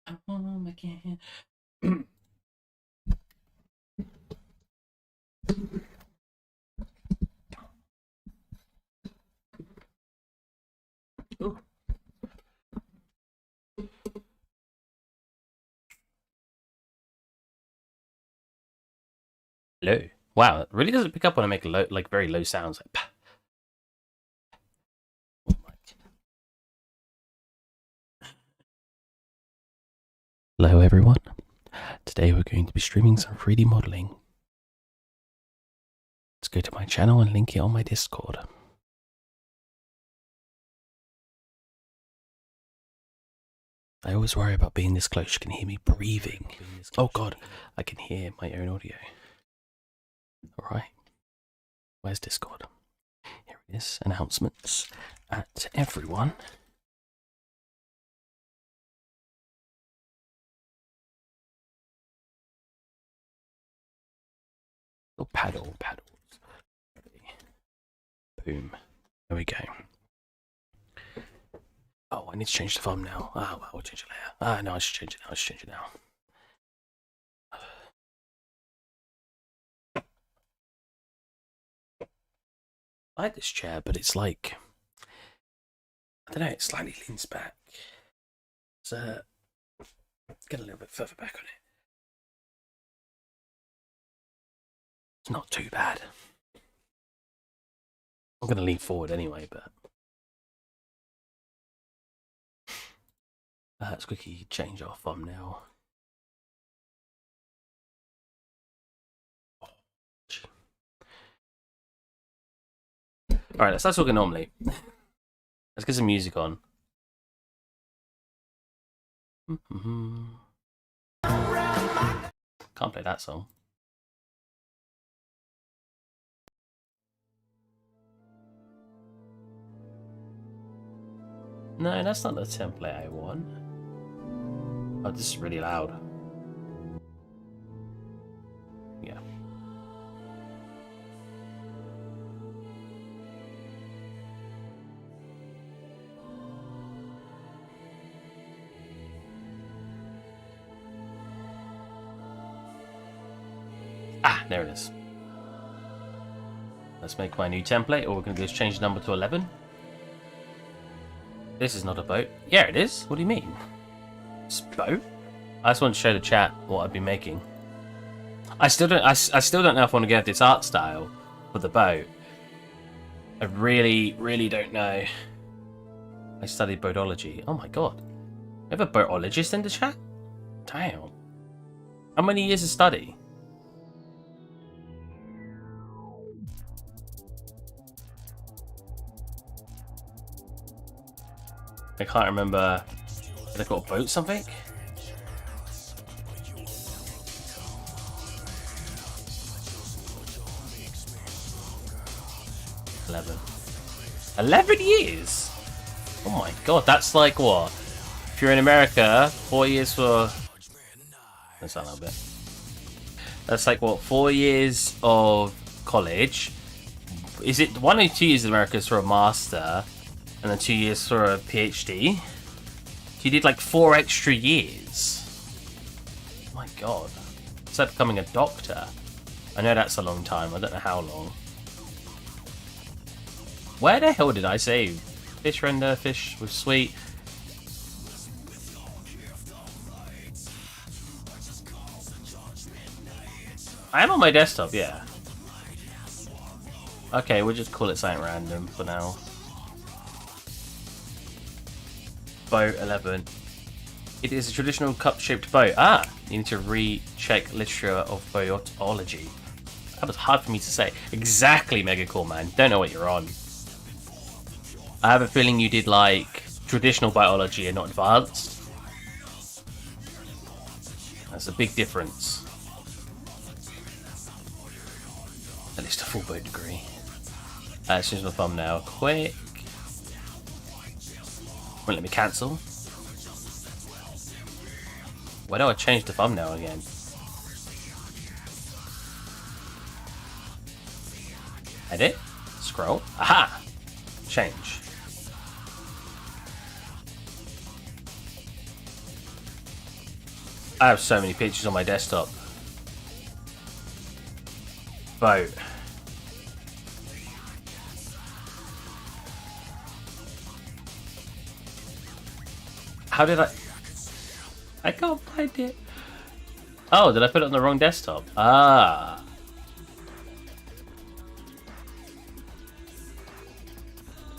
Again. Hello. Wow, it really doesn't pick up when I make low, like very low sounds. Like, hello, everyone. Today we're going to be streaming some 3D modeling. Let's go to my channel and link it on my Discord. I always worry about being this close. You can hear me breathing. Oh god, I can hear my own audio. Alright. Where's Discord? Here it is. Announcements at everyone. Oh, paddles. Boom. There we go. Oh, I need to change the thumbnail. Ah, well, we'll change it later. Ah, no, I should change it now. I like this chair, but it's like, I don't know, it slightly leans back. So, get a little bit further back on it. It's not too bad. I'm going to lean forward anyway, but let's quickly change our thumbnail. Alright, let's start talking normally. Let's get some music on. Can't play that song. No, that's not the template I want. Oh, this is really loud. Yeah. Ah, there it is. Let's make my new template. All we're going to do is change the number to 11. This is not a boat. Yeah, it is. What do you mean? It's a boat? I just want to show the chat what I've been making. I still don't know if I want to go with this art style for the boat. I really don't know. I studied boatology. Oh my god. You have a boatologist in the chat? Damn. How many years of study? I can't remember. Did I got a boat something? $11 years? Oh my god, that's like what? If you're in America, 4 years for... That's a little bit. That's like what, 4 years of college. Is it 1 or 2 years in America for a master? And then 2 years for a PhD? You did like 4 extra years. Oh my god. It's like becoming a doctor. I know that's a long time, I don't know how long. Where the hell did I save? Fish render, fish with sweet. I am on my desktop, yeah. Okay, we'll just call it something random for now. Boat 11. It is a traditional cup-shaped boat. Ah, you need to recheck literature of boatology. That was hard for me to say. Exactly, Mega Cool Man. Don't know what you're on. I have a feeling you did like traditional biology and not advanced. That's a big difference. At least a full boat degree. Let's change my thumbnail quick. Won't let me cancel. Why do I change the thumbnail again? Edit. Scroll. Aha! Change. I have so many pictures on my desktop. Boat. How did I can't find it. Oh, did I put it on the wrong desktop? Ah.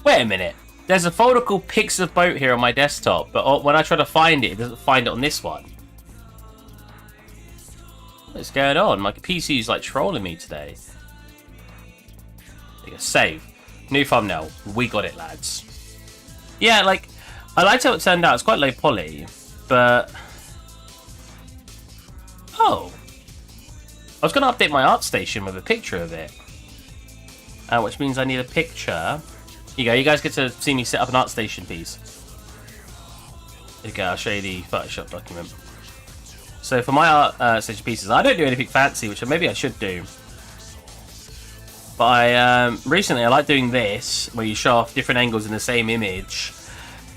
Wait a minute. There's a folder called Pics of Boat here on my desktop, but when I try to find it, it doesn't find it on this one. What's going on? My PC is like trolling me today. There you go. Save. New thumbnail. We got it, lads. Yeah, like, I liked how it turned out. It's quite low poly, but... Oh. I was going to update my ArtStation with a picture of it. Which means I need a picture. Here you go. You guys get to see me set up an ArtStation piece. Here you go. I'll show you the Photoshop document. So for my ArtStation pieces, I don't do anything fancy, which maybe I should do. But recently I like doing this, where you show off different angles in the same image,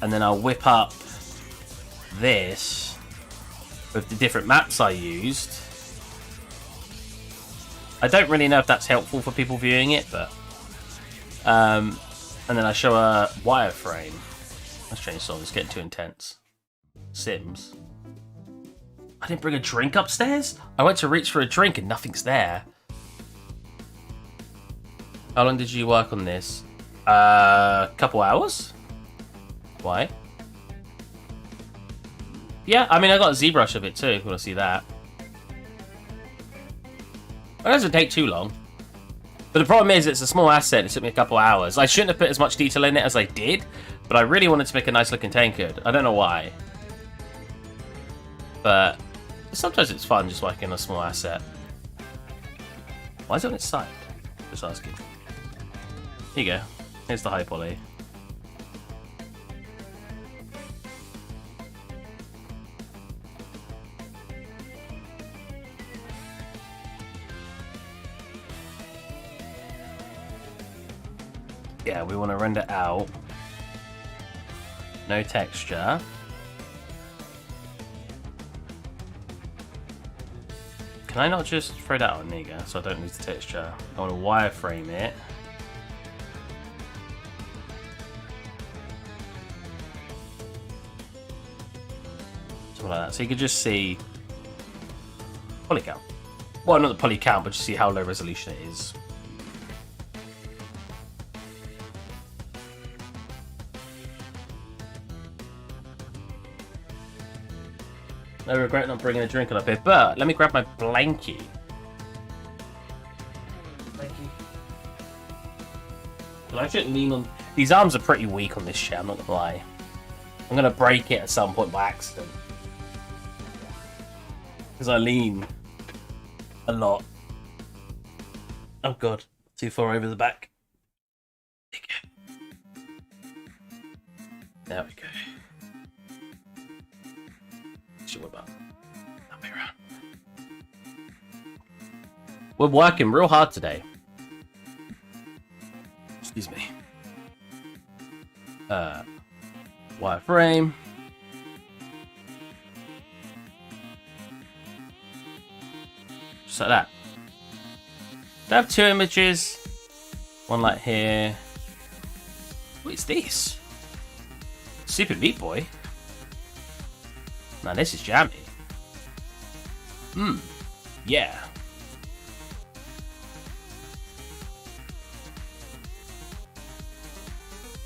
and then I'll whip up this with the different maps I used. I don't really know if that's helpful for people viewing it, but and then I show a wireframe. Let's change song. It's getting too intense. Sims. I didn't bring a drink upstairs? I went to reach for a drink and nothing's there. How long did you work on this? Couple hours? Why? Yeah, I mean, I got a ZBrush of it too, if you want to see that. It doesn't take too long. But the problem is, it's a small asset. It took me a couple hours. I shouldn't have put as much detail in it as I did, but I really wanted to make a nice looking tankard. I don't know why. But sometimes it's fun just working on a small asset. Why is it on its side? Just asking. Here you go. Here's the high poly. Yeah, we want to render out. No texture. Can I not just throw that on? There you go, so I don't lose the texture. I want to wireframe it. Something like that. So you can just see poly count. Well, not the poly count, but just see how low resolution it is. I regret not bringing a drink up here, but let me grab my blankie. I shouldn't lean on... These arms are pretty weak on this shit, I'm not gonna lie. I'm gonna break it at some point by accident. Because I lean a lot. Oh god, too far over the back. There we go. What about that way around? We're working real hard today. Excuse me. Wireframe. Just like that. Do I have two images? One like here. What is this? Super Meat Boy? Now this is jammy. Yeah.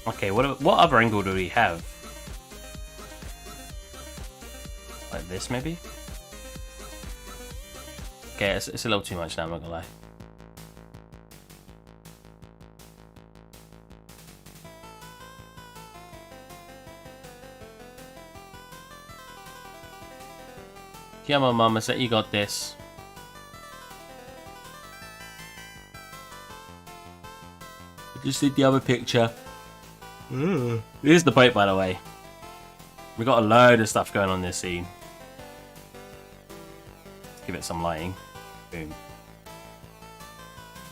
Okay, what other angle do we have? Like this, maybe? Okay, it's a little too much now, I'm not gonna lie. Come on, Mama, said you got this. I just did the other picture. Here's the boat, by the way. We got a load of stuff going on in this scene. Let's give it some lighting. Boom.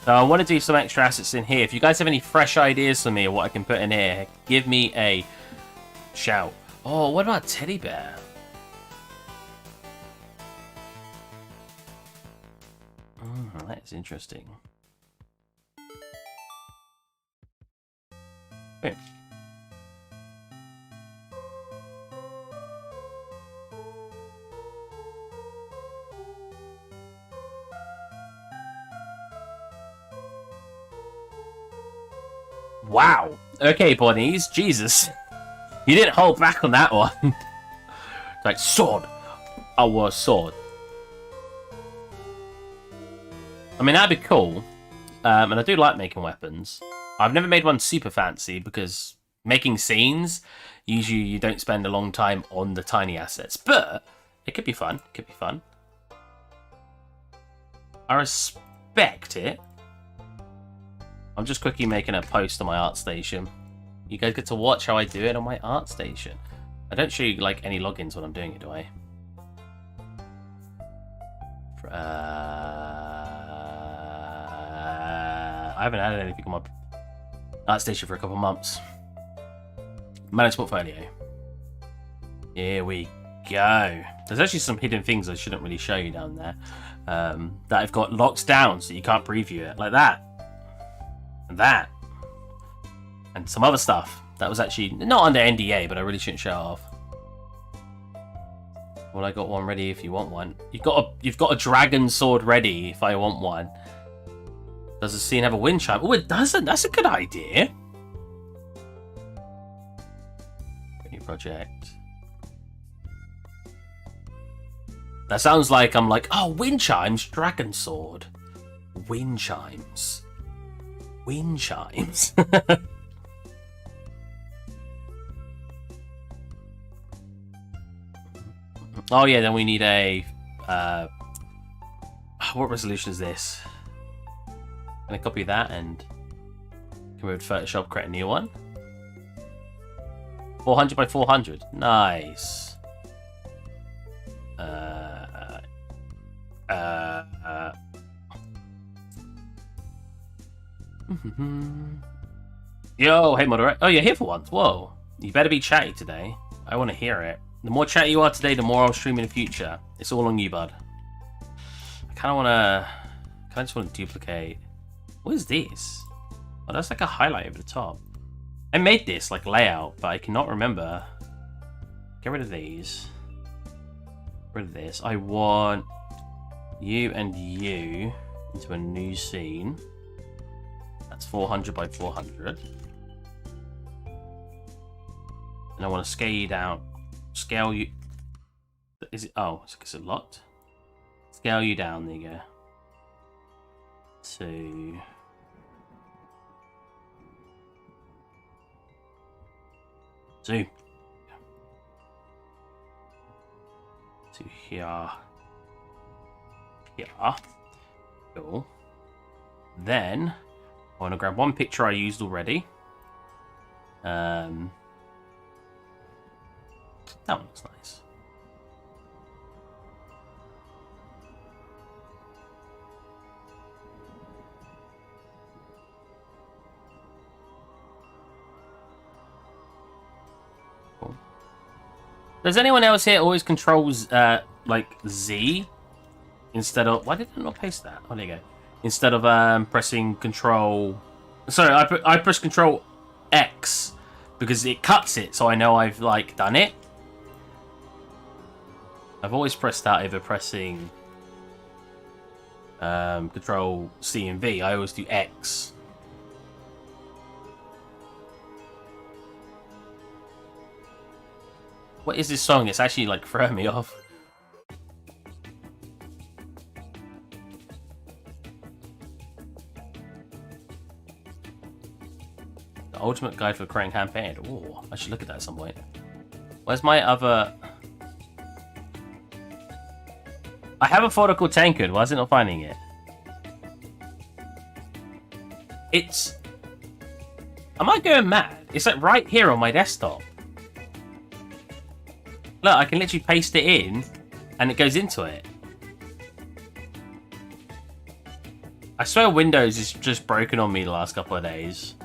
So I want to do some extra assets in here. If you guys have any fresh ideas for me of what I can put in here, give me a shout. Oh, what about teddy bear? That is interesting. Okay. Wow. Okay, bunnies. Jesus. You didn't hold back on that one. Like, sword. I was sword. I mean, that'd be cool. And I do like making weapons. I've never made one super fancy because making scenes, usually you don't spend a long time on the tiny assets. But it could be fun. It could be fun. I respect it. I'm just quickly making a post on my art station. You guys get to watch how I do it on my art station. I don't show you like any logins when I'm doing it, do I? I haven't added anything on my art station for a couple of months. Manage portfolio. Here we go. There's actually some hidden things I shouldn't really show you down there that I've got locked down so you can't preview it. Like that. And that. And some other stuff that was actually not under NDA, but I really shouldn't show it off. Well, I got one ready if you want one. You've got a dragon sword ready if I want one. Does the scene have a wind chime? Oh, it doesn't. That's a good idea. New project. That sounds like I'm like, oh, wind chimes, dragon sword. Wind chimes. Wind chimes. Oh yeah, then we need a what resolution is this? Can I copy that and come over to Photoshop, create a new one? 400 by 400. Nice. Yo, hey moderator. Oh, you're here for once. Whoa. You better be chatty today. I want to hear it. The more chatty you are today, the more I'll stream in the future. It's all on you, bud. I kind of want to... I just want to duplicate... What is this? Oh, that's like a highlight over the top. I made this, like, layout, but I cannot remember. Get rid of these. Get rid of this. I want you and you into a new scene. That's 400 by 400. And I want to scale you down. Scale you... Is it... Oh, is it locked? Scale you down, there you go. To... To here. Here. Cool. Then, I want to grab one picture I used already. That one looks nice. Cool. Does anyone else here always controls like Z instead of? Why did I not paste that? Oh, there you go. Instead of pressing Control. Sorry, I press Control X because it cuts it, so I know I've like done it. I've always pressed that over pressing Control C and V. I always do X. What is this song? It's actually like throwing me off. The ultimate guide for creating campaign. Oh, I should look at that at some point. Where's my other... I have a folder called Tankard. Why is it not finding it? It's... Am I going mad? It's like right here on my desktop. Look, I can literally paste it in and it goes into it. I swear Windows is just broken on me the last couple of days.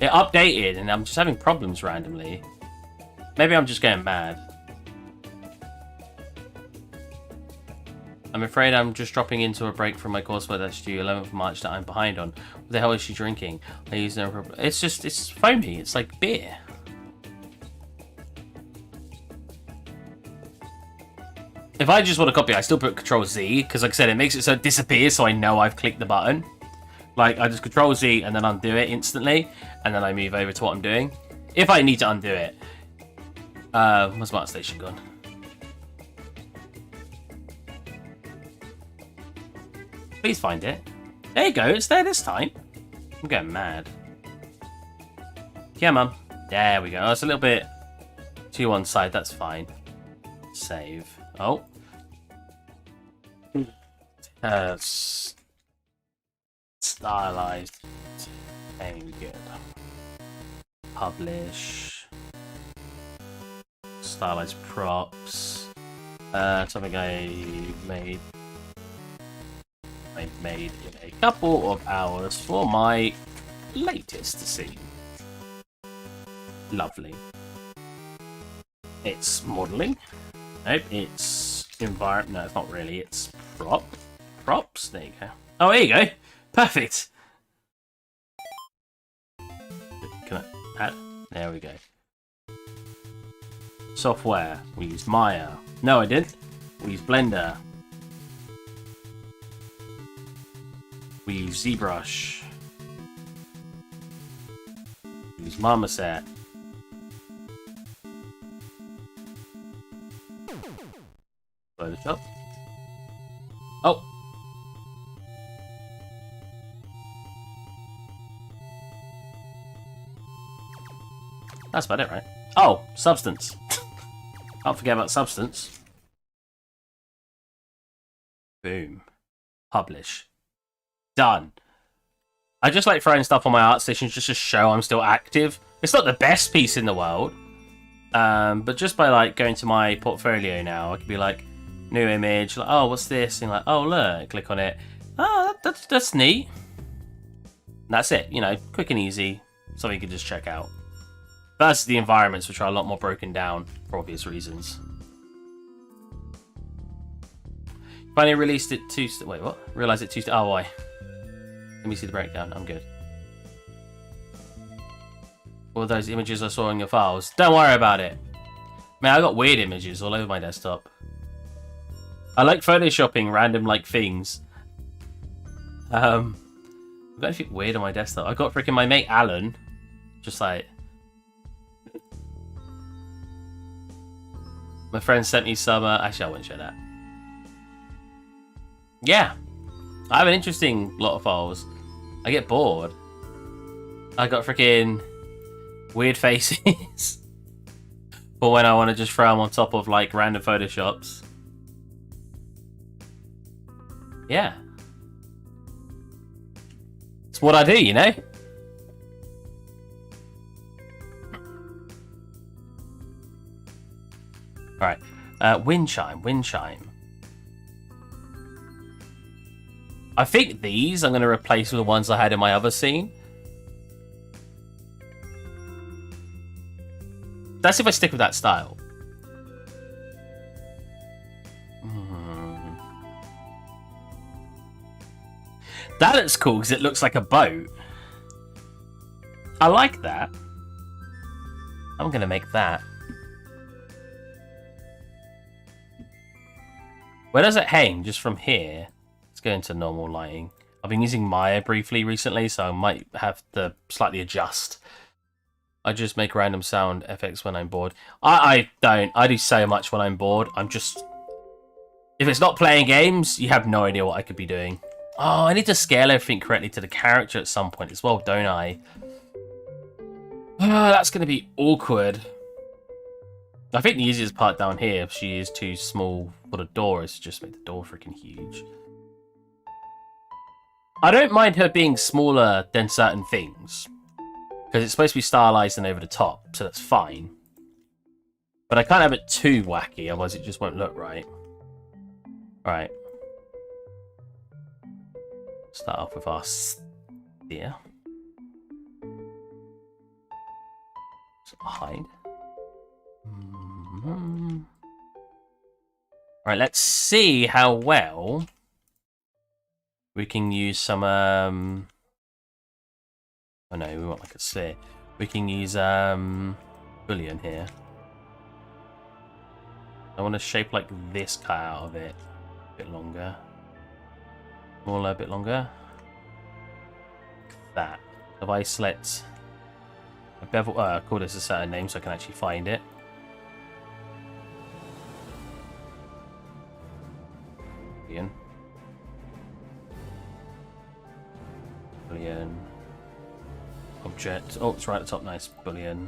It updated and I'm just having problems randomly. Maybe I'm just going mad. I'm afraid I'm just dropping into a break from my coursework that's due 11th of March that I'm behind on. What the hell is she drinking? I use no problem. It's foamy. It's like beer. If I just want to copy, I still put Control Z because, like I said, it makes it so it disappears, so I know I've clicked the button. Like I just Control Z and then undo it instantly, and then I move over to what I'm doing. If I need to undo it. Where's Smart Station gone? Please find it. There you go. It's there this time. I'm going mad. Yeah, Mum. There we go. Oh, it's a little bit to one side. That's fine. Save. Oh. Stylized. Aim good. Publish. Stylized props. Something I made in a couple of hours for my latest scene. Lovely. It's modeling. Nope, it's environment. No, it's not really. It's props. There you go. Oh, there you go. Perfect. Can I add? There we go. Software. We use Maya. No, I didn't. We use Blender. We use ZBrush. We use Marmoset. Photoshop. Oh. That's about it, right? Oh, Substance. Can't forget about Substance. Boom. Publish. Done. I just like throwing stuff on my art stations just to show I'm still active. It's not the best piece in the world. But just by like going to my portfolio now, I can be like, new image, like, oh, what's this? And like, oh, look, click on it. Oh, that's neat. And that's it, you know, quick and easy. Something you can just check out. Versus the environments, which are a lot more broken down for obvious reasons. Finally released it Tuesday. Wait, what? Realized it Tuesday. Oh, why? Let me see the breakdown. I'm good. All those images I saw in your files. Don't worry about it. Man, I got weird images all over my desktop. I like photoshopping random like things. I've got anything weird on my desktop. I got freaking my mate Alan. Just like. My friend sent me some. Actually, I wouldn't share that. Yeah. I have an interesting lot of files. I get bored. I got freaking weird faces. For when I want to just throw them on top of like random photoshops. Yeah. It's what I do, you know? Alright. Wind chime. I think these I'm going to replace with the ones I had in my other scene. That's if I stick with that style. That looks cool because it looks like a boat. I like that. I'm going to make that. Where does it hang? Just from here? Let's go into normal lighting. I've been using Maya briefly recently, so I might have to slightly adjust. I just make random sound effects when I'm bored. I don't. I do so much when I'm bored. I'm just... If it's not playing games, you have no idea what I could be doing. Oh, I need to scale everything correctly to the character at some point as well, don't I? Oh, that's going to be awkward. I think the easiest part down here, if she is too small for the door, is to just make the door freaking huge. I don't mind her being smaller than certain things. Because it's supposed to be stylized and over the top, so that's fine. But I can't have it too wacky, otherwise it just won't look right. Alright. Start off with our sphere. So hide. Right, let's see how well we can use some, oh no, we want like a sphere. We can use, bullion here. I want to shape like this cut out of it. A bit longer. Smaller, a bit longer. Like that. If I select a bevel, call this a certain name so I can actually find it. Bullion. Bullion. Object. Oh, it's right at the top. Nice. Bullion.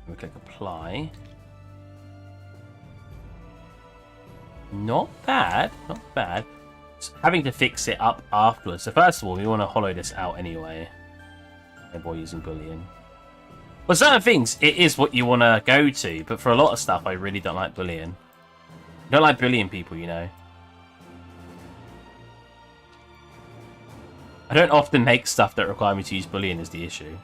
We click apply. Not bad. Not bad. It's having to fix it up afterwards. So first of all, we want to hollow this out anyway. By using bullion. For certain things, it is what you want to go to, but for a lot of stuff, I really don't like bullion. I don't like bullion people, you know. I don't often make stuff that require me to use bullion is the issue.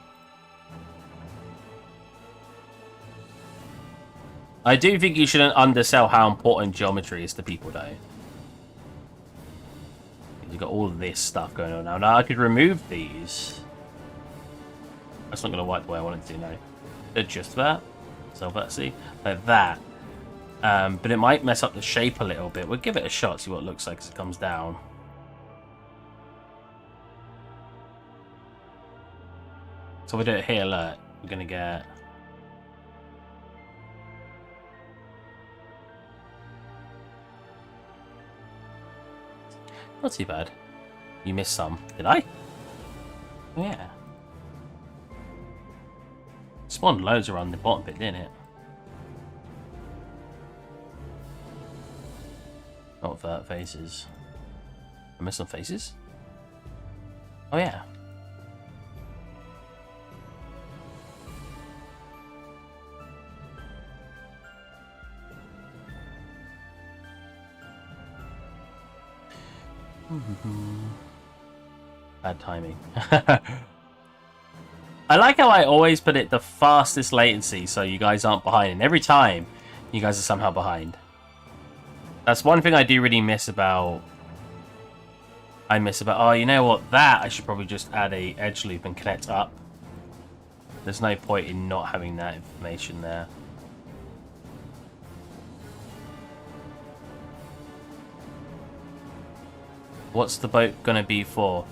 I do think you shouldn't undersell how important geometry is to people, though. You've got all of this stuff going on now. Now, I could remove these. That's not going to work the way I want it to, no. Just that. So let's see. Like that. But it might mess up the shape a little bit. We'll give it a shot, see what it looks like as it comes down. So we do it here, look. We're going to get... Not too bad. You missed some. Did I? Oh, yeah. Spawned loads around the bottom bit, didn't it? Not vert faces. I missed some faces? Oh, yeah. Bad timing. I like how I always put it the fastest latency so you guys aren't behind, and every time you guys are somehow behind. That's one thing I do really miss about... oh, you know what, that I should probably just add a edge loop and connect up. There's no point in not having that information there. What's the boat gonna be for?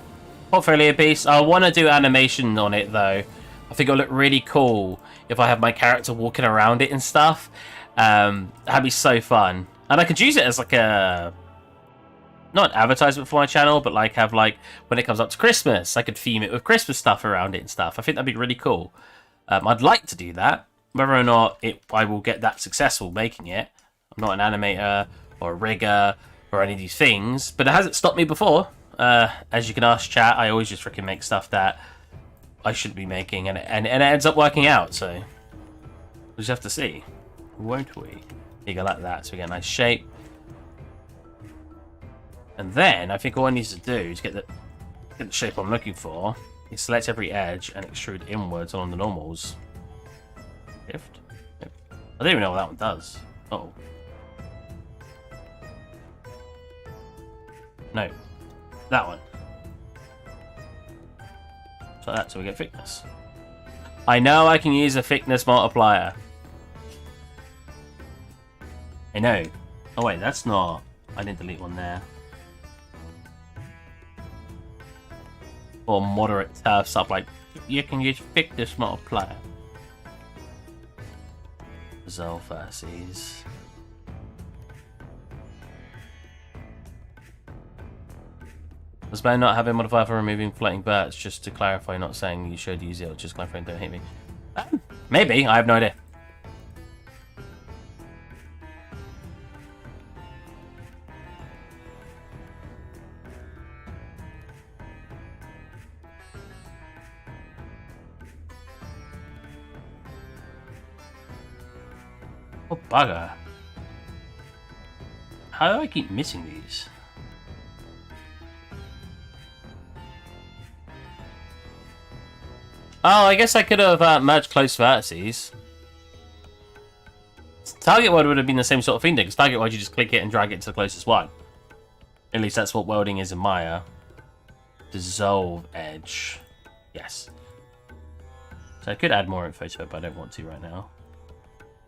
Portfolio piece. I want to do animation on it though. I think it'll look really cool if I have my character walking around it and stuff. That'd be so fun. And I could use it as like a... not an advertisement for my channel, but like have like, when it comes up to Christmas, I could theme it with Christmas stuff around it and stuff. I think that'd be really cool. I'd like to do that. Whether or not I will get that successful making it. I'm not an animator or a rigger or any of these things, but it hasn't stopped me before. As you can ask chat, I always just freaking make stuff that I shouldn't be making, and it ends up working out, so we'll just have to see, won't we? Here you go, like that, so we get a nice shape. And then, I think all I need to do is get the shape I'm looking for, is select every edge and extrude inwards along the normals. Shift? Yep. I don't even know what that one does. Uh-oh. No. That one. So that, so we get thickness. I know I can use a thickness multiplier. I know. Oh wait, that's not... I didn't delete one there. Or moderate turf stuff like, you can use thickness multiplier. Resolve vertices. Was better not having a modifier for removing floating birds, just to clarify, not saying you should use it, or just clarifying don't hit me. Maybe, I have no idea. Oh, bugger. How do I keep missing these? Oh, I guess I could have merged close vertices. Target weld would have been the same sort of thing, because target weld you just click it and drag it to the closest one. At least that's what welding is in Maya. Dissolve edge. Yes. So I could add more info to it, but I don't want to right now.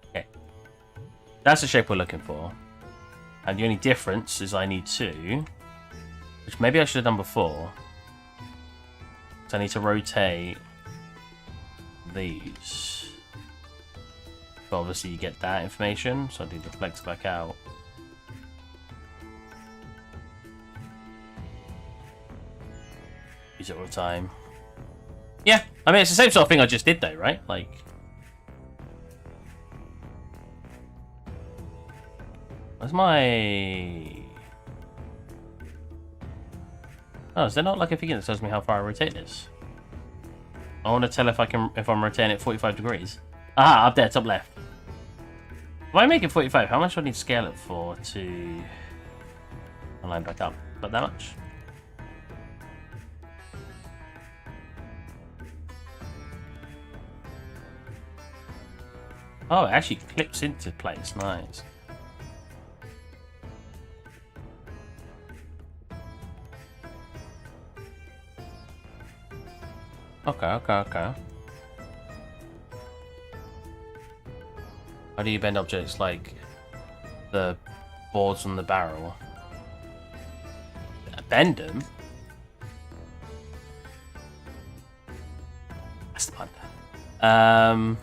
Okay. That's the shape we're looking for. And the only difference is I need two, which maybe I should have done before. So I need to rotate these. But obviously you get that information, so I need to flex back out. Use it all the time. Yeah, I mean, it's the same sort of thing I just did though, right? Like... Where's my... Oh, is there not like a thing that tells me how far I rotate this? I want to tell if I'm rotating it 45 degrees. Ah, up there, top left. If I make it 45, how much do I need to scale it for to line back up? About that much? Oh, it actually clips into place. Nice. Okay. How do you bend objects like the boards on the barrel? Bend them? That's the pun.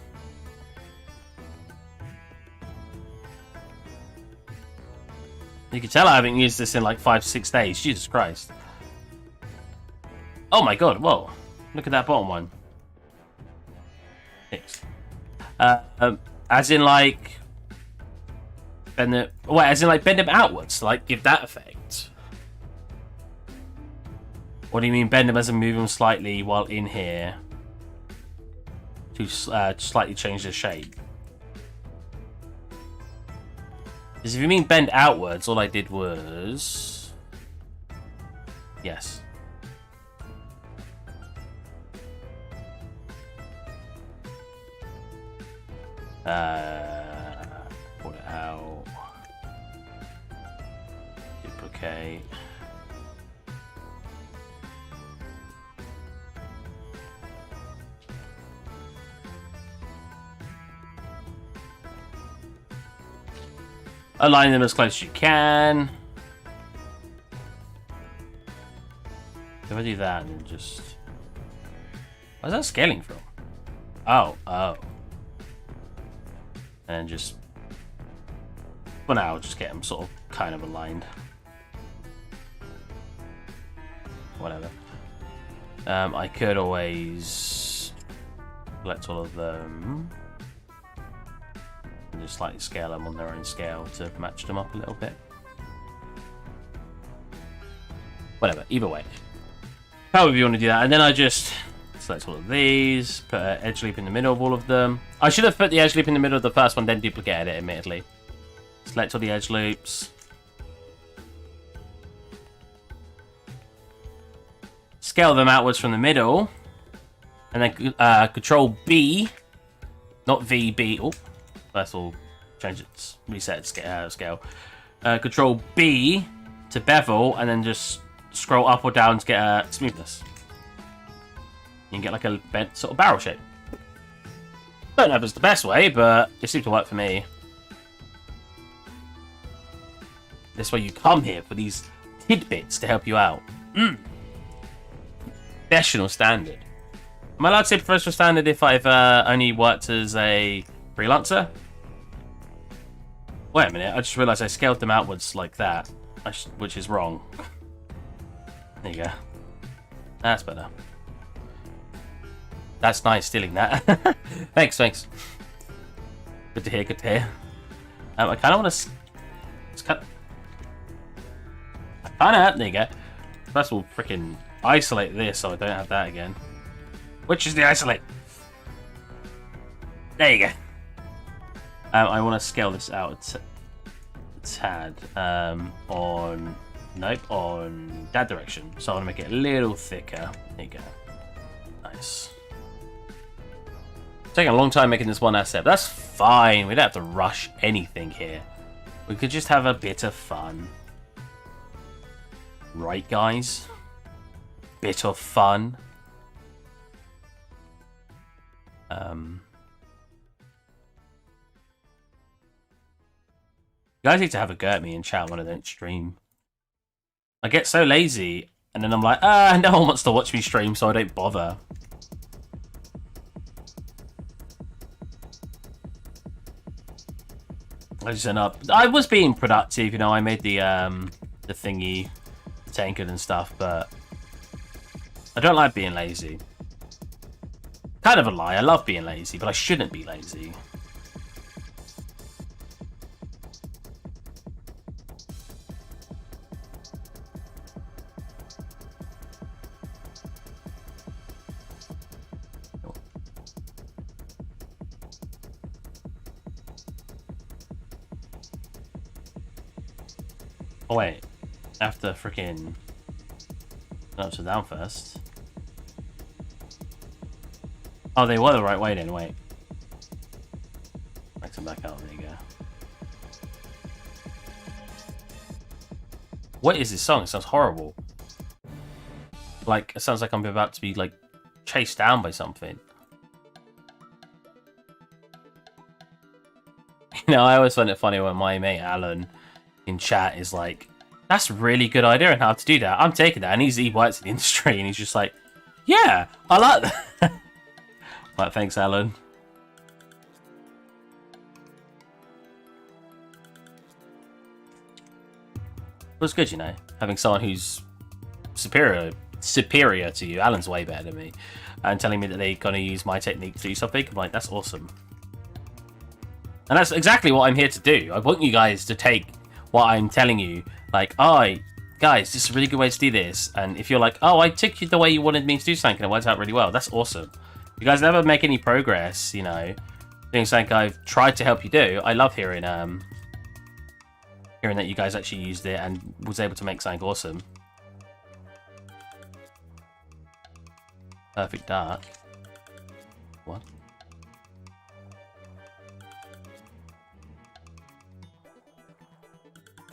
You can tell I haven't used this in like 5-6 days. Jesus Christ. Oh my god, whoa. Look at that bottom one. 6. As in like... Bend them... Wait, as in like bend them outwards to like give that effect? What do you mean bend them as in move them slightly while in here? To slightly change the shape? Because if you mean bend outwards, all I did was... Yes. Pull it out. Duplicate. Align them as close as you can. If I do that and just... Where's that scaling from? Oh. And just... For now, I'll just get them sort of kind of aligned. Whatever. I could always select all of them and just slightly scale them on their own scale to match them up a little bit. Whatever, either way. However you want to do that. And then I just select all of these, put an edge loop in the middle of all of them. I should have put the edge loop in the middle of the first one, then duplicated it, admittedly. Select all the edge loops. Scale them outwards from the middle. And then Control B. Not V, B. Oh, that's all. Change it. Reset scale. Control B to bevel, and then just scroll up or down to get a smoothness. You can get like a bent sort of barrel shape. Don't know if it's the best way, but it seems to work for me. This way you come here for these tidbits to help you out. Professional standard. Am I allowed to say professional standard if I've only worked as a freelancer? Wait a minute, I just realised I scaled them outwards like that, which is wrong. There you go. That's better. That's nice, stealing that. Thanks. Good to hear, I kind of want to... there you go. First of all, freaking isolate this so I don't have that again. Which is the isolate? There you go. I want to scale this out a tad on that direction. So I want to make it a little thicker. There you go. Nice. taking a long time making this one asset, but that's fine. We don't have to rush anything here. We could just have a bit of fun. Right, guys? Bit of fun. You guys need to have a go at me in chat when I don't stream. I get so lazy, and then I'm like, no one wants to watch me stream, so I don't bother. I just end up. I was being productive, you know. I made the thingy, tankard and stuff, but I don't like being lazy. Kind of a lie. I love being lazy, but I shouldn't be lazy. Oh wait, after freaking ups and down first. Oh, they were the right way then. Wait, back them back out. There you go. What is this song? It sounds horrible. Like it sounds like I'm about to be like chased down by something. You know, I always find it funny when my mate Alan in chat is like, that's a really good idea on how to do that. I'm taking that. And he works in the industry and he's just like, yeah, I like that. Like, thanks, Alan. It was good, you know, having someone who's superior to you. Alan's way better than me. And telling me that they're going to use my technique to do something. I'm like, that's awesome. And that's exactly what I'm here to do. I want you guys to take what I'm telling you, like, oh, guys, this is a really good way to do this. And if you're like, oh, I took you the way you wanted me to do something and it worked out really well, that's awesome. If you guys never make any progress, you know, doing something I've tried to help you do, I love hearing hearing that you guys actually used it and was able to make something awesome. Perfect dark. What?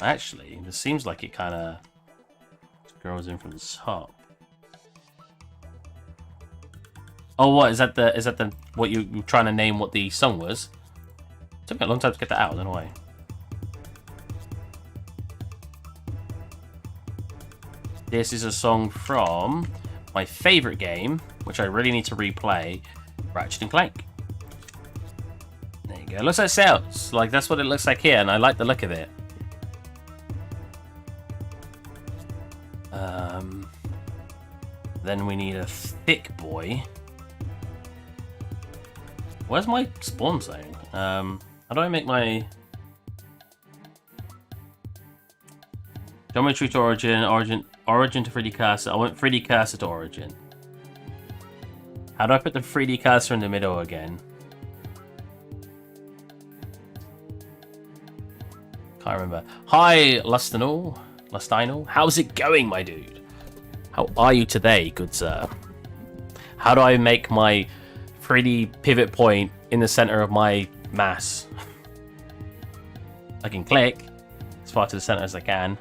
Actually, this seems like it kind of scrolls in from the top. Oh, what is that? The what you were trying to name what the song was? It took me a long time to get that out. I don't know why. This is a song from my favorite game, which I really need to replay, Ratchet and Clank. There you go. It looks like sales. Like that's what it looks like here, and I like the look of it. Then we need a thick boy. Where's my spawn zone? How do I make my geometry to origin to 3D cursor? I want 3D cursor to origin. How do I put the 3D cursor in the middle again? Can't remember. Hi, Lustinal. How's it going, my dude? How are you today, good sir? How do I make my 3D pivot point in the center of my mass? I can click as far to the center as I can.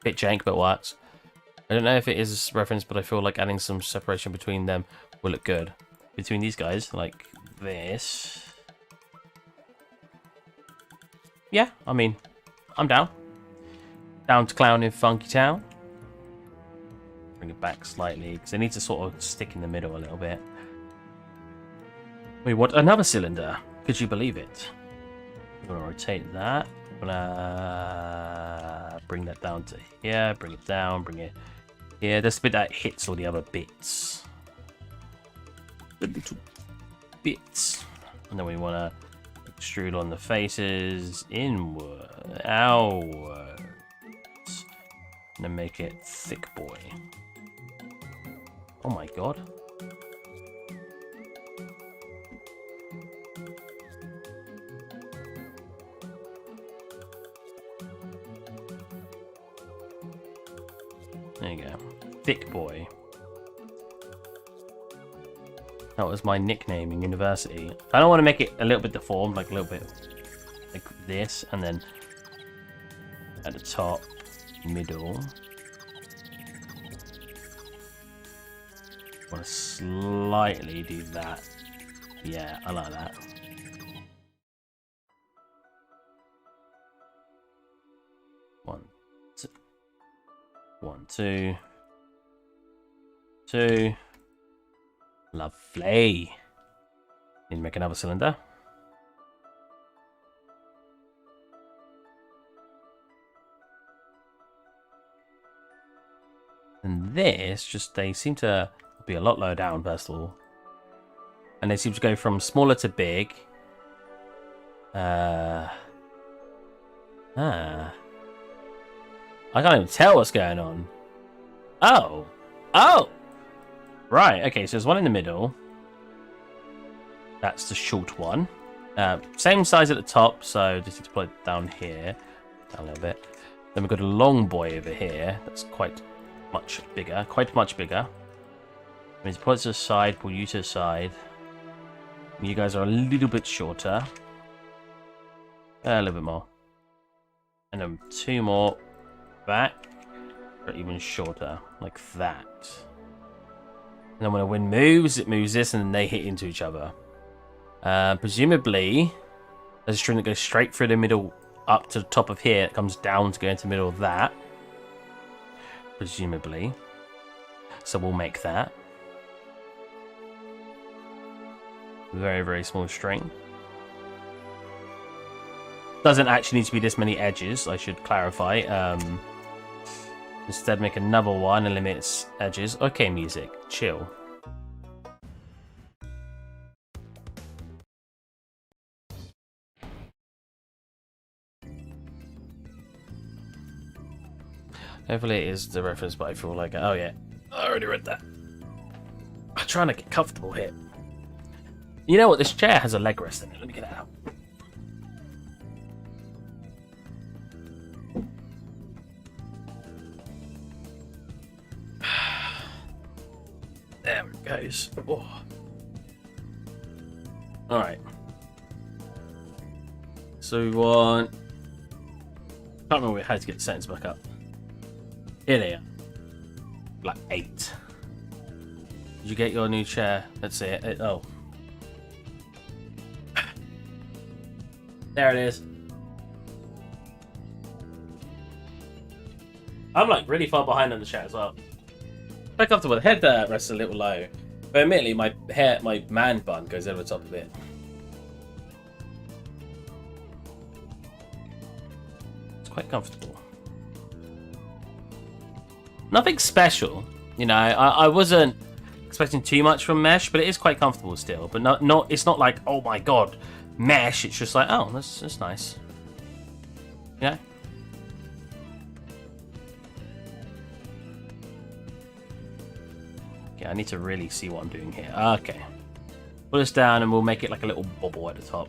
Bit jank, but works. I don't know if it is reference, but I feel like adding some separation between them will look good. Between these guys, like this. Yeah, I mean, I'm down. Down to clown in Funky Town. Bring it back slightly, because they need to sort of stick in the middle a little bit. We want another cylinder. Could you believe it? I'm going to rotate that. I'm going to bring that down to here. Bring it down. Bring it here. This bit that hits all the other bits. The little bits. And then we want to extrude on the faces. Inward. Outwards. And then make it thick boy. Oh my god. There you go. Thick boy. That was my nickname in university. I don't want to make it a little bit deformed, like a little bit like this, and then at the top, middle. I want to slightly do that. Yeah, I like that. One, two. Lovely. Need to make another cylinder. And this, just they seem to be a lot lower down, first of all. And they seem to go from smaller to big. I can't even tell what's going on. Oh! Right, okay, so there's one in the middle. That's the short one. Same size at the top, so just need to put it down here. Down a little bit. Then we've got a long boy over here. That's quite much bigger. Means put it to the side, pull you to the side. You guys are a little bit shorter. A little bit more. And then 2 more back. Or even shorter. Like that. And then when the wind moves, it moves this and then they hit into each other. Presumably, there's a string that goes straight through the middle up to the top of here. It comes down to go into the middle of that. Presumably. So we'll make that. Very, very small string. Doesn't actually need to be this many edges, I should clarify. Instead, make another one and limit its edges. Okay, music, chill. Hopefully it is the reference, but I feel like... Oh, yeah. I already read that. I'm trying to get comfortable here. You know what? This chair has a leg rest in it. Let me get it out. There it goes. Oh. Alright. So we want... Can't remember how to get the settings back up. Here they are. Like 8. Did you get your new chair? Let's see it. Oh. There it is. I'm like really far behind on the chair as well. Quite comfortable. The head rests a little low. But admittedly, my man bun goes over the top of it. It's quite comfortable. Nothing special. You know, I wasn't expecting too much from mesh, but it is quite comfortable still. But not it's not like, oh my god, mesh. It's just like, oh, that's nice. Yeah. Okay, I need to really see what I'm doing here. Okay. Put this down and we'll make it like a little bubble at the top.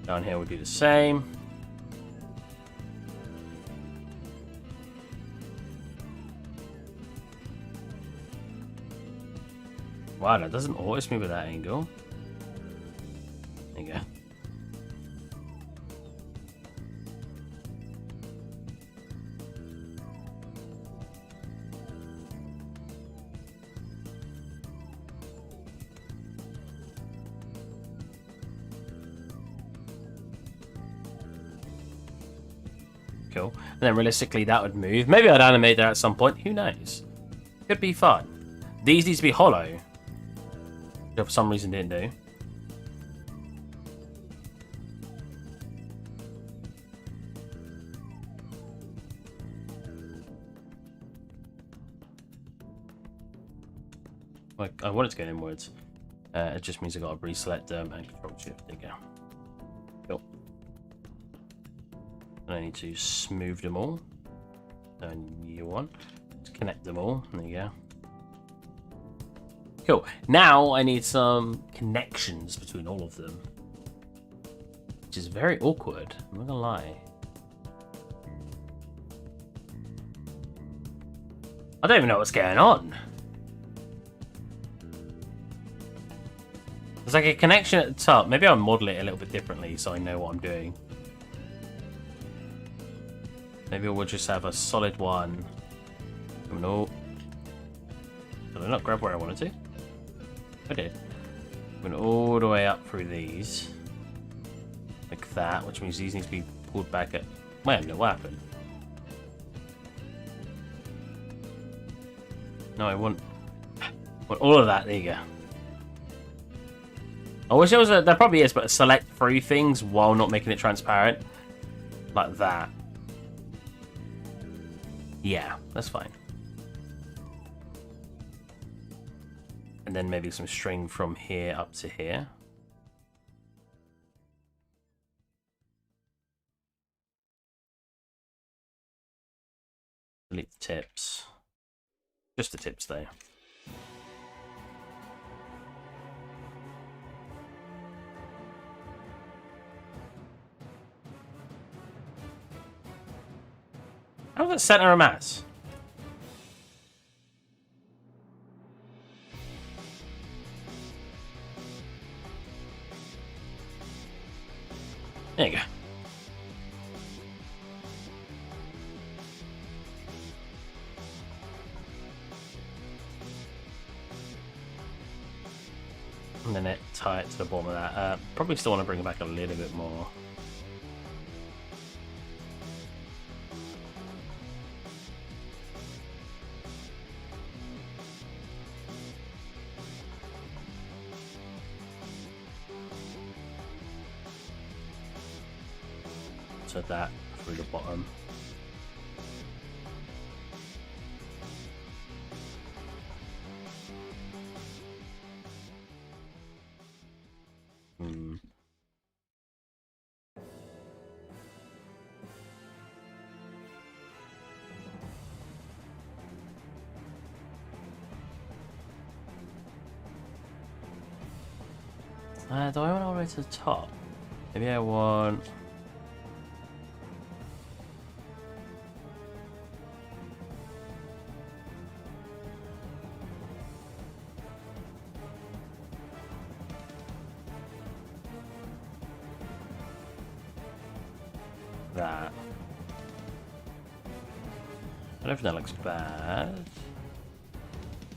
Down here we'll do the same. Wow, that doesn't always move at that angle. There you go. Cool. And then realistically that would move. Maybe I'd animate that at some point. Who knows? Could be fun. These need to be hollow. Which for some reason didn't do. Like, I want it to go inwards. It just means I got to reselect them and Control Shift. There you go. Cool. And I need to smooth them all. A new one. Just connect them all. There you go. Cool. Now I need some connections between all of them. which is very awkward. I'm not gonna lie. I don't even know what's going on. There's like a connection at the top. Maybe I'll model it a little bit differently so I know what I'm doing. Maybe we'll just have a solid one. No. Did I not grab where I wanted to? I did. Going all the way up through these. Like that, which means these need to be pulled back at... Wait a minute, what happened? No, I want all of that. There you go. I wish there was a... There probably is, but select through things while not making it transparent. Like that. Yeah, that's fine. And then maybe some string from here up to here. Delete the tips. Just the tips though. How does that center of mass? There you go. And then tie it to the bottom of that. Probably still want to bring it back a little bit more. So that through the bottom. Do I want all the way to the top? Maybe I want... that. I don't think that looks bad.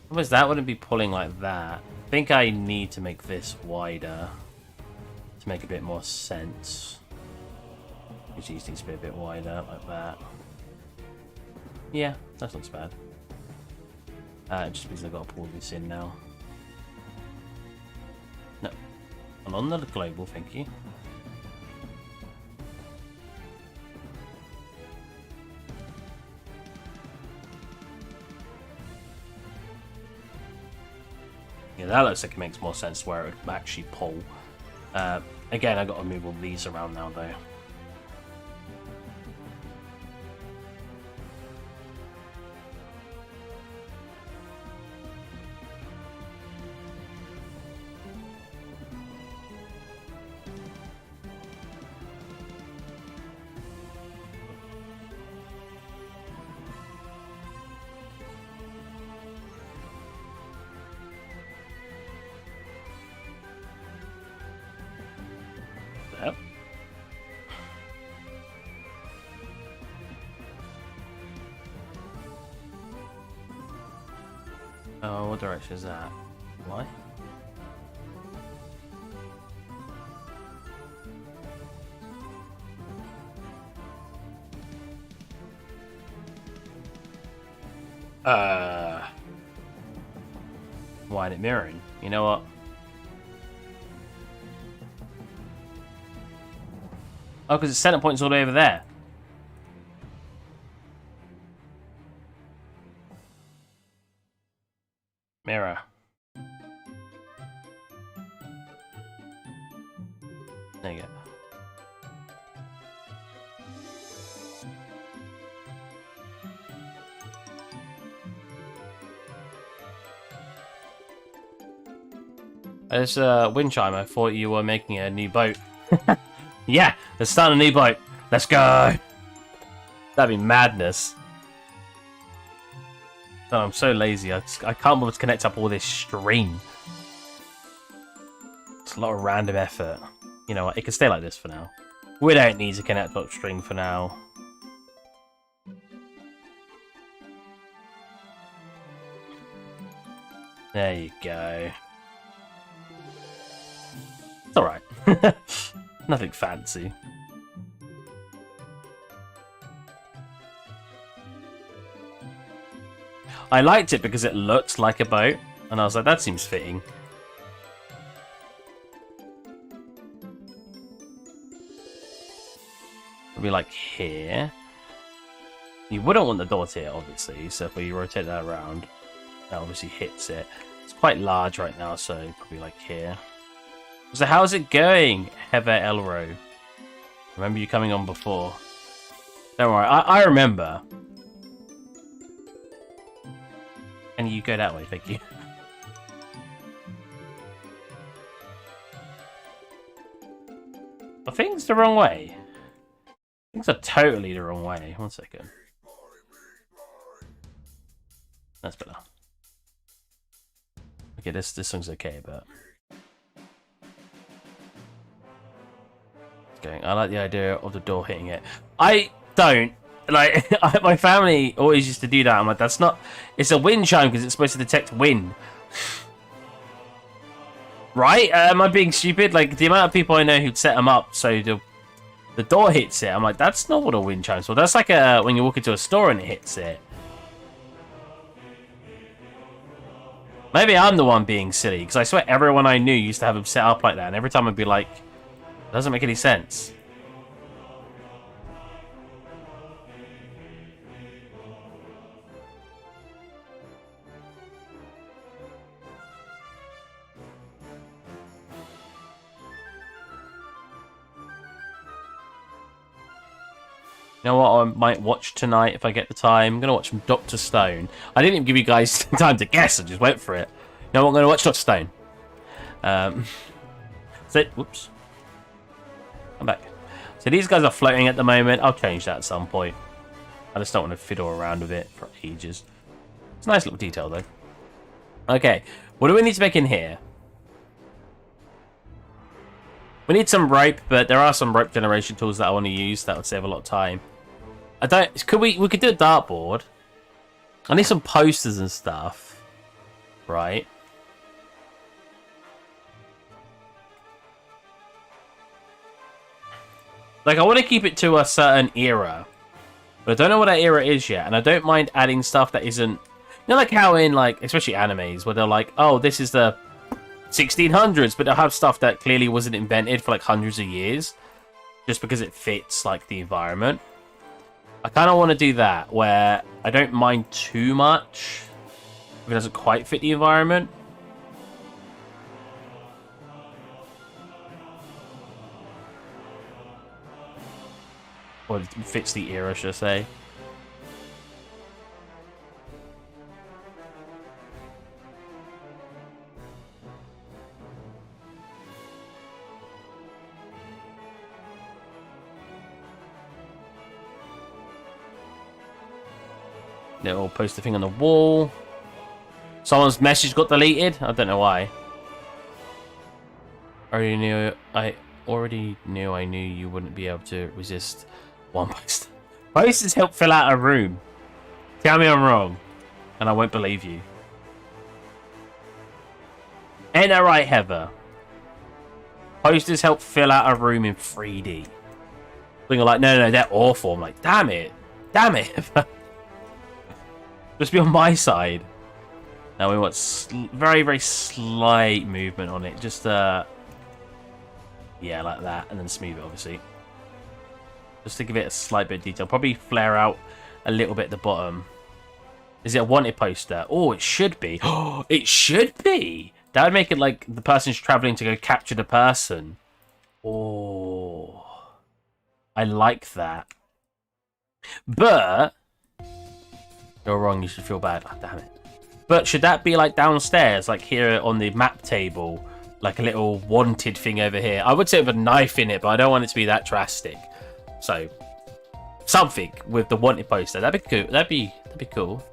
Otherwise that wouldn't be pulling like that. I think I need to make this wider to make a bit more sense. Which needs to be a bit wider, like that. Yeah, that looks bad. Just because I've got to pull this in now. No. I'm on the global, thank you. Yeah, that looks like it makes more sense where it would actually pull. Again, I've got to move all these around now, though. Yep. Oh, what direction is that? Why? Why isn't it mirroring? You know what? Oh, because its center point's all the way over there. Mirror. There you go. This wind chime, I thought you were making a new boat. Yeah, let's start a new boat. Let's go. That'd be madness. Oh, I'm so lazy. I can't bother to connect up all this string. It's a lot of random effort. You know what? It can stay like this for now. We don't need to connect up string for now. There you go. It's alright. Nothing fancy. I liked it because it looked like a boat, and I was like, that seems fitting. It'll be like here. You wouldn't want the door to hit, obviously, so if we rotate that around, that obviously hits it. It's quite large right now, so probably like here. So how's it going, Heather Elro? Remember you coming on before. Don't worry, I remember. And you go that way, thank you. Are things the wrong way? Things are totally the wrong way. 1 second. That's better. Okay, this song's okay, but it's going. I like the idea of the door hitting it. I don't. Like, my family always used to do that. I'm like, that's not... It's a wind chime because it's supposed to detect wind. Right? Am I being stupid? Like, the amount of people I know who'd set them up so the door hits it. I'm like, that's not what a wind chime's for. That's like when you walk into a store and it hits it. Maybe I'm the one being silly, because I swear everyone I knew used to have them set up like that. And every time I'd be like, it doesn't make any sense. You know what I might watch tonight if I get the time? I'm going to watch some Dr. Stone. I didn't even give you guys time to guess. I just went for it. You know what? I'm going to watch Dr. Stone. Whoops. I'm back. So these guys are floating at the moment. I'll change that at some point. I just don't want to fiddle around with it for ages. It's a nice little detail, though. Okay. What do we need to make in here? We need some rope, but there are some rope generation tools that I want to use. That would save a lot of time. We could do a dartboard. I need some posters and stuff. Right. Like, I want to keep it to a certain era. But I don't know what that era is yet. And I don't mind adding stuff that isn't... You know, like how in, like, especially animes, where they're like, oh, this is the 1600s, but they'll have stuff that clearly wasn't invented for, like, hundreds of years. Just because it fits, like, the environment. I kind of want to do that, where I don't mind too much if it doesn't quite fit the environment. Or it fits the era, should I say. Little poster thing on the wall. Someone's message got deleted. I don't know why. I already knew you wouldn't be able to resist one poster. Posters help fill out a room. Tell me I'm wrong, and I won't believe you. Ain't that right, Heather? Posters help fill out a room in 3D. Being like, no, they're awful. I'm like, damn it, Just be on my side. Now we want very, very slight movement on it. Just, yeah, like that. And then smooth it, obviously. Just to give it a slight bit of detail. Probably flare out a little bit at the bottom. Is it a wanted poster? Oh, it should be. Oh, it should be! That would make it like the person's traveling to go capture the person. Oh. I like that. But... You're wrong, you should feel bad. Oh, damn it. But should that be like downstairs, like here on the map table, like a little wanted thing over here. I would say with a knife in it, but I don't want it to be that drastic. So something with the wanted poster. That'd be cool. That'd be cool.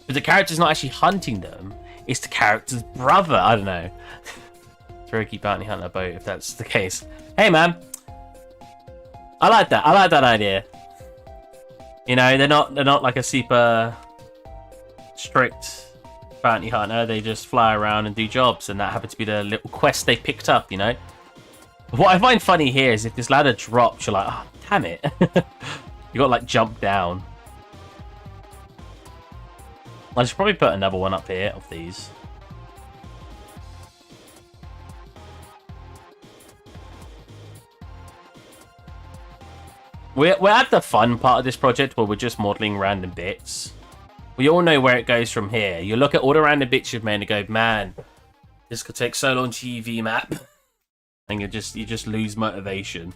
But the character's not actually hunting them. It's the character's brother. I don't know. Cherokee bounty hunter boat, if that's the case. Hey, man. I like that. I like that idea. You know, they're not like a super strict bounty hunter. They just fly around and do jobs, and that happened to be the little quest they picked up, you know? What I find funny here is if this ladder drops, you're like, oh, damn it. You got like jump down. I should probably put another one up here of these. We're at the fun part of this project where we're just modeling random bits. We all know where it goes from here. You look at all the random bits you've made and go, man, this could take so long to UV map. And you just lose motivation.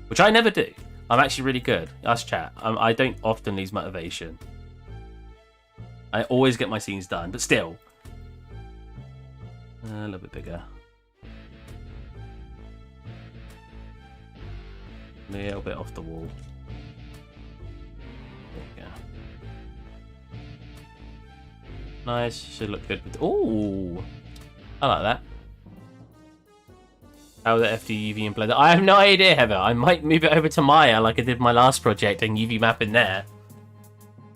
Which I never do. I'm actually really good. Us chat. I don't often lose motivation. I always get my scenes done, but still. A little bit bigger. A little bit off the wall. There we go. Nice. Should look good with... Ooh! I like that. How the FD UV and Blender? I have no idea, Heather. I might move it over to Maya like I did my last project and UV map in there.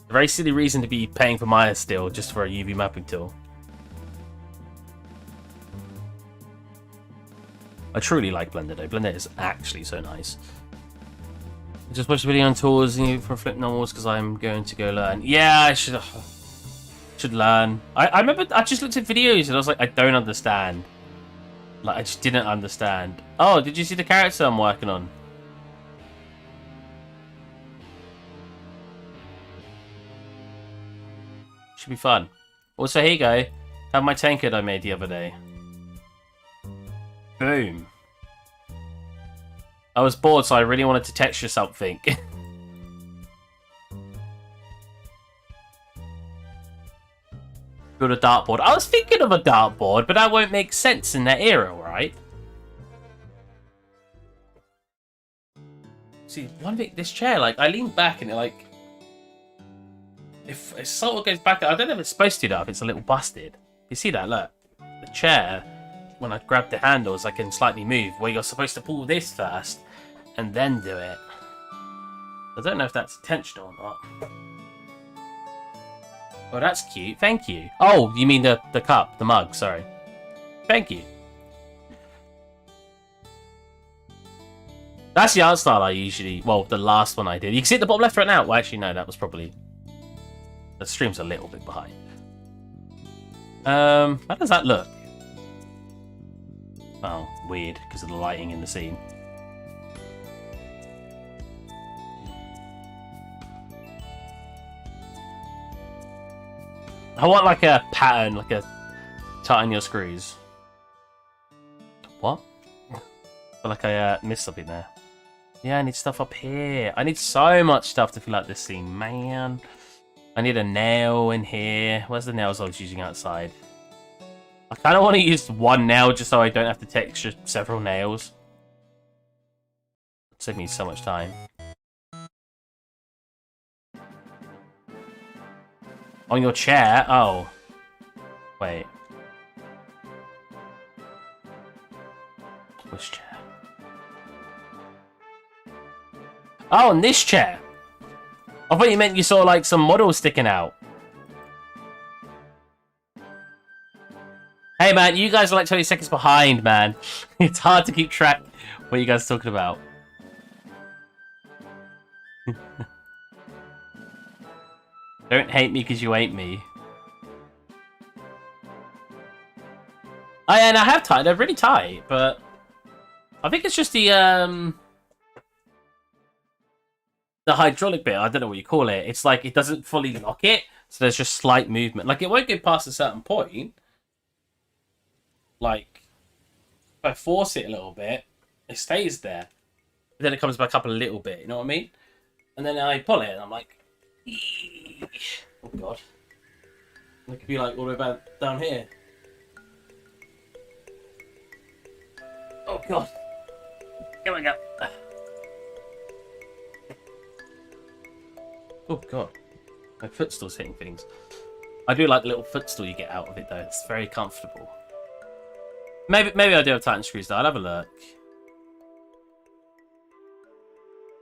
A very silly reason to be paying for Maya still, just for a UV mapping tool. I truly like Blender though. Blender is actually so nice. I just watched a video on tools for flip normals because I'm going to go learn. Yeah, I should learn. I remember I just looked at videos and I was like, I don't understand. Like, I just didn't understand. Oh, did you see the character I'm working on? Should be fun. Also, here you go. Have my tankard I made the other day. Boom. I was bored, so I really wanted to texture something. Build a dartboard. I was thinking of a dartboard, but that won't make sense in that era, right? See, one thing, this chair, like, I lean back and it, like... If it sort of goes back, I don't know if it's supposed to, though, if it's a little busted. You see that, look? The chair, when I grab the handles, I can slightly move, where you're supposed to pull this first, and then do it. I don't know if that's intentional or not. Oh, that's cute. Thank you. Oh, you mean the cup, the mug, sorry. Thank you. That's the art style I usually... Well, the last one I did. You can see at the bottom left right now. Well, actually, no, that was probably... The stream's a little bit behind. How does that look? Oh, weird, because of the lighting in the scene. I want like a pattern, like a tighten your screws. What? I feel like I missed something there. Yeah, I need stuff up here. I need so much stuff to fill out this scene, man. I need a nail in here. Where's the nails I was using outside? I kind of want to use one nail just so I don't have to texture several nails. It'd save me so much time. On your chair? Oh. Wait. Which chair? Oh, on this chair! I thought you meant you saw, like, some models sticking out. Hey, man, you guys are like 20 seconds behind, man. It's hard to keep track what you guys are talking about. Don't hate me because you ain't me. Oh, yeah, and I have tight. They're really tight, but I think it's just the hydraulic bit. I don't know what you call it. It's like it doesn't fully lock it, so there's just slight movement. Like, it won't go past a certain point. Like, if I force it a little bit, it stays there. But then it comes back up a little bit, you know what I mean? And then I pull it, and I'm like... Oh, God. It could be, like, all the way back down here. Oh god. Here we go. Oh god. My footstool's hitting things. I do like the little footstool you get out of it though. It's very comfortable. Maybe I do have Titan screws though. I'll have a look.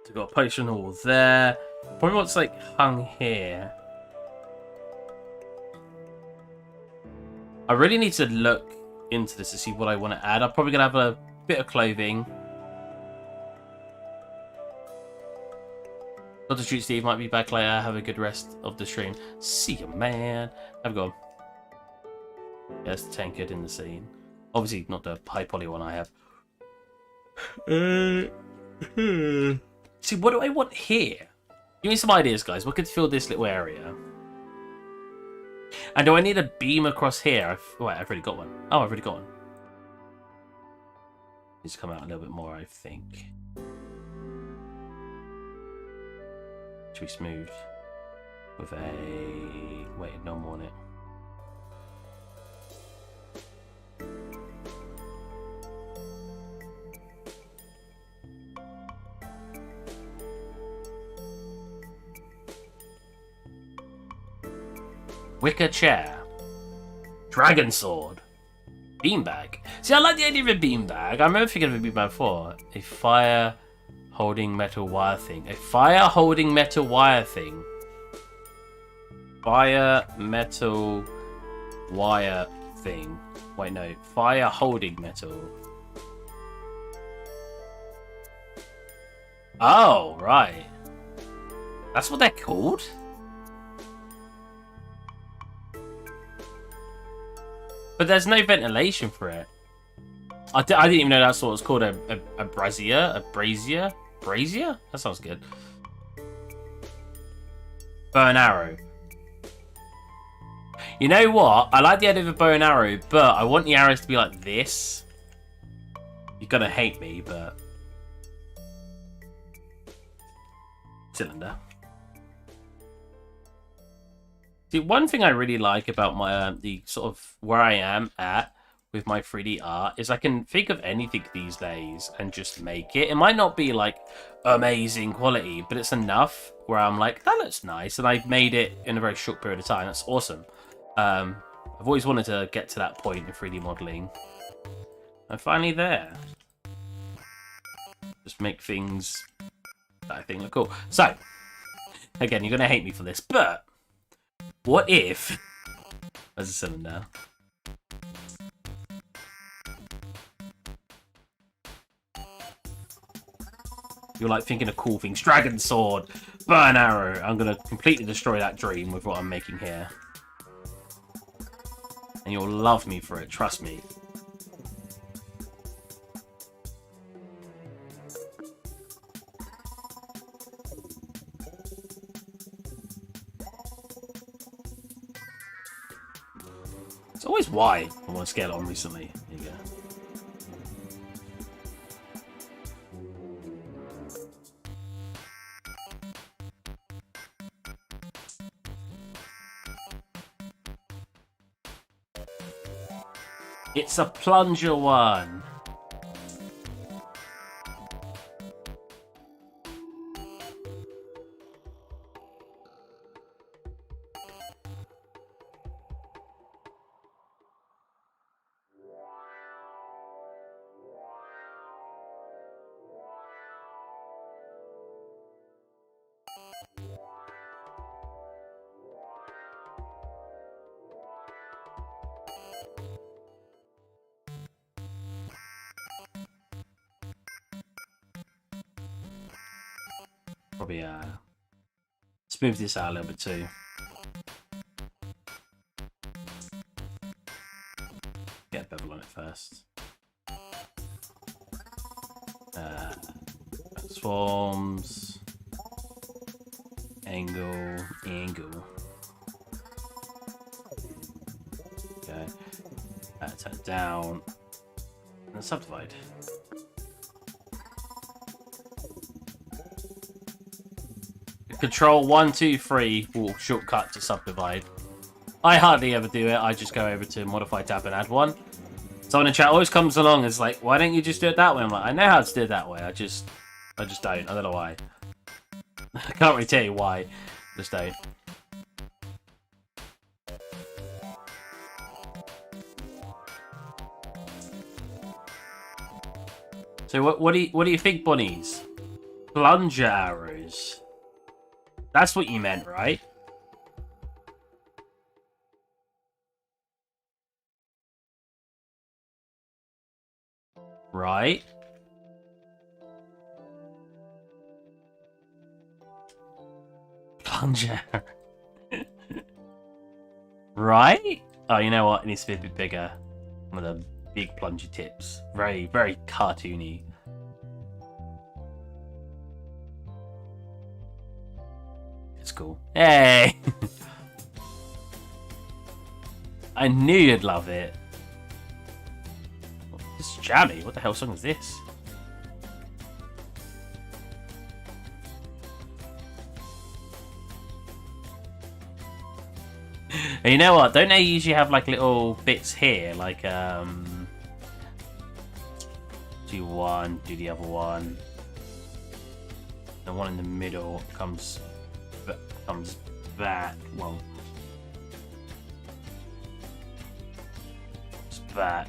So got a potion hall there. Probably what's like hung here. I really need to look into this to see what I want to add. I'm probably gonna have a bit of clothing. Got to shoot Steve. Might be back later. Have a good rest of the stream. See you, man. Have a go. Yes, the tankard in the scene. Obviously, not the high poly one I have. See, what do I want here? Give me some ideas, guys. What could fill this little area? And do I need a beam across here? Wait, I've already got one. Oh, I've already got one. Needs to come out a little bit more, I think. Should be smooth. With a... Wait, no more on it. Wicker chair. Dragon sword. Beanbag. See, I like the idea of a beanbag. I remember thinking of a beanbag before. A fire holding metal wire thing. A fire holding metal wire thing. Fire metal wire thing. Wait, no. Fire holding metal. Oh, right. That's what they're called? But there's no ventilation for it. I didn't even know that's what it was called. A brazier? A brazier? Brazier? That sounds good. Bow and arrow. You know what? I like the idea of a bow and arrow, but I want the arrows to be like this. You're gonna hate me, but... Cylinder. See, one thing I really like about my the sort of where I am at with my 3D art is I can think of anything these days and just make it. It might not be like amazing quality, but it's enough where I'm like, that looks nice, and I've made it in a very short period of time. That's awesome. I've always wanted to get to that point in 3D modeling. I'm finally there. Just make things that I think look cool. So, again, you're gonna hate me for this, but what if... There's a cylinder. You're like thinking of cool things. Dragon sword, bow and arrow. I'm going to completely destroy that dream with what I'm making here. And you'll love me for it, trust me. It's always why I want to scale on recently. There you go. It's a plunger one. Probably smooth this out a little bit too. Get a bevel on it first. Transforms. Angle. Okay. Turn it down. And then subdivide. Control 1, 2, 3 will shortcut to subdivide. I hardly ever do it. I just go over to modify tab and add one. Someone in chat always comes along and is like, why don't you just do it that way? I'm like, I know how to do it that way. I just don't. I don't know why. I can't really tell you why. Just don't. So what do you think, bunnies? Plunger arrows. That's what you meant, right? Right? Plunger. Right? Oh, you know what? It needs to be a bit bigger. One of the big plunger tips. Very, very cartoony. It's cool. Hey! I knew you'd love it. This is jammy. What the hell song is this? And you know what? Don't they usually have like little bits here? Like, do one, do the other one. The one in the middle comes back. Well, it's back.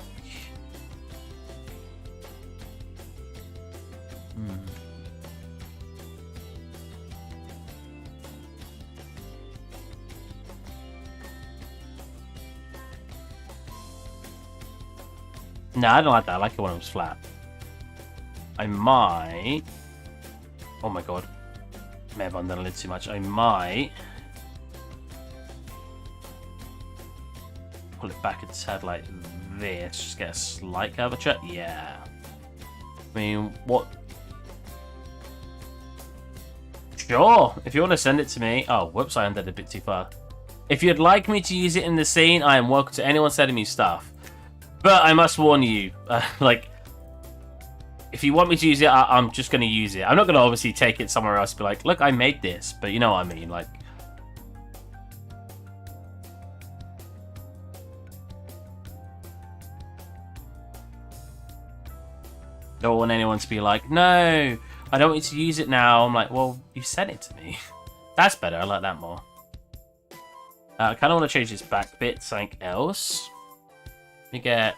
No, I don't like that. I like it when it was flat. I might... Oh my god. May have undone a little too much. I might... pull it back its head like this. Just get a slight curvature. Yeah. I mean, what... Sure! If you want to send it to me... Oh, whoops, I undid it a bit too far. If you'd like me to use it in the scene, I am welcome to anyone sending me stuff. But I must warn you, like, if you want me to use it, I'm just going to use it. I'm not going to obviously take it somewhere else and be like, look, I made this. But you know what I mean, like... Don't want anyone to be like, no, I don't want you to use it now. I'm like, well, you sent it to me. That's better, I like that more. I kind of want to change this back bit to something else. Let me get...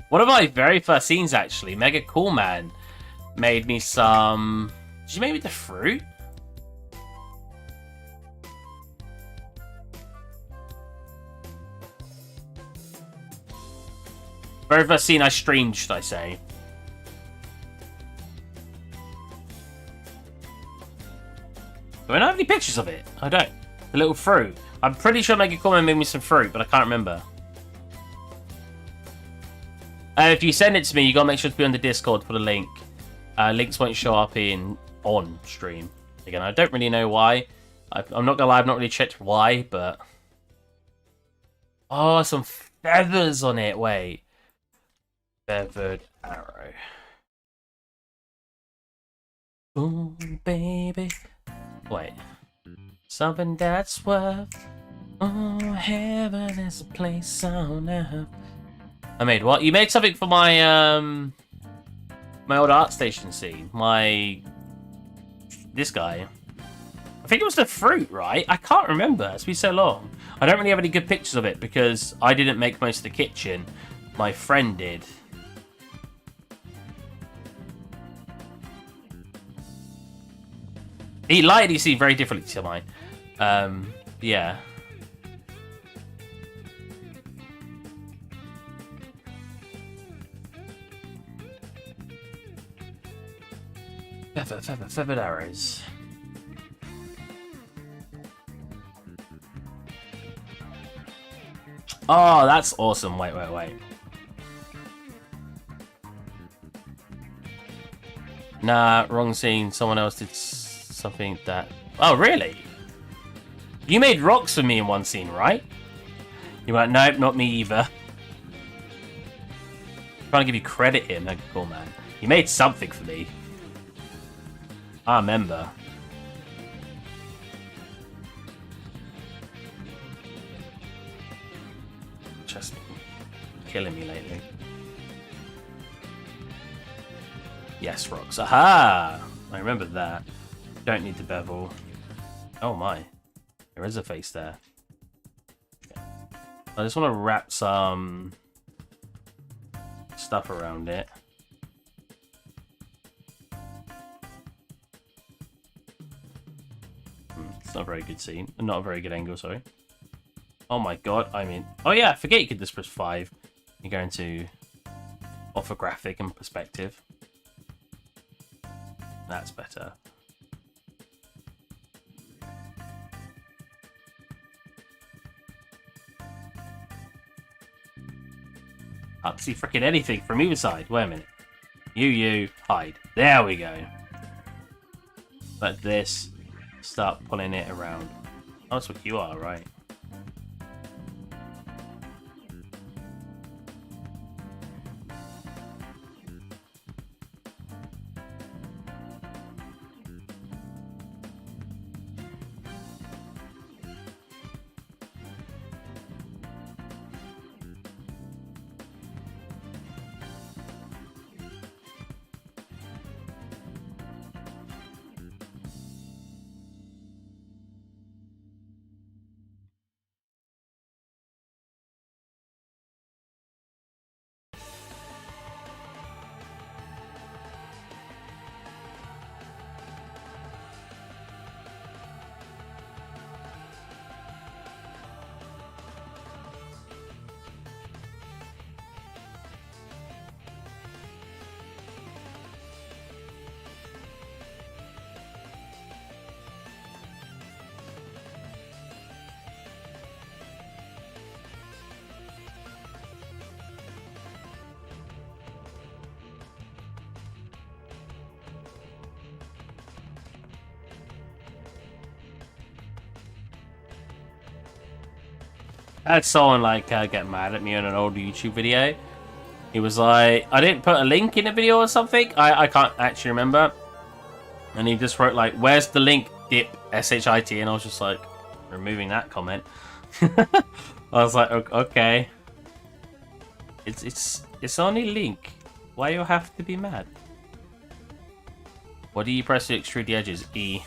One of my very first scenes, actually, Mega Cool Man made me some... Did you make me the fruit? Very first scene I streamed, should I say. Do I not have any pictures of it? I don't. The little fruit. I'm pretty sure Mega Cool Man made me some fruit, but I can't remember. If you send it to me, you gotta make sure to be on the Discord for the link. Links won't show up on stream. Again, I don't really know why. I'm not gonna lie, I've not really checked why, but... Oh, some feathers on it. Wait. Feathered arrow. Ooh, baby. Wait. Something that's worth... Oh, heaven is a place on earth. I made what? You made something for my my old art station scene. This guy. I think it was the fruit, right? I can't remember. It's been so long. I don't really have any good pictures of it because I didn't make most of the kitchen. My friend did. He lighted his scene very differently to mine. Yeah. Feathered arrows. Oh, that's awesome. Wait. Nah, wrong scene. Someone else did something that... Oh, really? You made rocks for me in one scene, right? You went, nope, not me either. I'm trying to give you credit here, Mega Cool Man. You made something for me. I remember. just killing me lately. Yes, rocks. Aha! I remember that. Don't need the bevel. Oh my. There is a face there. Okay. I just want to wrap some stuff around it. It's not a very good scene. Not a very good angle, sorry. Oh my god, I mean... Oh yeah, I forget you could just press 5. You go into orthographic and perspective. That's better. Can't see freaking anything from either side. Wait a minute. You, hide. There we go. Like this. Start pulling it around. Oh, that's what you are, right? I had someone like get mad at me on an old YouTube video. He was like, I didn't put a link in the video or something. I can't actually remember. And he just wrote like, "Where's the link, dip shit?" And I was just like, removing that comment. I was like, okay, it's only link. Why you have to be mad? What do you press to extrude the edges? E.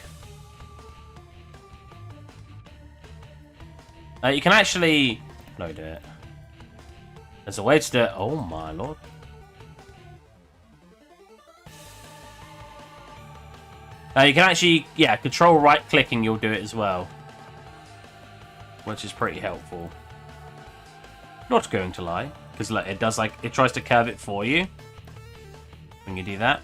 You can actually... No, do it. There's a way to do it. Oh my lord. You can actually... Yeah, control right clicking, you'll do it as well. Which is pretty helpful. Not going to lie. Because like, it does like... It tries to curve it for you. When you do that.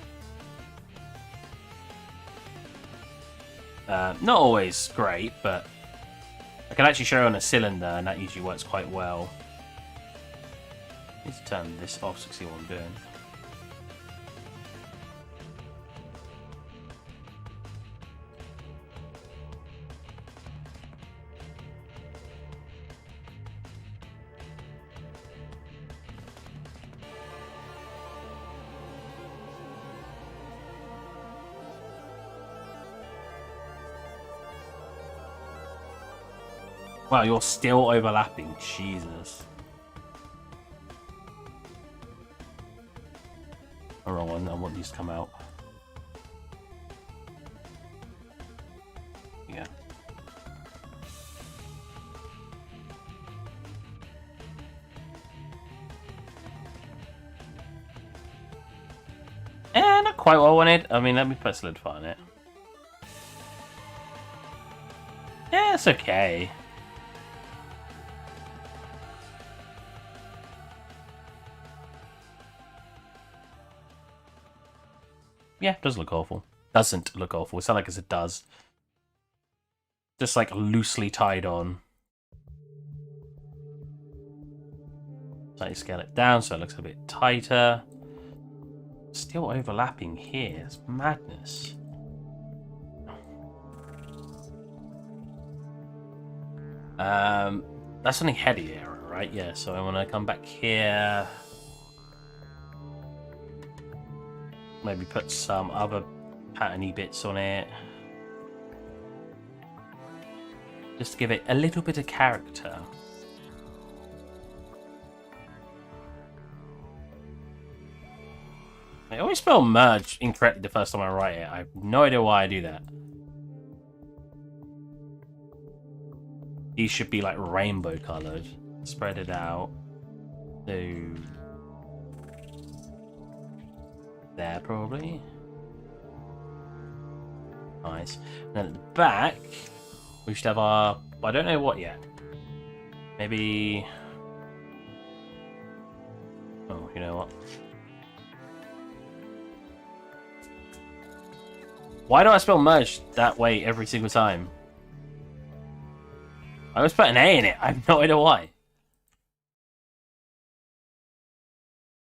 Not always great, but... I can actually show you on a cylinder, and that usually works quite well. I need to turn this off so you can see what I'm doing. Wow, you're still overlapping. Jesus. The wrong one. I want these to come out. Yeah. Not quite what I wanted. I mean, let me put solidify on it. Yeah, it's okay. Yeah, it does look awful. Doesn't look awful. It's not like it does. Just like loosely tied on. Slightly scale it down so it looks a bit tighter. Still overlapping here. It's madness. That's only heady error, right? Yeah, so I want to come back here. Maybe put some other patterny bits on it. Just to give it a little bit of character. I always spell merge incorrectly the first time I write it. I have no idea why I do that. These should be like rainbow colored. Spread it out. So there probably. Nice. And then at the back, we should have our... I don't know what yet. Maybe... Oh, you know what? Why do I spell merge that way every single time? I always put an A in it. I have no idea why.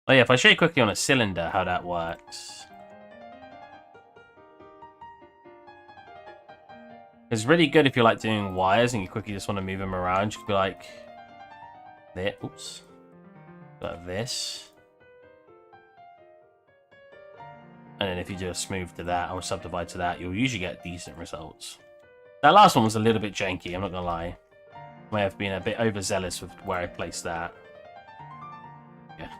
Oh yeah, if I show you quickly on a cylinder how that works. It's really good if you're like doing wires and you quickly just want to move them around. You could be like... There. Oops. Like this. And then if you just smooth to that or subdivide to that, you'll usually get decent results. That last one was a little bit janky, I'm not gonna lie. May have been a bit overzealous with where I placed that. Yeah.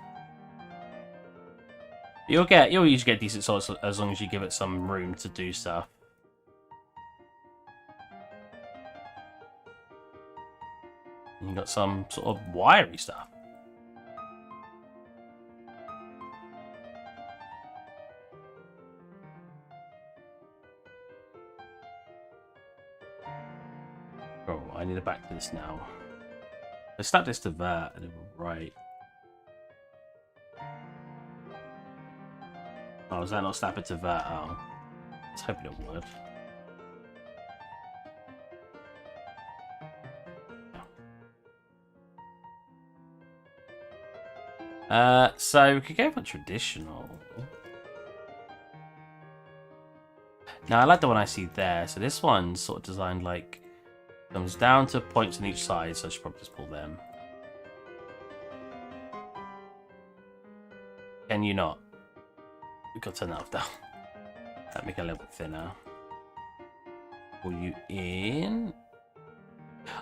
You'll usually get decent results as long as you give it some room to do stuff. And you got some sort of wiry stuff. Oh, I need to back to this now. Let's snap this to that and then right. Oh, is that not snap it to that? Oh. I was hoping it would. So we could go for traditional. Now I like the one I see there. So this one's sort of designed like comes down to points on each side, so I should probably just pull them. Can you not? We've got to turn that off down. That make it a little bit thinner. Pull you in.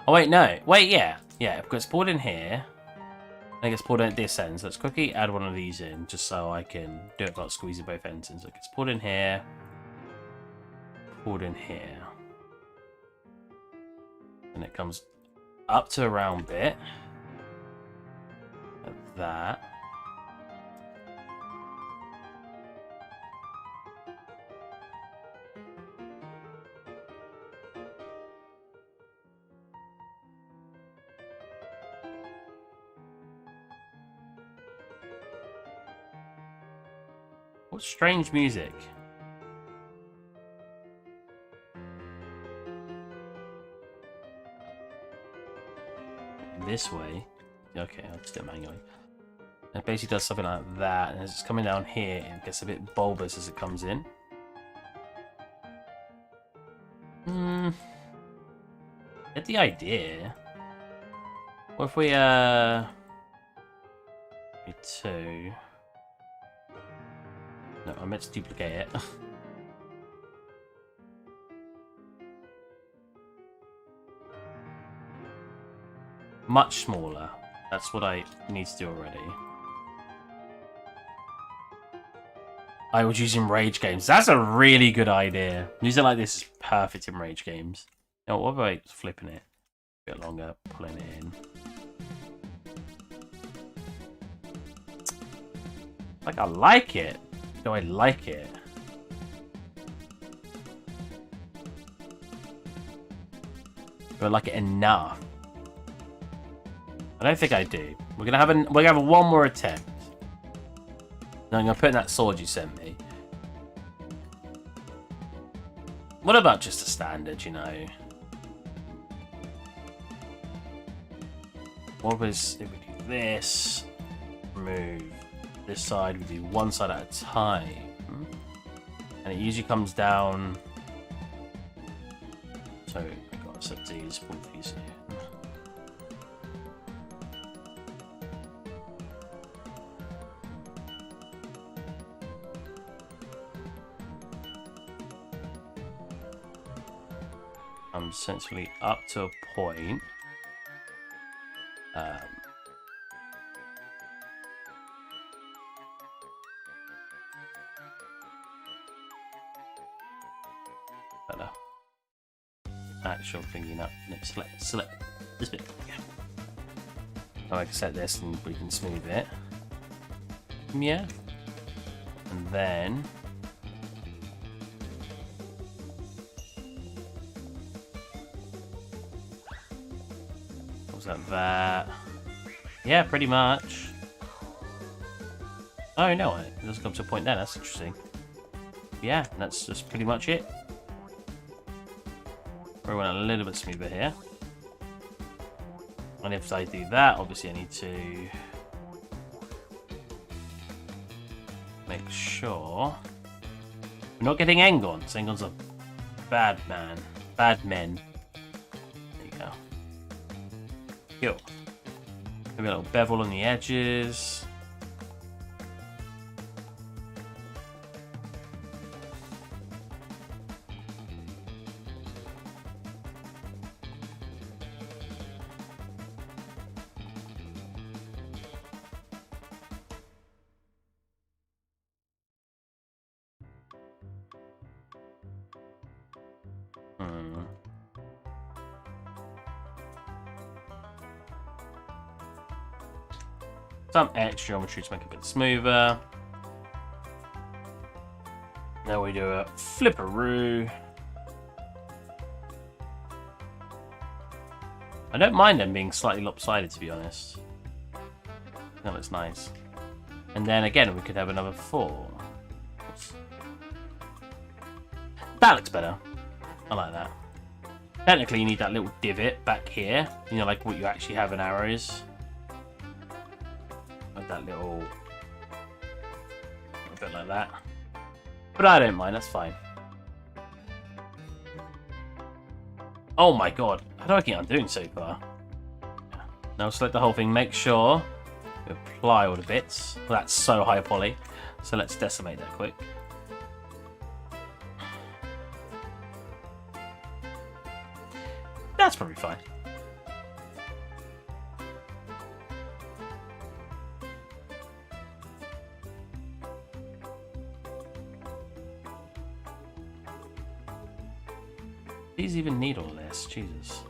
Oh wait, no. Wait, yeah. Yeah, because it's pulled in here. I think it's pulled in at this end. So let's quickly add one of these in just so I can do it without squeezing both ends in. So it's pulled in here. Pulled in here. And it comes up to a round bit. Like that. What strange music. This way. Okay, I'll just do it manually. It basically does something like that, and as it's coming down here, it gets a bit bulbous as it comes in. Get the idea. What if we, two. No, I meant to duplicate it. Much smaller. That's what I need to do already. I was using rage games. That's a really good idea. Using it like this is perfect in rage games. Now, what about flipping it a bit longer, pulling it in? Like, I like it. Do I like it? Do I like it enough? I don't think I do. We're gonna have one more attempt. Now I'm gonna put in that sword you sent me. What about just a standard, you know? What was if we do this? Move this side. We do one side at a time, and it usually comes down. So I got to set these both these in. I'm essentially up to a point. better. Actual thingy up. No, select this bit. Yeah. So I can set this and we can smooth it. Yeah. And then what was that? Yeah, pretty much. Oh no, it doesn't come to a point there. That's interesting. Yeah, that's just pretty much it. We went a little bit smoother here. And if I do that, obviously I need to make sure we're not getting Engons. Engons are bad man. Bad men. There you go. Cool. Maybe a little bevel on the edges. Some edge geometry to make it a bit smoother. Now we do a flipperoo. I don't mind them being slightly lopsided, to be honest. That looks nice. And then again, we could have another 4. Oops. That looks better. I like that. Technically, you need that little divot back here. You know, like what you actually have in arrows. Like that little... a bit like that. But I don't mind, that's fine. Oh my god. How do I think I'm doing so far? Now select the whole thing. Make sure you apply all the bits. Well, that's so high poly. So let's decimate that quick. That's probably fine. These even need all this, Jesus.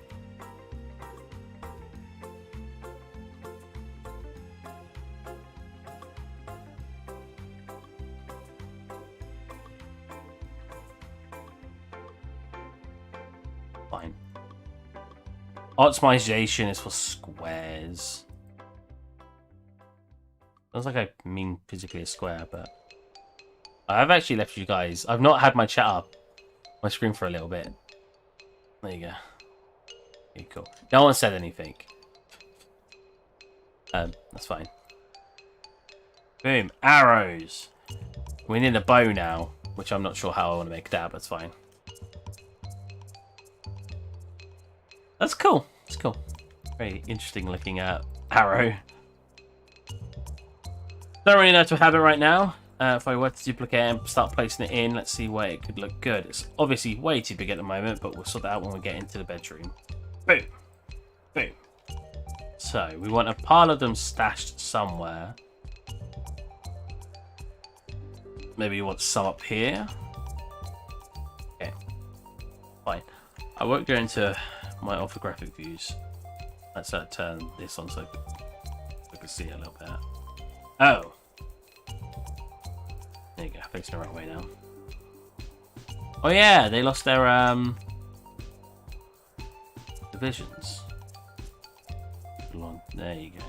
Fine. Optimization is for squares. Sounds like I mean physically a square, but I've actually left you guys. I've not had my chat up my screen for a little bit. There you go. Okay, cool. No one said anything. That's fine. Boom. Arrows. We need a bow now, which I'm not sure how I want to make that, but it's fine. That's cool. It's cool. Very interesting looking arrow. Don't really know to have it right now. If I were to duplicate and start placing it in, let's see where it could look good. It's obviously way too big at the moment, but we'll sort that out when we get into the bedroom. Boom. Boom. So, we want a pile of them stashed somewhere. Maybe you want some up here. Okay. Fine. I won't go into my orthographic views. Let's turn this on so I can see it a little bit. Oh. There you go, facing the right way now. Oh yeah, they lost their divisions. There you go.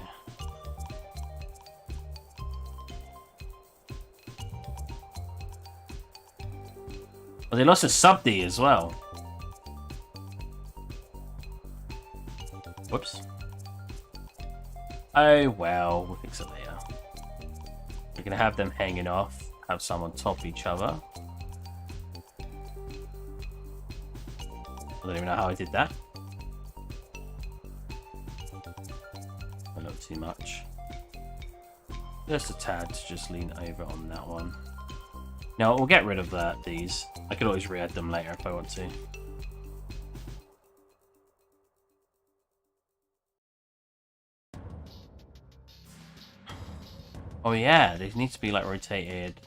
Well, they lost a sub D as well. Whoops. Oh well, we'll fix it later. We're gonna have them hanging off. Have some on top of each other. I don't even know how I did that. Not too much. Just a tad to just lean over on that one. Now we'll get rid of these. I could always re-add them later if I want to. Oh yeah, they need to be like rotated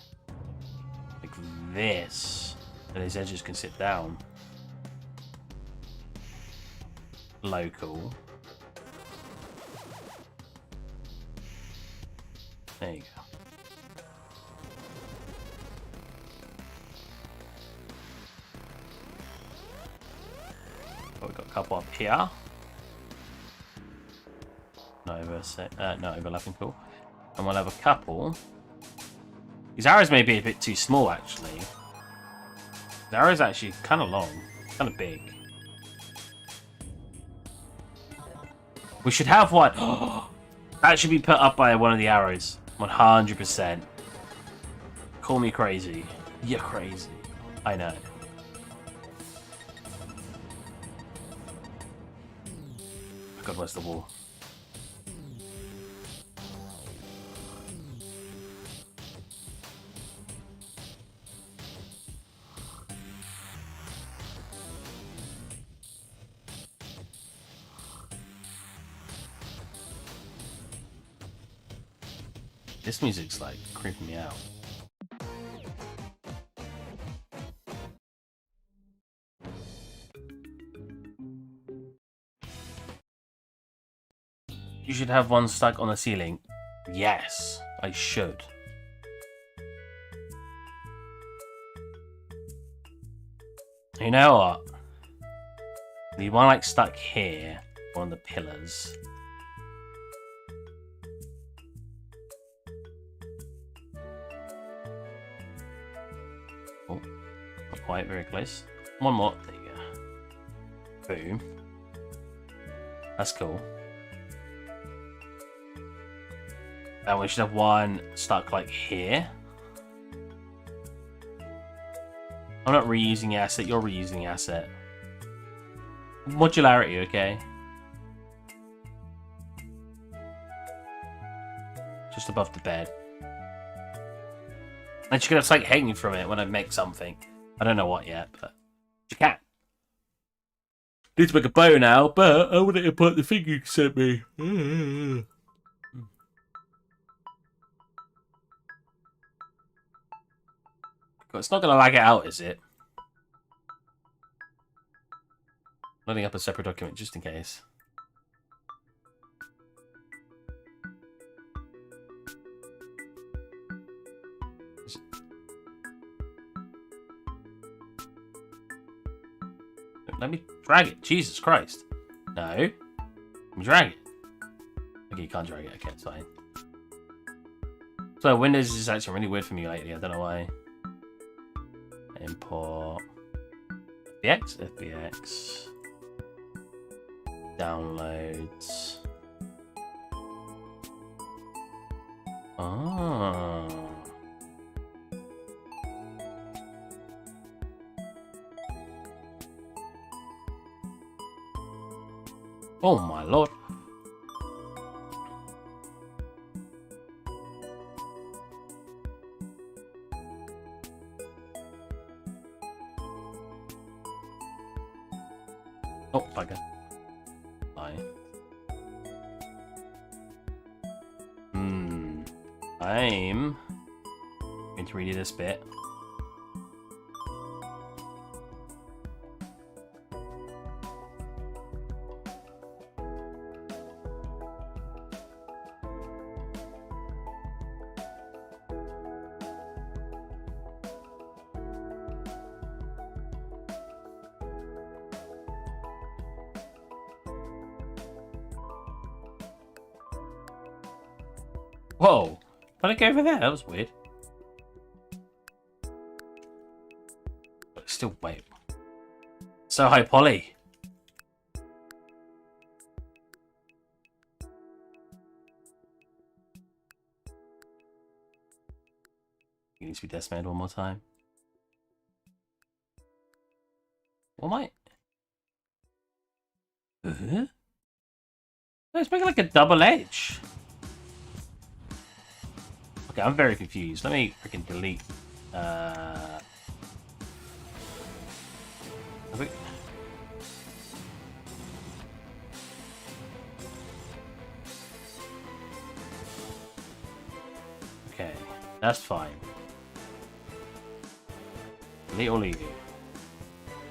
like this, so these edges can sit down. local. There you go. Oh, we've got a couple up here. No overlapping, cool. And we'll have a couple. These arrows may be a bit too small, actually. The arrow's actually kind of long, kind of big. We should have one. That should be put up by one of the arrows. 100%. Call me crazy. You're crazy. I know. God, where's the wall? This music's like creeping me out. You should have one stuck on the ceiling. Yes, I should. You know what? Need one like stuck here, on the pillars. Oh, not quite, very close. One more. There you go. Boom. That's cool. And we should have one stuck like here. I'm not reusing the asset, you're reusing the asset. Modularity, okay? Just above the bed. And you could have like hanging from it when I make something. I don't know what yet, but you can. Need to make a bow now, but I want to import the thing you sent me. It's not going to lag it out, is it? Loading up a separate document just in case. Let me drag it. Jesus Christ. No. Let me drag it. Okay, you can't drag it. Okay, it's fine. So Windows is actually really weird for me lately. I don't know why. Import FBX, downloads. Oh. Oh my lord. Oh, bugger. Bye. I'm going to redo this bit. Whoa! Why'd I go over there? That was weird. But still, wait. So high poly. It needs to be decimated one more time. What am I? No, it's making like a double edge. Okay, I'm very confused. Let me freaking delete. Okay, that's fine. Delete or leave it.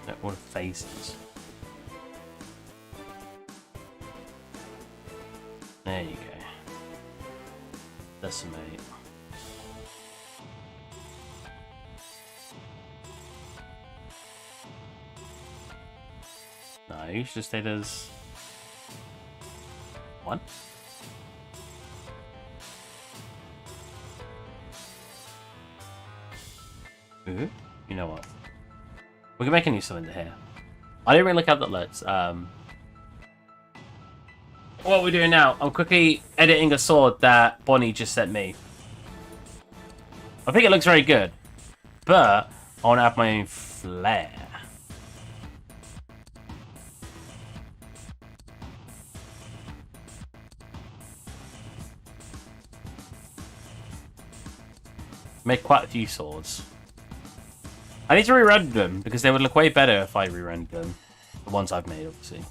No, all the faces. There you go. Decimate. No, you should stay as 1. Ooh, you know what? We can make a new cylinder here. I didn't really look at the alerts. What we're doing now, I'm quickly editing a sword that Bonnie just sent me. I think it looks very good, but I want to have my own flair. Make quite a few swords. I need to re-render them because they would look way better if I re-rendered them. The ones I've made, obviously.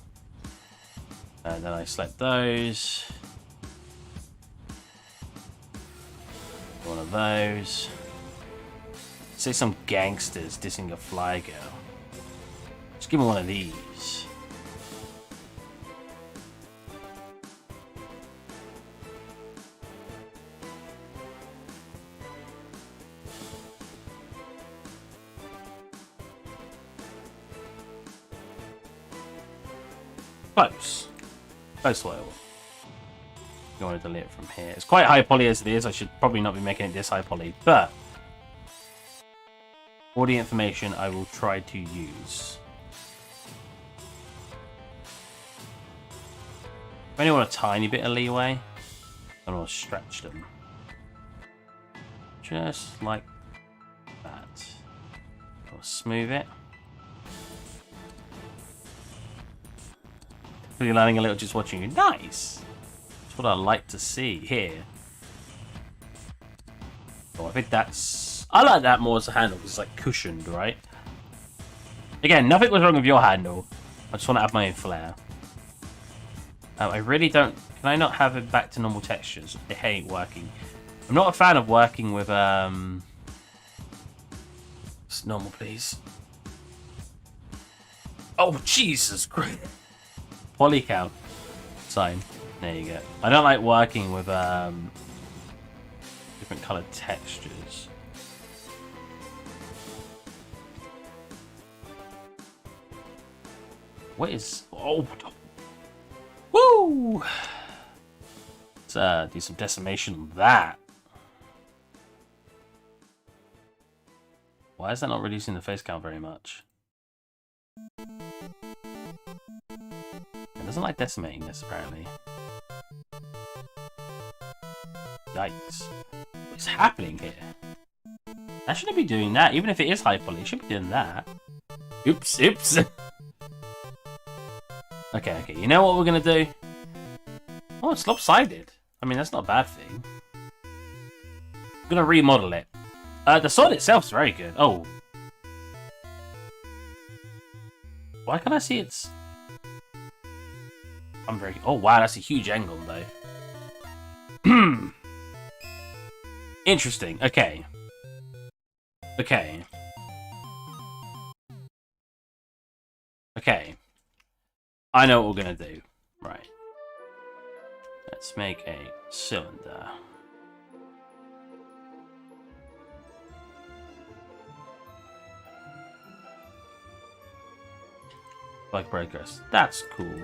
And then I select those. One of those. Say some gangsters dissing a fly girl. Just give me one of these. Close. Close to what I want. You want to delete it from here. It's quite high poly as it is. I should probably not be making it this high poly, but all the information I will try to use. I only want a tiny bit of leeway. I want to stretch them. Just like that. I'll smooth it. You're learning a little just watching you. Nice! That's what I like to see here. Oh, I think that's... I like that more as a handle because it's like cushioned, right? Again, nothing was wrong with your handle. I just want to add my own flair. I really don't... Can I not have it back to normal textures? I hate working. I'm not a fan of working with... Just normal, please. Oh, Jesus Christ. Poly count sign. There you go. I don't like working with different colored textures. What is... Oh! Woo! Let's do some decimation on that. Why is that not reducing the face count very much? It doesn't like decimating this, apparently. Yikes. What's happening here? I shouldn't be doing that. Even if it is high poly, it should be doing that. Oops, oops. Okay, okay. You know what we're going to do? Oh, it's lopsided. I mean, that's not a bad thing. I'm going to remodel it. The sword itself is very good. Oh. Why can't I see its... I'm very... Oh, wow, that's a huge angle, though. Interesting. Okay. Okay. Okay. I know what we're going to do. Right. Let's make a cylinder. Like progress. That's cool.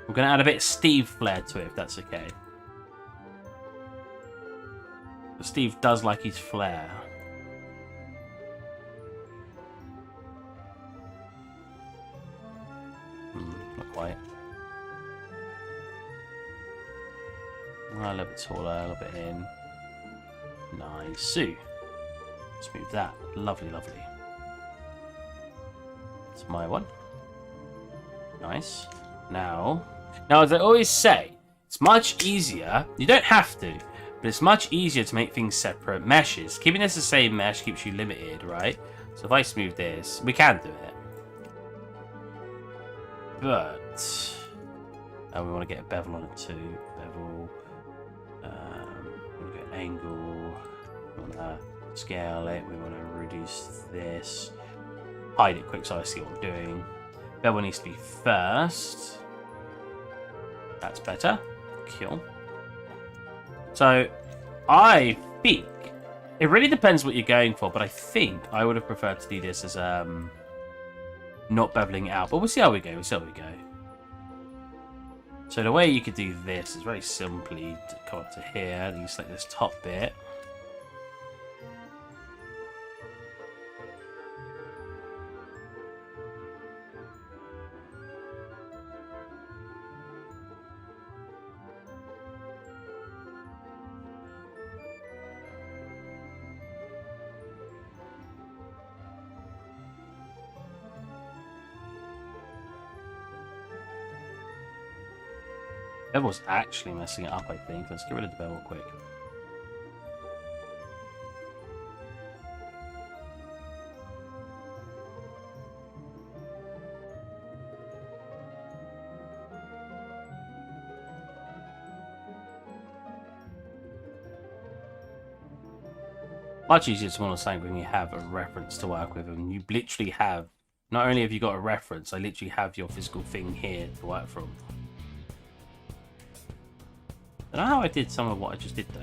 We're going to add a bit of Steve flair to it, if that's okay. But Steve does like his flair. Not quite. A little bit taller, a little bit in. Nice. Let's move that. Lovely, lovely. That's my one. Nice. Now, as I always say, it's much easier. You don't have to, but it's much easier to make things separate meshes. Keeping this the same mesh keeps you limited, right? So if I smooth this, we can do it. But we want to get a bevel on it too. Bevel. We want to get angle. We want to scale it. We want to reduce this. Hide it quick so I see what I'm doing. Bevel needs to be first. That's better. Cool. So, I think it really depends what you're going for, but I think I would have preferred to do this as not beveling out. But we'll see how we go. We'll see how we go. So the way you could do this is very simply to come up to here. You select this top bit. Bevel's actually messing it up, I think. Let's get rid of the bevel quick. Much easier to model something when you have a reference to work with, and you literally have, not only have you got a reference, I literally have your physical thing here to work from. I don't know how I did some of what I just did though.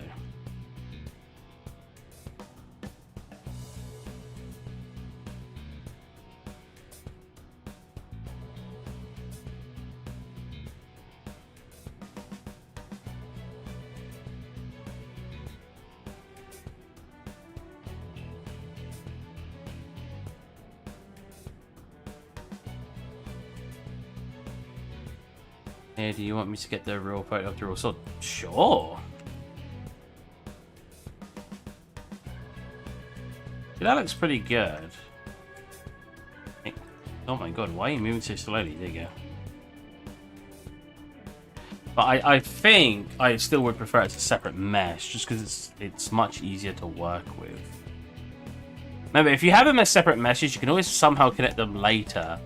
Hey, do you want me to get the real photo of the real sword? Sure. That looks pretty good. Oh my god, why are you moving so slowly? There you go. But I think I still would prefer it as a separate mesh, just because it's much easier to work with. Remember, if you have them as separate meshes, you can always somehow connect them later.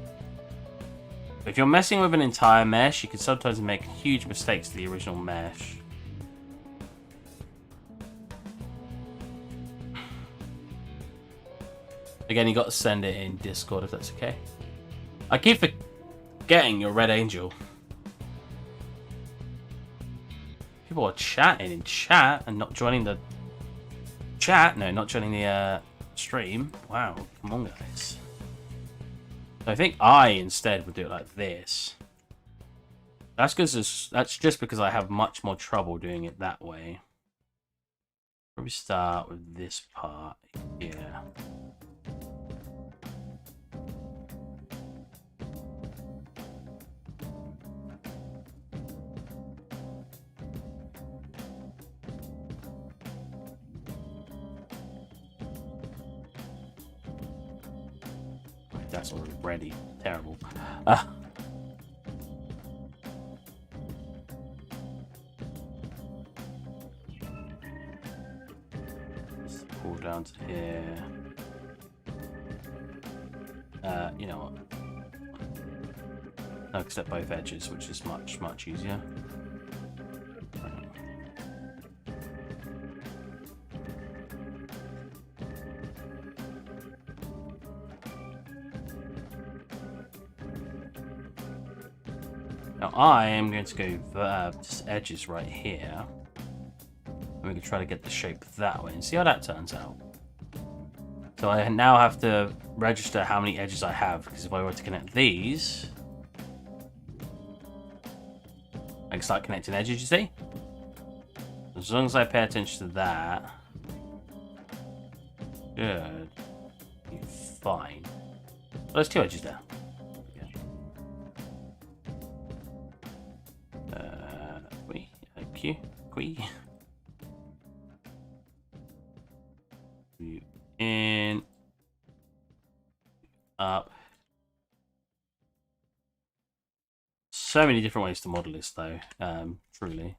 If you're messing with an entire mesh, you can sometimes make huge mistakes to the original mesh. Again, you got to send it in Discord if that's okay. I keep forgetting you're Red Angel. People are chatting in chat and not joining the chat. No, not joining the stream. Wow, come on, guys. I think I instead would do it like this. That's just because I have much more trouble doing it that way. Probably start with this part here. That's already terrible. Let's pull down to here. You know what? No, except both edges, which is much easier. Now I am going to go just edges right here. And we can try to get the shape that way and see how that turns out. So I now have to register how many edges I have, because if I were to connect these, I can start connecting edges, you see? As long as I pay attention to that, good, be fine. Well, there's two edges there. In, up. So many different ways to model this, though. Truly.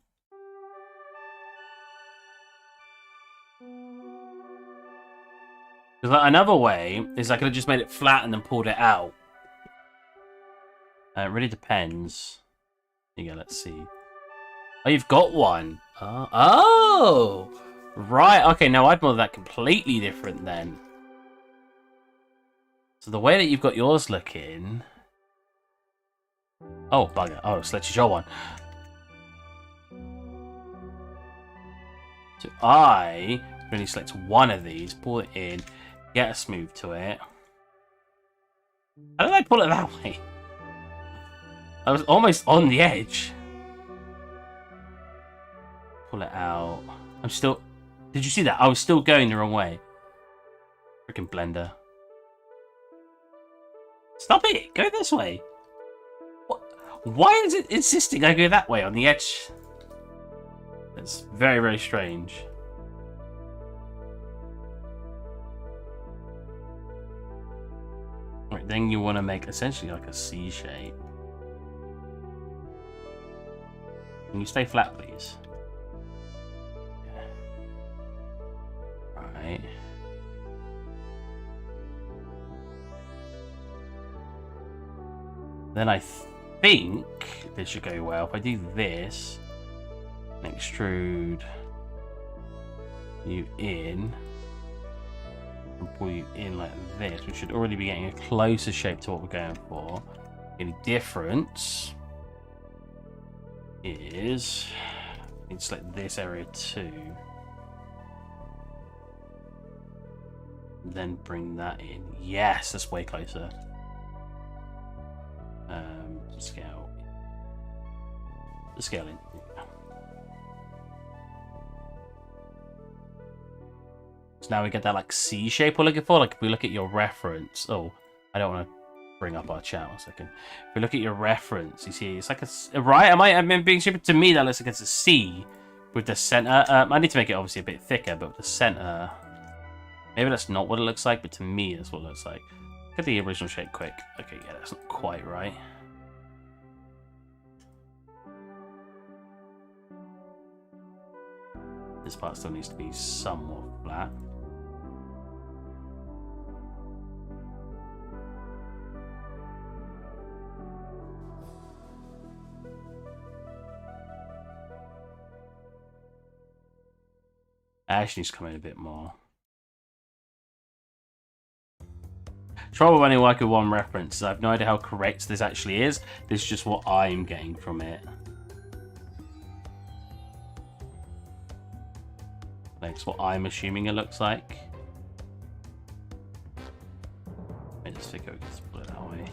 Because another way is I could have just made it flat and then pulled it out. It really depends. Here you go. Let's see. Oh, you've got one. Oh, right. Okay, now I'd model that completely different then. So the way that you've got yours looking Oh, bugger. Oh, so let's show one. So I really select one of these, pull it in, get a smooth to it. How did I pull it that way? I was almost on the edge. Pull it out. I'm still... Did you see that? I was still going the wrong way. Freaking blender. Stop it! Go this way! What? Why is it insisting I go that way on the edge? It's very, very strange. Right, then you want to make essentially like a C shape. Can you stay flat, please? Right. Then I think this should go well. If I do this, and extrude you in, and pull you in like this, we should already be getting a closer shape to what we're going for. The only difference is I need to select this area too. Then bring that in. Yes, that's way closer. Scale. Scaling. So now we get that like C shape we're looking for. Like if we look at your reference. Oh, I don't want to bring up our chat 1 second. If we look at your reference, you see it's like a right. Am I being stupid? To me, that looks like it's a C with the center. I need to make it obviously a bit thicker, but with the center. Maybe that's not what it looks like, but to me, that's what it looks like. Look at the original shape quick. Okay, yeah, that's not quite right. This part still needs to be somewhat flat. I actually need to come in a bit more. Trouble when I work with one reference. I have no idea how correct this actually is. This is just what I'm getting from it. That's what I'm assuming it looks like. Let me just figure we can split it that way.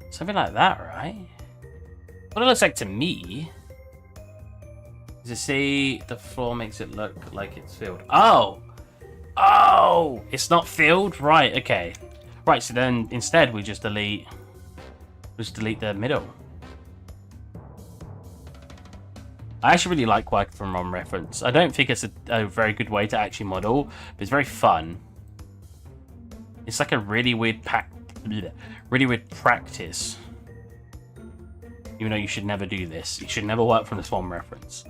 Something like that, right? What it looks like to me is to see the floor makes it look like it's filled. Oh! Oh! It's not filled? Right, okay. Right, so then instead we just delete the middle. I actually really like working from ROM reference. I don't think it's a very good way to actually model, but it's very fun. It's like a really weird practice. Even though you should never do this. You should never work from this ROM reference.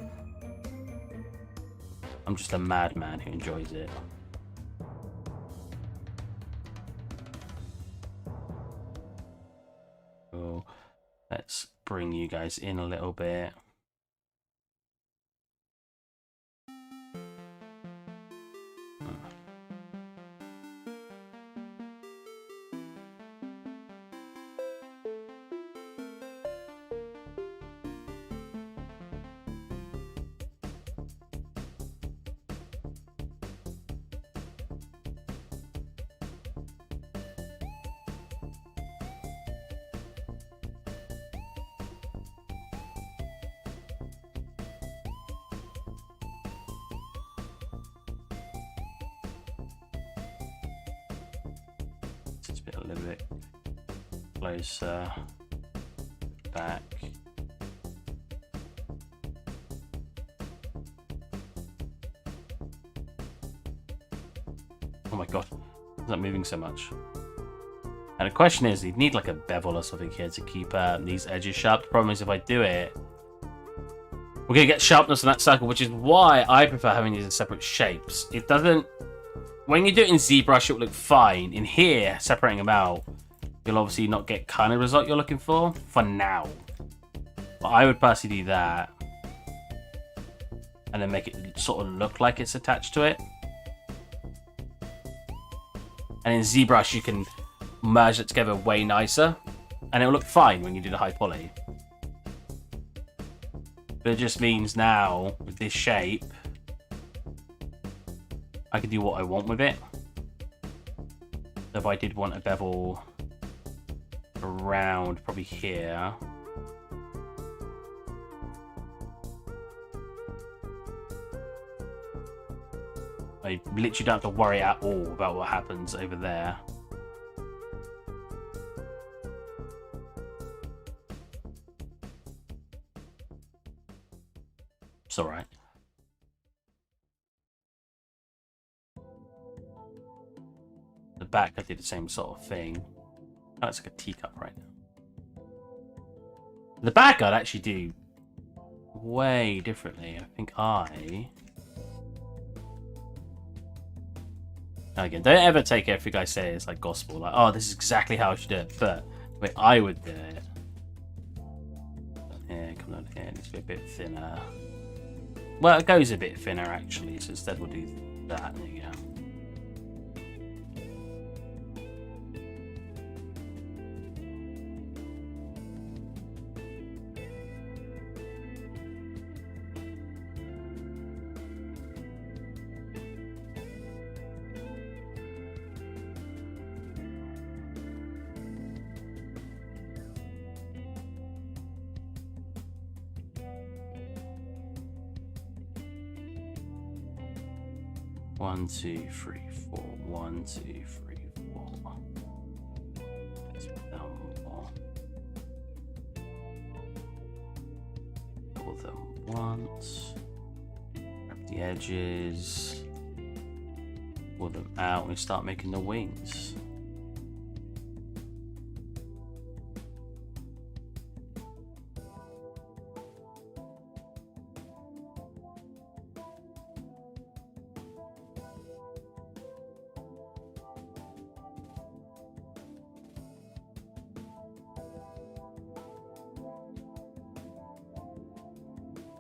I'm just a madman who enjoys it. So let's bring you guys in a little bit. A little bit closer back. Oh my god, it's not moving so much. And the question is, you'd need like a bevel or something here to keep these edges sharp. The problem is if I do it, we're gonna get sharpness in that circle, which is why I prefer having these in separate shapes. It doesn't. When you do it in ZBrush, it will look fine. In here, separating them out, you'll obviously not get kind of result you're looking for now. But I would personally do that. And then make it sort of look like it's attached to it. And in ZBrush, you can merge it together way nicer, and it'll look fine when you do the high poly. But it just means now, with this shape, I can do what I want with it. So if I did want a bevel around probably here, I literally don't have to worry at all about what happens over there. It's alright. The back, I did the same sort of thing. Oh, it's like a teacup right now. The back, I'd actually do way differently. I think again, don't ever take everything I say as like gospel. Like, oh, this is exactly how I should do it. But the way I would do it. Yeah, come down here. It needs to be a bit thinner. Well, it goes a bit thinner actually. So instead, we'll do that. There you go. 1, 2, 3, 4. 1, 2, 3, 4. Let's put down more. Pull them once. Grab the edges. Pull them out and start making the wings.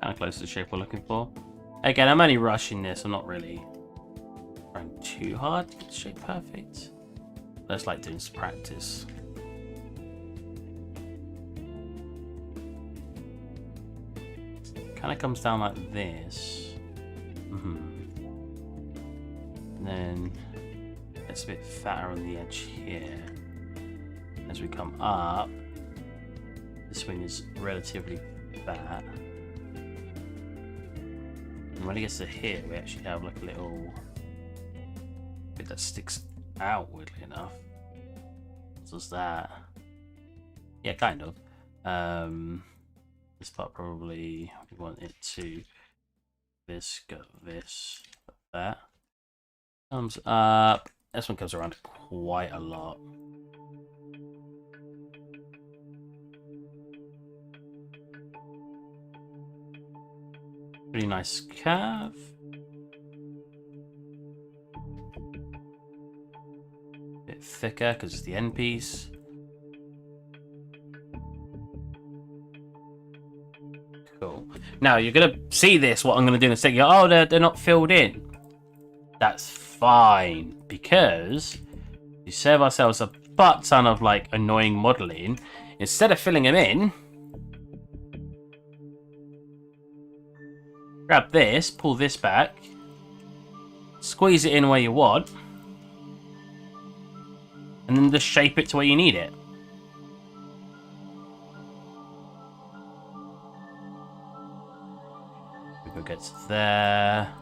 Kind of close to the shape we're looking for. Again, I'm only rushing this. I'm not really trying too hard to get the shape perfect. I just like doing some practice. Kind of comes down like this. And then it's a bit fatter on the edge here. As we come up, this wing is relatively fat. And when it gets to here, we actually have like a little bit that sticks out, weirdly enough. So is that? Yeah, kind of. This part probably we want it to this, go this, that. Comes up. This one comes around quite a lot. Pretty nice curve. Bit thicker because it's the end piece. Cool. Now you're gonna see this. What I'm gonna do in a second. Oh, they're not filled in. That's fine because we save ourselves a butt ton of like annoying modeling. Instead of filling them in. Grab this, pull this back, squeeze it in where you want, and then just shape it to where you need it. We'll get to there.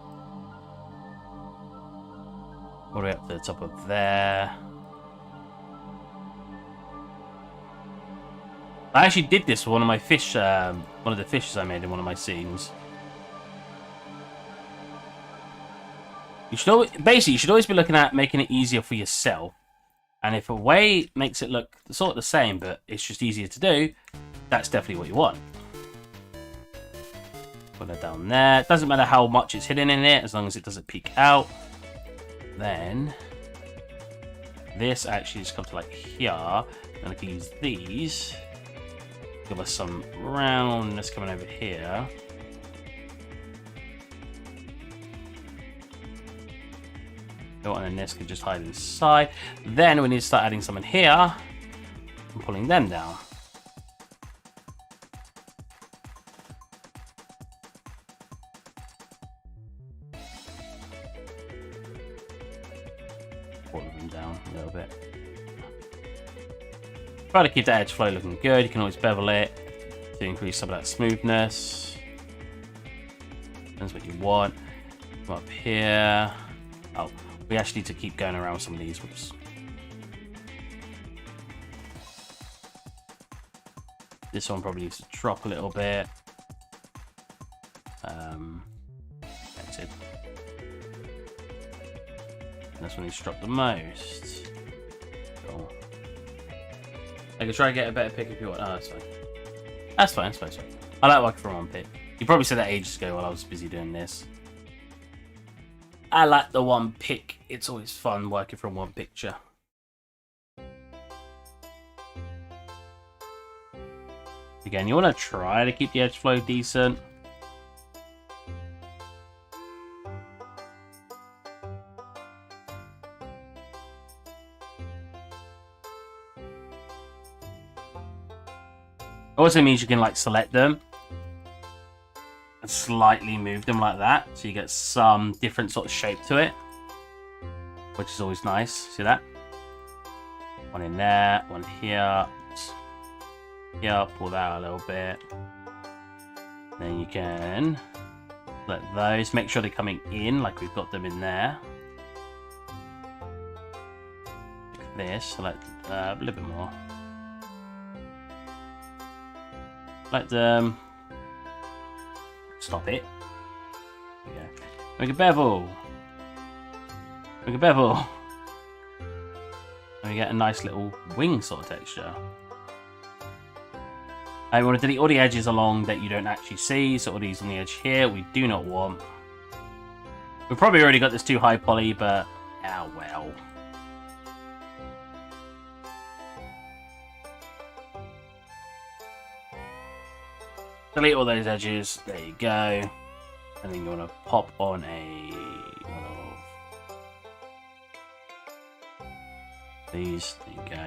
All the way up to the top of there. I actually did this for one of my fish, one of the fishes I made in one of my scenes. You should always, basically, you should always be looking at making it easier for yourself. And if a way makes it look sort of the same, but it's just easier to do, that's definitely what you want. Put that down there. It doesn't matter how much it's hidden in it, as long as it doesn't peek out. Then this actually just comes to like here, and I can use these. Give us some roundness coming over here. One and this could just hide inside. Then we need to start adding some in here and pulling them down. Pulling them down a little bit. Try to keep that edge flow looking good. You can always bevel it to increase some of that smoothness. That's what you want. Come up here. Oh, we actually need to keep going around some of these. Whoops. This one probably needs to drop a little bit. That's it. This one needs to drop the most. Cool. I can try and get a better pick if you want. Oh, that's fine. That's fine, that's fine, that's fine. I like working from one pick. You probably said that ages ago while I was busy doing this. I like the one pick. It's always fun working from one picture. Again, you want to try to keep the edge flow decent. Also means you can like select them and slightly move them like that, so you get some different sort of shape to it, which is always nice. See that? One in there, one here. Here, pull that out a little bit. Then you can select those. Make sure they're coming in like we've got them in there. Like this. Select a little bit more. Let them stop it. Yeah. Make a bevel. Make a bevel. And we get a nice little wing sort of texture. I want to delete all the edges along that you don't actually see. So all these on the edge here, we do not want. We've probably already got this too high poly, but oh well. Delete all those edges. There you go. And then you want to pop on a one of these. There you go.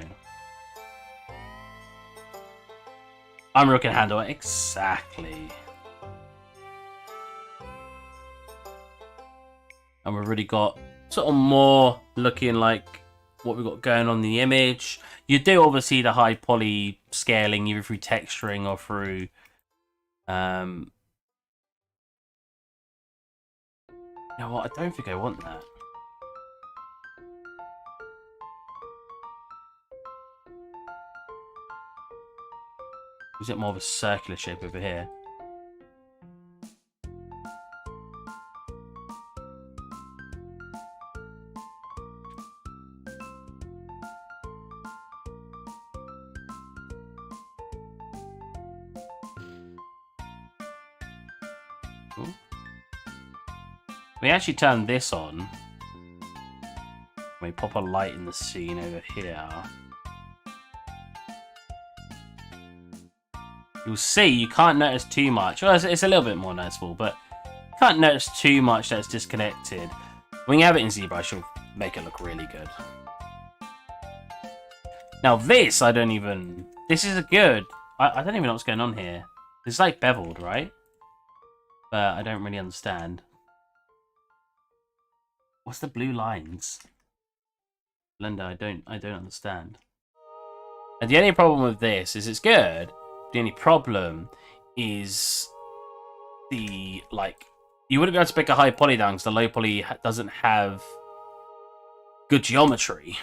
Unreal can handle it exactly. And we've already got sort of more looking like what we've got going on in the image. You do obviously the high poly scaling either through texturing or through you know what? I don't think I want that. Is it more of a circular shape over here? Ooh. We actually turn this on. We pop a light in the scene over here. You'll see you can't notice too much. Well, it's a little bit more noticeable, but you can't notice too much that's disconnected. When you have it in ZBrush, you'll make it look really good. Now this, I don't even... This is good. I don't even know what's going on here. It's like beveled, right? But I don't really understand. What's the blue lines? Blender, I don't understand. And the only problem with this is it's good. The only problem is the, like, you wouldn't be able to pick a high poly down because the low poly doesn't have good geometry.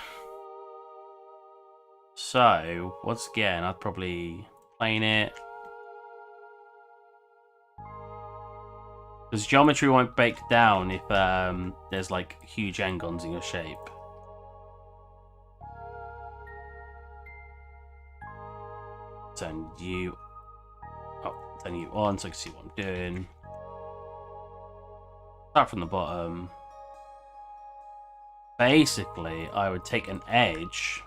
So, once again, I'd probably plane it. Because geometry won't break down if there's, like, huge n-gons in your shape. Turn you on so I can see what I'm doing. Start from the bottom. Basically, I would take an edge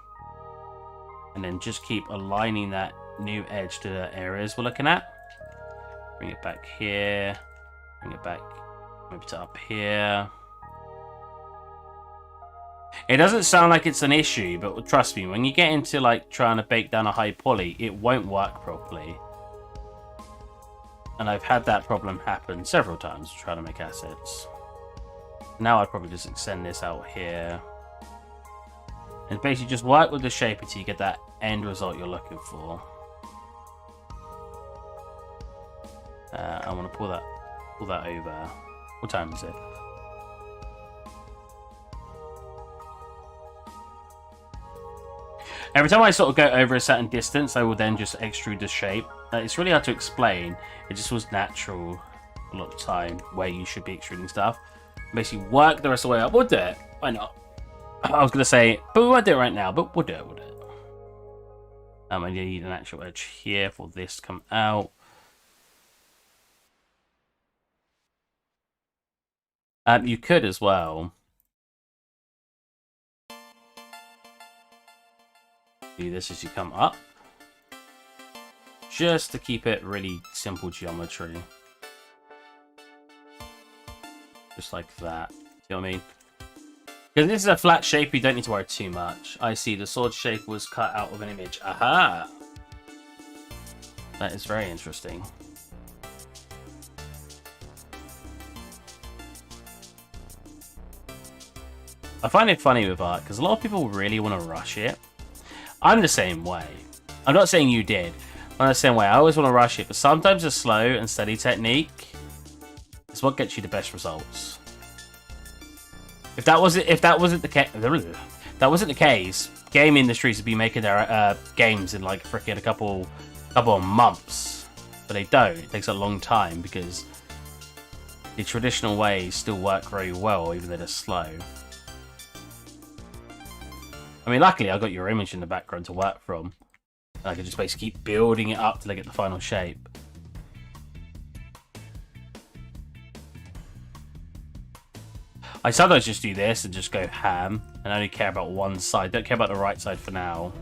and then just keep aligning that new edge to the areas we're looking at. Bring it back here. Bring it back maybe to up here. It doesn't sound like it's an issue, but trust me, when you get into like trying to bake down a high poly, it won't work properly. And I've had that problem happen several times trying to make assets. Now I'd probably just extend this out here. And basically just work with the shape until you get that end result you're looking for. I want to pull that over. What time is it? Every time I sort of go over a certain distance, I will then just extrude the shape. It's really hard to explain. It just was natural a lot of time where you should be extruding stuff. Basically work the rest of the way up. We'll do it. Why not? I was going to say, but we won't do it right now, but we'll do it. I need an actual edge here for this to come out. You could as well. Do this as you come up. Just to keep it really simple geometry. Just like that. See what I mean? Because this is a flat shape, you don't need to worry too much. I see the sword shape was cut out of an image. Aha! That is very interesting. I find it funny with art, because a lot of people really want to rush it. I'm the same way. I'm not saying you did. I'm the same way. I always want to rush it, but sometimes a slow and steady technique is what gets you the best results. If that wasn't the case, game industries would be making their games in like freaking a couple of months, but they don't. It takes a long time because the traditional ways still work very well, even though they're slow. I mean, luckily I got your image in the background to work from. I can just basically keep building it up till I get the final shape. I sometimes just do this and just go ham, and only care about one side. Don't care about the right side for now.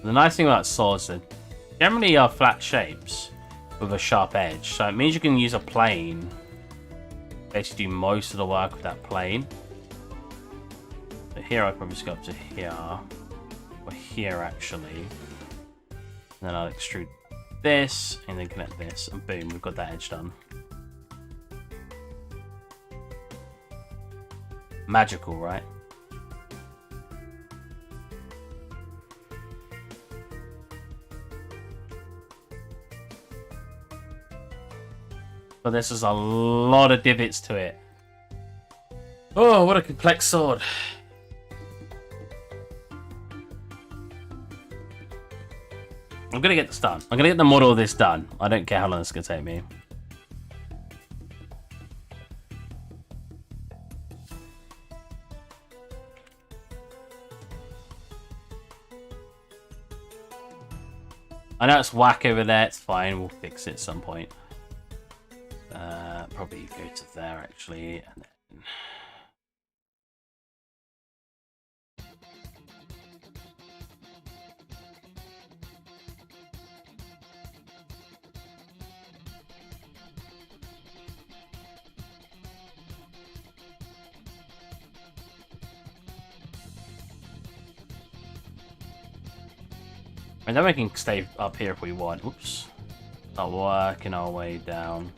The nice thing about swords, they generally are flat shapes with a sharp edge, so it means you can use a plane, basically do most of the work with that plane. So here I probably just go up to here, or here actually, and then I'll extrude this, and then connect this, and boom, we've got that edge done. Magical, right? But this is a lot of divots to it. Oh, what a complex sword. I'm gonna get this done. I'm gonna get the model of this done. I don't care how long it's gonna take me. I know it's whack over there. It's fine. We'll fix it at some point. Probably go to there actually, and then and then we can stay up here if we want. Oops, not working our way down.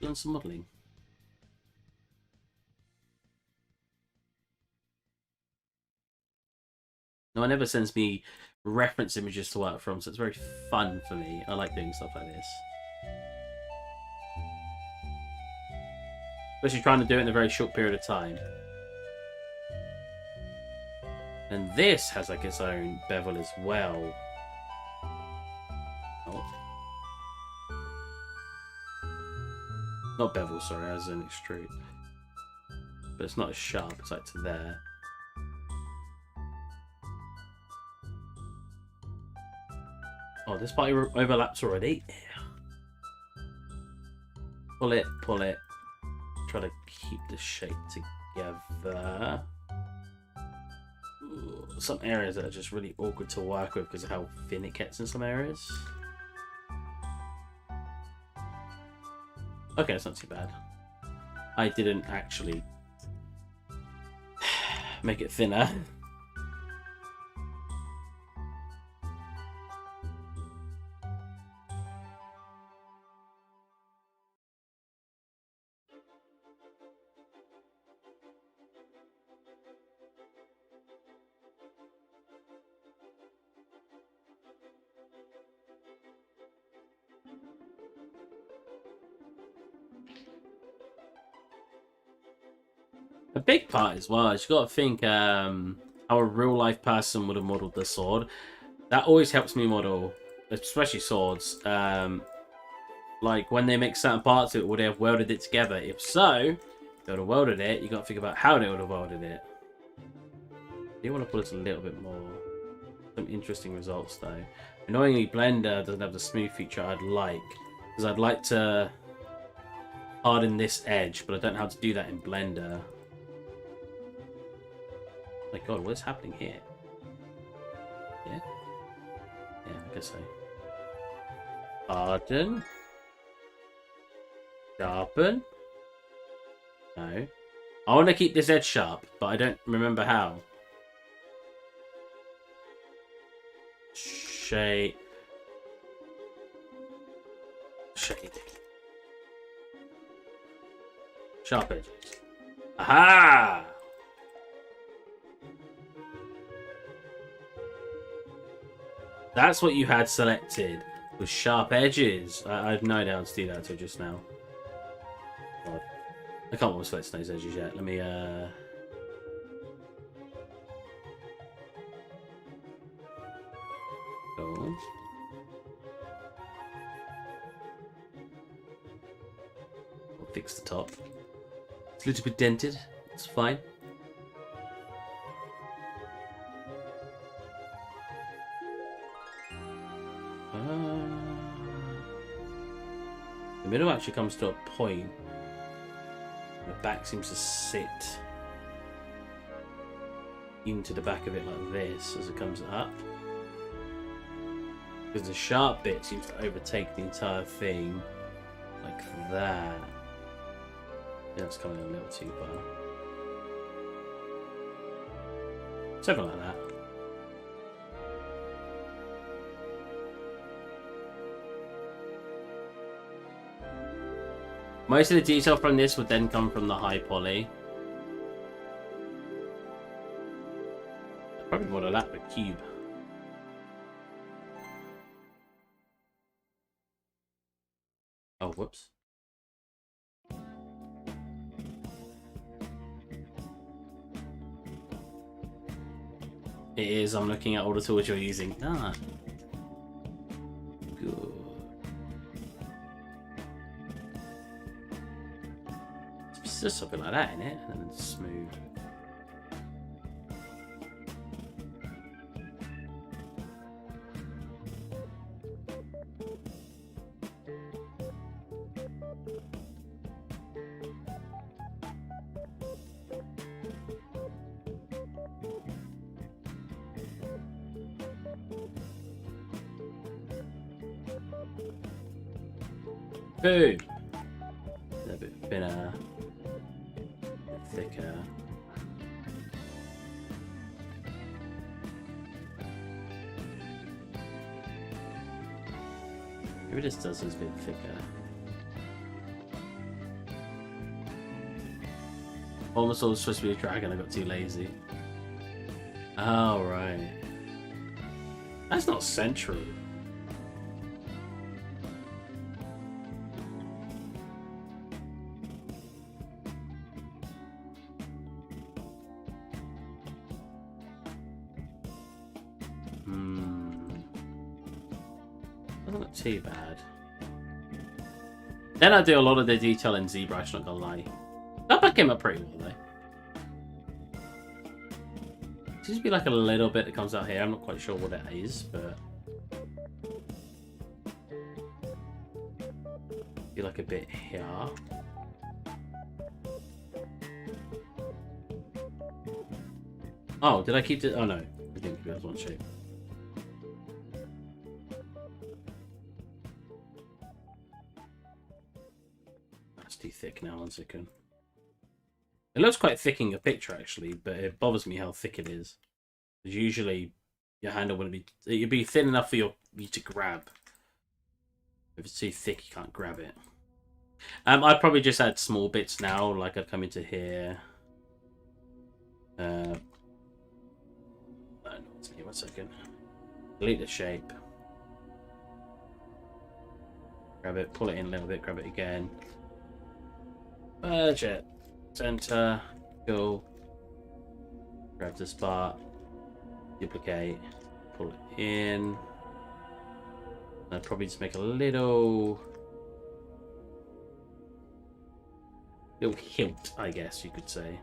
Learn some modelling. No one ever sends me reference images to work from, so it's very fun for me. I like doing stuff like this. Especially trying to do it in a very short period of time. And this has like its own bevel as well. Oh. Not bevel, sorry, as in extrude. But it's not as sharp, it's like to there. Oh, this body overlaps already. Pull it, pull it. Try to keep the shape together. Ooh, some areas that are just really awkward to work with because of how thin it gets in some areas. Okay, it's not too bad. I didn't actually make it thinner. A big part as well is you got to think how a real life person would have modelled the sword. That always helps me model, especially swords. Like when they make certain parts of it, would they have welded it together? If so, they would have welded it. You got to think about how they would have welded it. You want to put it a little bit more. Some interesting results though. Annoyingly, Blender doesn't have the smooth feature I'd like, because I'd like to harden this edge, but I don't know how to do that in Blender. My god, what is happening here? Yeah? Yeah, I guess so. Harden. Sharpen. No. I want to keep this edge sharp, but I don't remember how. Shade. Shade. Sharp edges. Aha! That's what you had selected, with sharp edges. I have no idea how to do that until just now. God. I can't bother selecting those edges yet. Let me, go on. I'll fix the top. It's a little bit dented. It's fine. The middle actually comes to a point. The back seems to sit into the back of it like this as it comes up. Because the sharp bit seems to overtake the entire thing like that. Yeah, it's coming a little too far. Something like that. Most of the detail from this would then come from the high poly. Probably model that with cube. Oh, whoops. It is, I'm looking at all the tools you're using. Ah. Good. It's just something like that in it, and then it's smooth. Boom! A bit thinner, a bit thicker. Maybe this does this a bit thicker. Almost was supposed to be a dragon, I got too lazy. Oh, right. That's not central. Doesn't look too bad. Then I do a lot of the detail in ZBrush, not gonna lie. That came up pretty well, though. Seems to be like a little bit that comes out here. I'm not quite sure what it is, but... feel like a bit here. Oh, did I keep it? Oh, no. I didn't keep it as one shape. That's too thick now, 1 second. It looks quite thick in your picture, actually, but it bothers me how thick it is. Because usually, your handle wouldn't be... it'd be thin enough for you to grab. If it's too thick, you can't grab it. I'd probably just add small bits now, like I'd come into here. No, 1 second. Delete the shape. Grab it, pull it in a little bit, grab it again. Merge it. Center. Go. Grab this part. Duplicate. Pull it in. I'd probably just make a little hint, I guess you could say.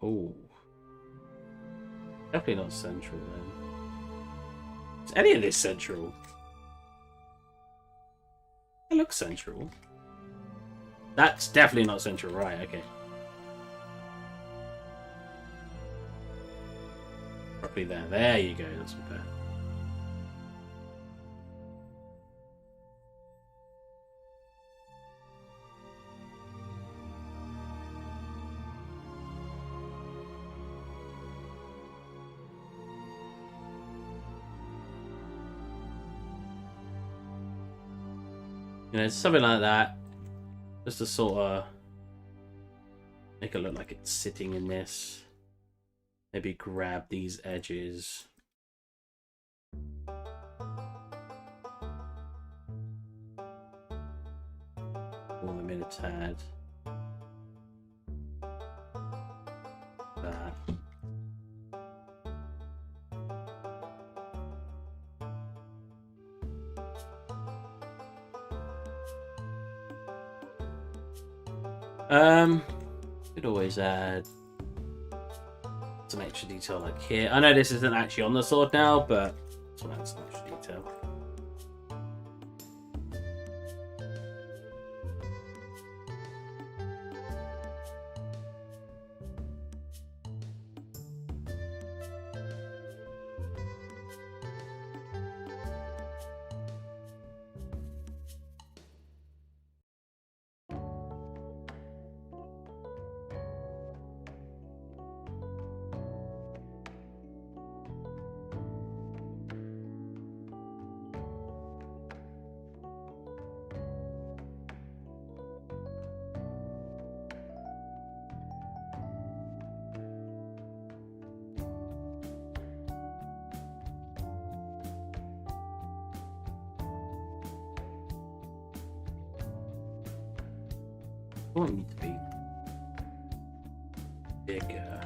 Oh. Definitely not central then. Is any of this central? It looks central. That's definitely not central, right, okay. Properly there. There you go, that's better. You know, something like that. Just to sort of make it look like it's sitting in this. Maybe grab these edges. Pull them in a tad. That. Could always add some extra detail like here. I know this isn't actually on the sword now, but just want to add some extra detail. I want it to be bigger.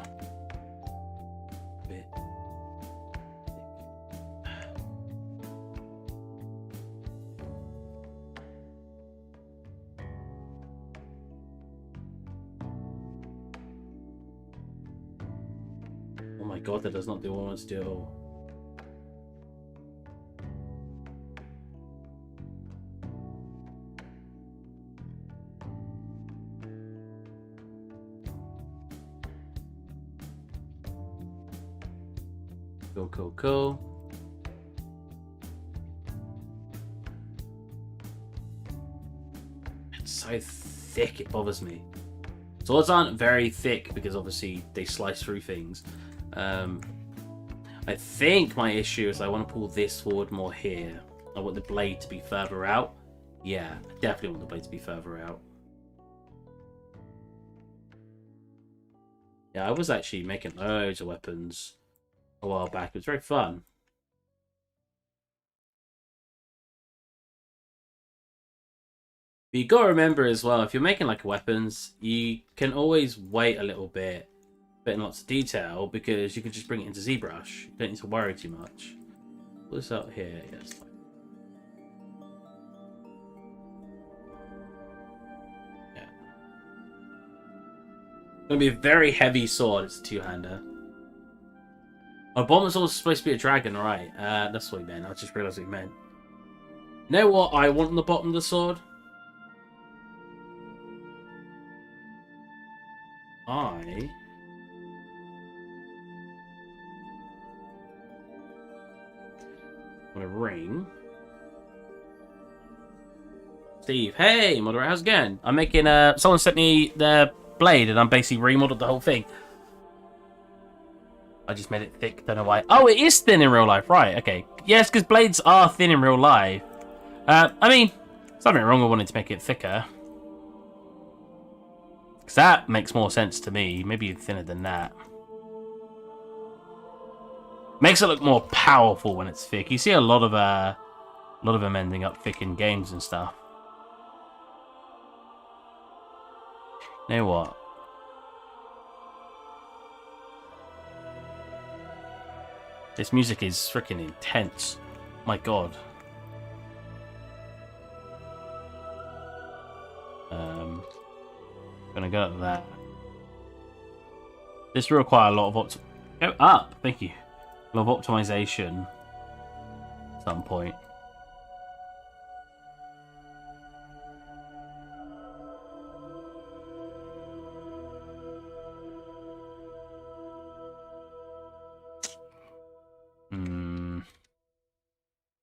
Bit. Oh my god, that does not do what I want to do at all. Cool. so thick it bothers me. Swords aren't very thick because obviously they slice through things. I think my issue is I want to pull this forward more here. I want the blade to be further out. Yeah, I definitely want the blade to be further out. Yeah, I was actually making loads of weapons a while back. It was very fun. But you gotta remember as well, if you're making like weapons, you can always wait a little bit, put in lots of detail, because you can just bring it into ZBrush. You don't need to worry too much. What's out here? Yes. Yeah. It's gonna be a very heavy sword. It's a two-hander. Oh, bomber's also supposed to be a dragon, right? That's what he meant. I just realised what he meant. You know what I want on the bottom of the sword? I want a ring. Steve, hey, moderator, how's it going? I'm making someone sent me the blade and I'm basically remodeled the whole thing. I just made it thick, don't know why. Oh, it is thin in real life, right? Okay. Yes, because blades are thin in real life. I mean, there's nothing wrong with wanting to make it thicker. Because that makes more sense to me. Maybe thinner than that. Makes it look more powerful when it's thick. You see a lot of them ending up thick in games and stuff. You know what? This music is freaking intense. My god. Gonna go at that. This will require a lot of go up. Thank you. A lot of optimization. At some point.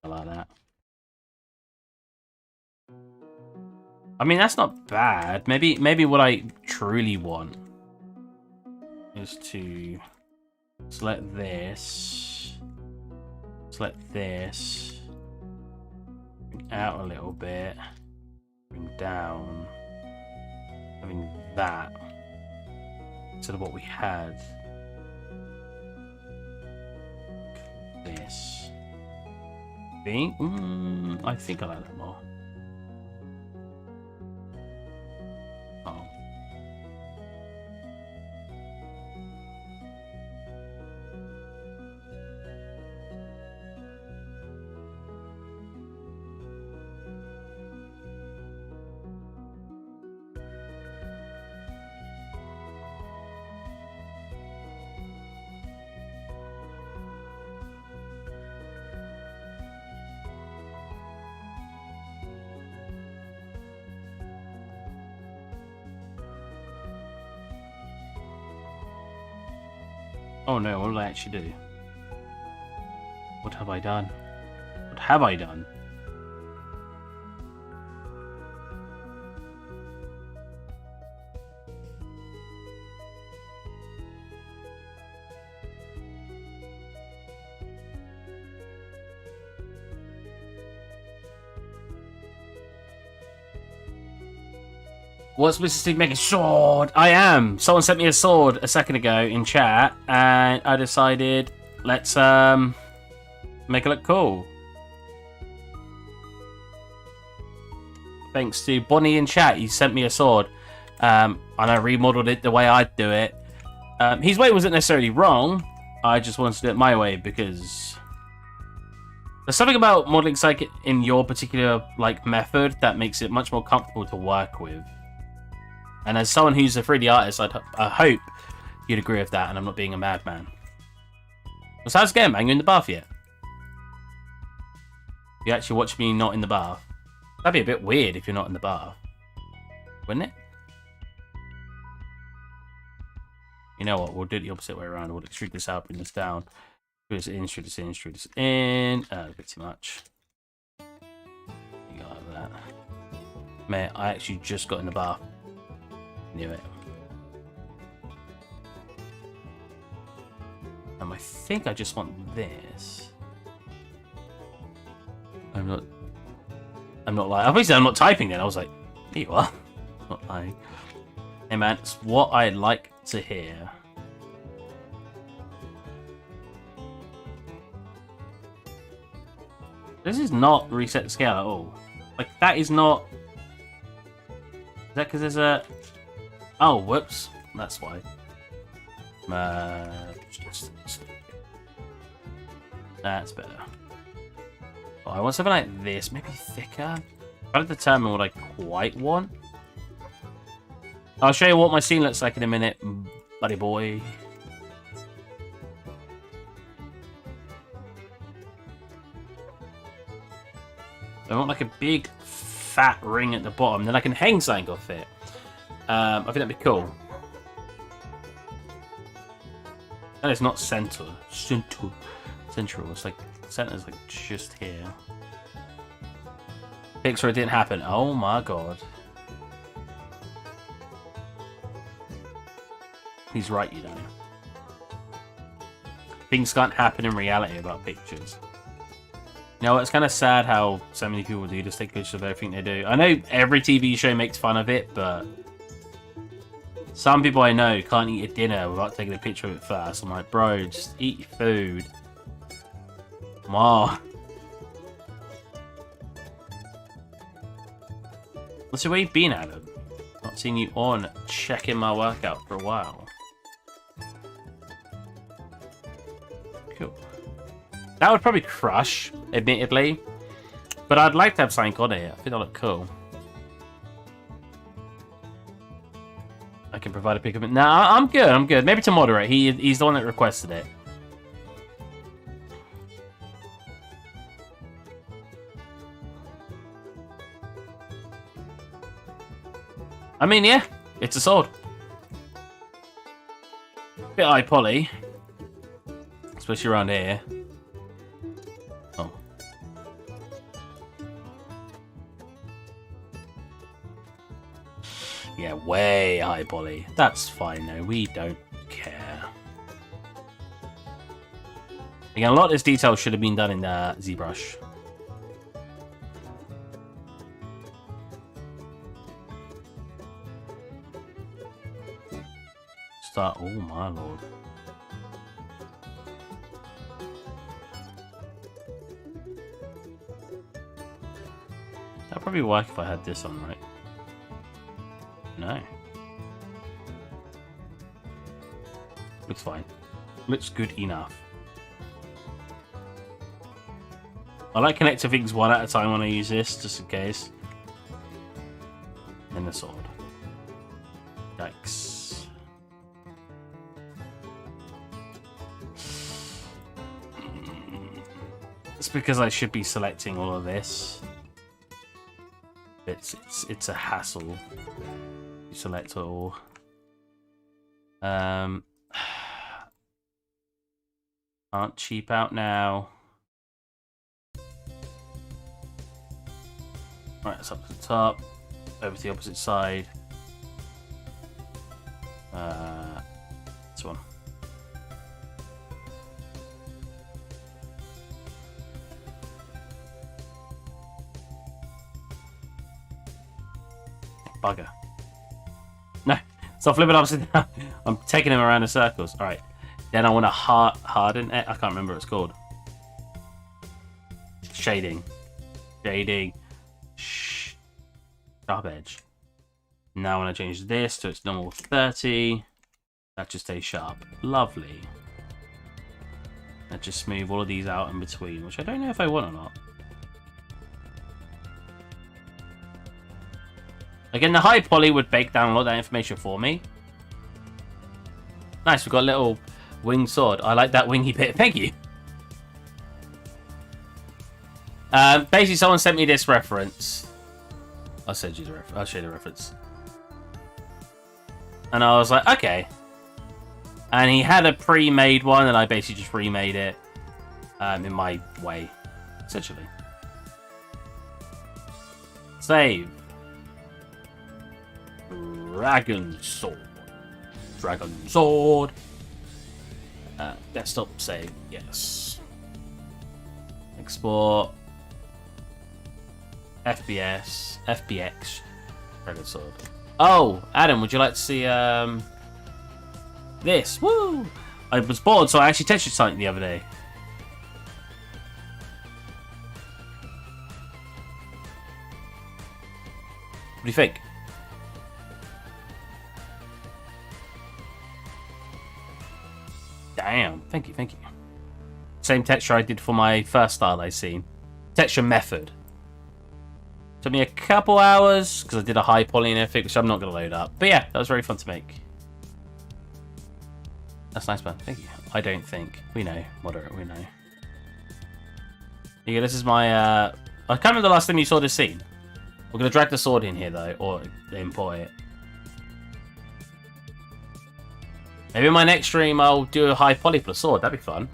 I like that. I mean, that's not bad. Maybe what I truly want is to select this, select this, bring out a little bit, bring down, having that instead of what we had. This. I think I like that more. Oh no, what did I actually do? What have I done? What have I done? What's Mr. Steve making? Sword! I am! Someone sent me a sword a second ago in chat, and I decided, let's make it look cool. Thanks to Bonnie in chat, he sent me a sword. And I remodeled it the way I'd do it. His way wasn't necessarily wrong, I just wanted to do it my way, because there's something about modeling psychic in your particular method that makes it much more comfortable to work with. And as someone who's a 3D artist, I hope you'd agree with that, and I'm not being a madman. So how's it going, man? You in the bath yet? You actually watch me not in the bath? That'd be a bit weird if you're not in the bath. Wouldn't it? You know what? We'll do it the opposite way around. We'll extrude this out, bring this down. Extrude this in, extrude this in, extrude this in. A bit too much. You got like that. Man, I actually just got in the bath. Knew it. I think I just want this. I'm not lying. Obviously, I'm not typing then. I was like, here you are. Not lying. Hey man, it's what I'd like to hear. This is not reset the scale at all. Like, that is not... Is that because there's a... Oh, whoops. That's why. That's better. Oh, I want something like this. Maybe thicker. I'm trying to determine what I quite want. I'll show you what my scene looks like in a minute, buddy boy. I want like a big fat ring at the bottom, then I can hang something off it. I think that'd be cool. That is not center. Central. It's like center's like just here. Pixar, it didn't happen. Oh my god. He's right, you know. Things can't happen in reality about pictures. You know, it's kind of sad how so many people do just take pictures of everything they do. I know every TV show makes fun of it, but some people I know can't eat a dinner without taking a picture of it first. I'm like, bro, just eat your food. Come on. Let's see where you've been, Adam. Not seen you on checking my workout for a while. Cool. That would probably crush, admittedly. But I'd like to have something on it. I think that'll look cool. I can provide a pick of it. Nah, I'm good. I'm good. Maybe to moderate. He's the one that requested it. I mean, yeah, it's a sword. Bit high poly, especially around here. Oh. Yeah, way high poly. That's fine though. We don't care. Again, a lot of this detail should have been done in ZBrush. Oh my lord. That'd probably work if I had this on, right? No. Looks fine. Looks good enough. I like connecting things one at a time when I use this, just in case. And the sword. Yikes. It's because I should be selecting all of this. It's a hassle to select it all. Aren't cheap out now. Right, it's up to the top, over to the opposite side. This one. Bugger. No, stop flipping upside down. I'm taking him around in circles. Alright. Then I want to harden it. I can't remember what it's called. Shading. Shading. Sharp edge. Now when I change this to its normal 30, that just stays sharp. Lovely. That just smooth all of these out in between, which I don't know if I want or not. Again, the high poly would bake down a lot of that information for me. Nice, we've got a little winged sword. I like that wingy bit. Thank you. Basically, someone sent me this reference. I'll send you the reference. I'll show you the reference. And I was like, okay. And he had a pre-made one, and I basically just remade it in my way, essentially. Save. Dragon Sword. Dragon Sword. Desktop save. Yes. Export. FBX. Dragon Sword. Oh, Adam, would you like to see this? Woo! I was bored, so I actually texted something the other day. What do you think? Damn, thank you. Same texture I did for my first style I seen. Texture method. Took me a couple hours because I did a high poly and everything, which I'm not going to load up. But yeah, that was very fun to make. That's nice, man. Thank you. I don't think. We know. Moderate, we know. Yeah, this is my... I can't remember the last time you saw this scene. We're going to drag the sword in here, though, or import it. Maybe in my next stream I'll do a high poly for the sword. That'd be fun.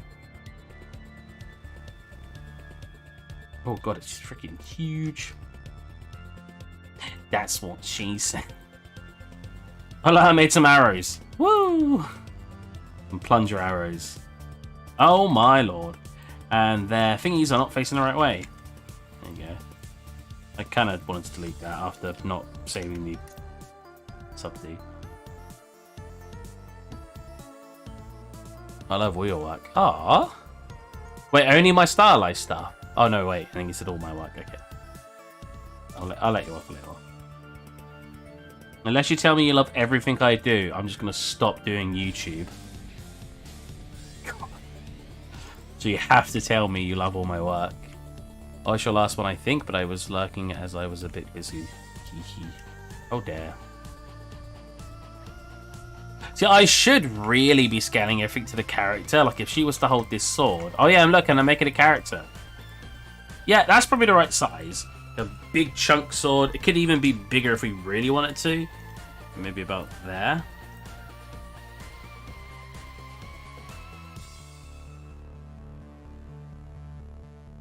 Oh god, it's freaking huge. That's what she said. Hello, I made some arrows. Woo! Some plunger arrows. Oh my lord. And their thingies are not facing the right way. There you go. I kind of wanted to delete that after not saving the sub-D. I love all your work. Ah. Wait, only my stylized stuff? Oh no, wait. I think you said all my work. Okay. I'll let you off a little. Unless you tell me you love everything I do, I'm just going to stop doing YouTube. God. So you have to tell me you love all my work. Oh, it's your last one, I think, but I was lurking as I was a bit busy. Oh, dear. See, I should really be scaling everything to the character. Like, if she was to hold this sword. Oh, yeah, I'm looking. I'm making a character. Yeah, that's probably the right size. A big chunk sword. It could even be bigger if we really wanted to. Maybe about there.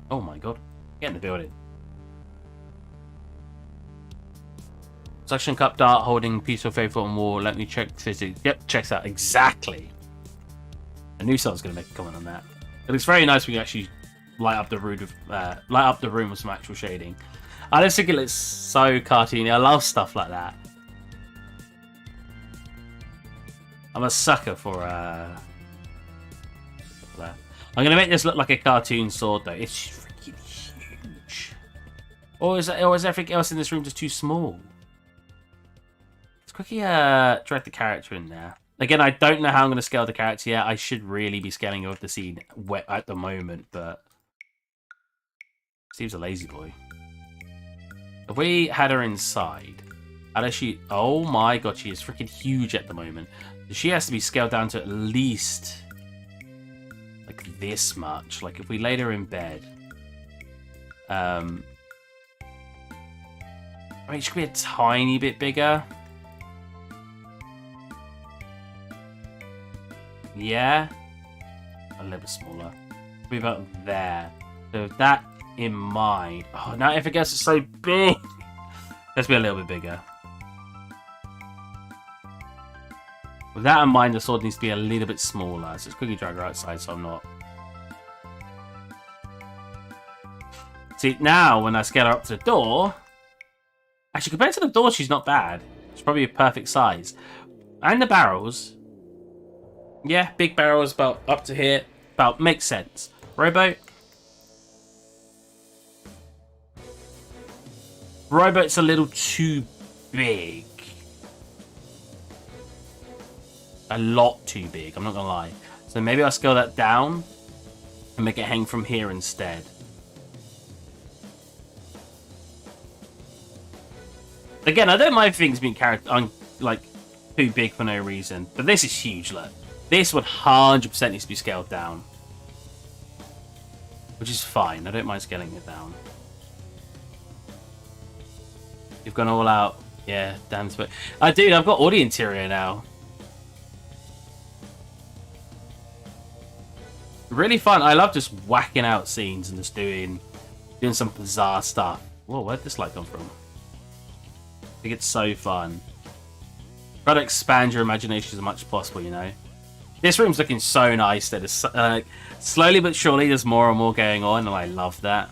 Oh my god. Get in the building. Suction cup dart holding piece of faithful on wall. Let me check physics. Yep, checks out. Exactly. I knew someone was going to make a comment on that. It looks very nice when you actually light up the room with some actual shading. I just think it looks so cartoony. I love stuff like that. I'm a sucker for that. I'm gonna make this look like a cartoon sword though. It's freaking huge. Or is everything else in this room just too small? Let's quickly drag the character in there. Again, I don't know how I'm gonna scale the character yet. I should really be scaling of the scene wet at the moment, but Steve's a lazy boy. If we had her inside, how does she... Oh my god, she is freaking huge at the moment. She has to be scaled down to at least like this much. Like if we laid her in bed, I mean, she could be a tiny bit bigger. Yeah, a little bit smaller. Be about there. So with that in mind. Oh, now if it gets so big, let's be a little bit bigger. With that in mind, the sword needs to be a little bit smaller. So let's quickly drag her outside so I'm not... See, now when I scale her up to the door... Actually, compared to the door, she's not bad. She's probably a perfect size. And the barrels... Yeah, big barrels about up to here. About makes sense. Rowboat. Rowboat's a little too big. A lot too big, I'm not gonna lie. So maybe I'll scale that down and make it hang from here instead. Again, I don't mind things being like too big for no reason, but this is huge. Look, this would 100% needs to be scaled down, which is fine. I don't mind scaling it down. You've gone all out, yeah. Damn, but dude, I've got all the interior now. Really fun. I love just whacking out scenes and just doing some bizarre stuff. Whoa, where'd this light come from? I think it's so fun. Try to expand your imagination as much as possible, you know. This room's looking so nice that it's slowly but surely there's more and more going on, and I love that.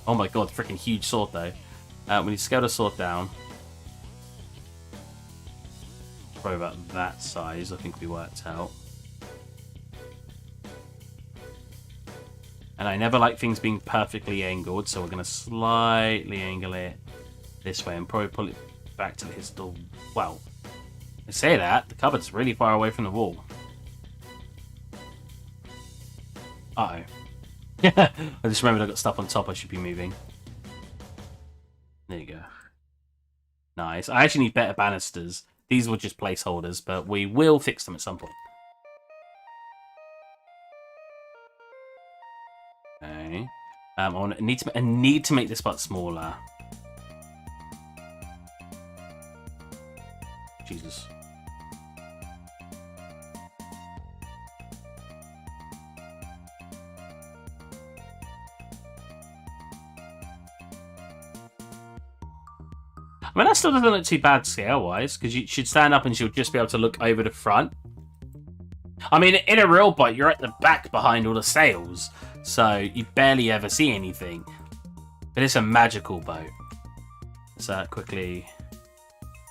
Oh my god, freaking huge sword though. We need to scale the sword down. Probably about that size, I think we worked out. And I never like things being perfectly angled, so we're going to slightly angle it this way and probably pull it back to his door. Well, I say that, the cupboard's really far away from the wall. Uh-oh. I just remembered I got stuff on top I should be moving. There you go. Nice. I actually need better banisters. These were just placeholders, but we will fix them at some point. Okay. I need to make this part smaller. Jesus. I mean, that still doesn't look too bad scale-wise, because you should stand up and she'll just be able to look over the front. I mean, in a real boat, you're at the back behind all the sails, so you barely ever see anything. But it's a magical boat. So quickly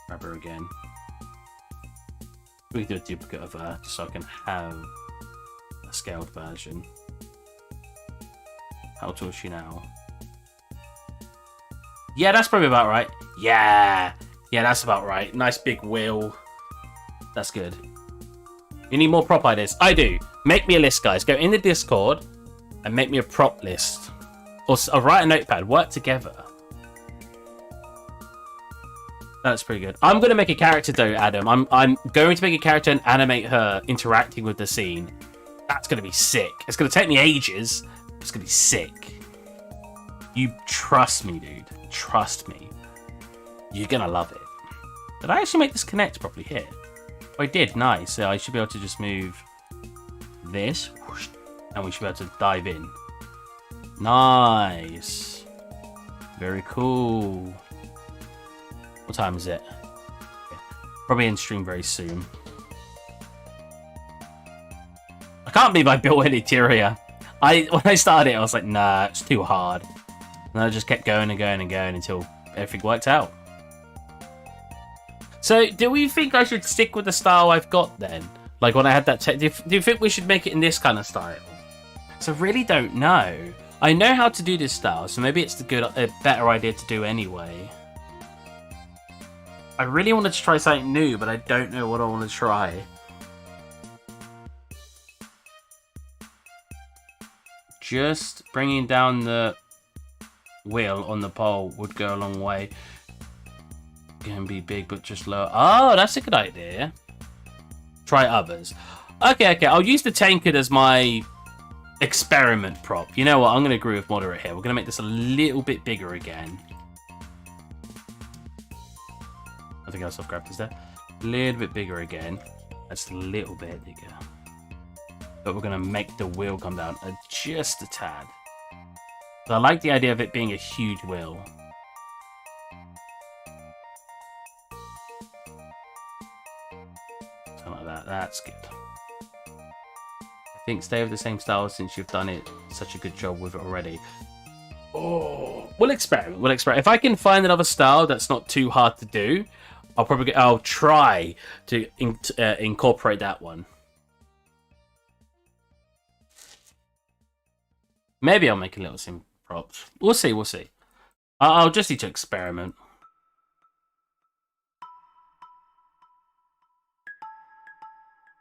grab her again. We can do a duplicate of her, just so I can have a scaled version. How tall is she now? Yeah, that's probably about right. Yeah, that's about right. Nice big wheel. That's good. You need more prop ideas. I do. Make me a list, guys. Go in the Discord and make me a prop list. Or write a notepad. Work together. That's pretty good. I'm going to make a character, though, Adam. I'm going to make a character and animate her interacting with the scene. That's going to be sick. It's going to take me ages. It's going to be sick. You trust me, dude. Trust me. You're going to love it. Did I actually make this connect properly here? Oh, I did. Nice. So I should be able to just move this. And we should be able to dive in. Nice. Very cool. What time is it? Probably in stream very soon. I can't believe I built an interior. When I started it, I was like, nah, it's too hard. And I just kept going and going and going until everything worked out. So, do we think I should stick with the style I've got then? Like when I had that do you think we should make it in this kind of style? So I really don't know. I know how to do this style, so maybe it's a better idea to do anyway. I really wanted to try something new, but I don't know what I want to try. Just bringing down the wheel on the pole would go a long way. Can be big, but just low. Oh, that's a good idea. Try others. Okay. I'll use the tankard as my experiment prop. You know what? I'm going to agree with Moderate here. We're going to make this a little bit bigger again. I think I'll self-grab this there. A little bit bigger again. That's a little bit bigger. But we're going to make the wheel come down just a tad. So I like the idea of it being a huge wheel. Something like that. That's good. I think stay with the same style since you've done it such a good job with it already. Oh, we'll experiment. If I can find another style that's not too hard to do, I'll try to incorporate that one. Maybe I'll make a little sim props. We'll see. I'll just need to experiment.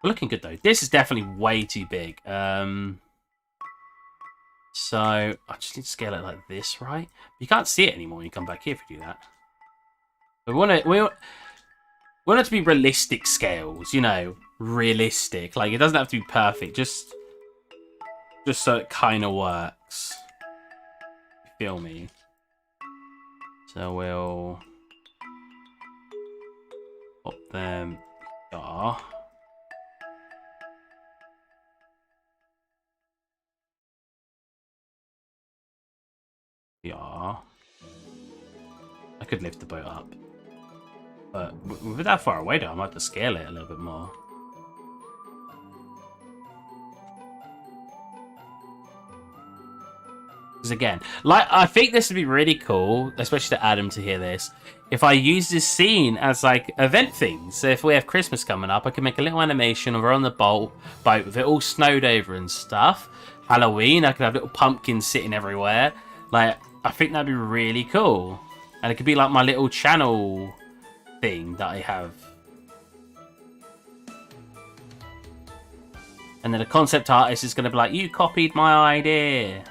We're looking good though. This is definitely way too big. So I just need to scale it like this, right? You can't see it anymore when you come back here if you do that. But we want it to be realistic scales, you know, realistic. Like it doesn't have to be perfect, just so it kind of works. You feel me? So we'll pop them here. Yeah. I could lift the boat up. But with that far away though, I might have to scale it a little bit more. Because again, like, I think this would be really cool, especially to Adam to hear this, if I use this scene as like event things. So if we have Christmas coming up, I can make a little animation of we're on the boat with it all snowed over and stuff. Halloween, I could have little pumpkins sitting everywhere. Like, I think that'd be really cool. And it could be like my little channel thing that I have. And then the concept artist is going to be like, you copied my idea.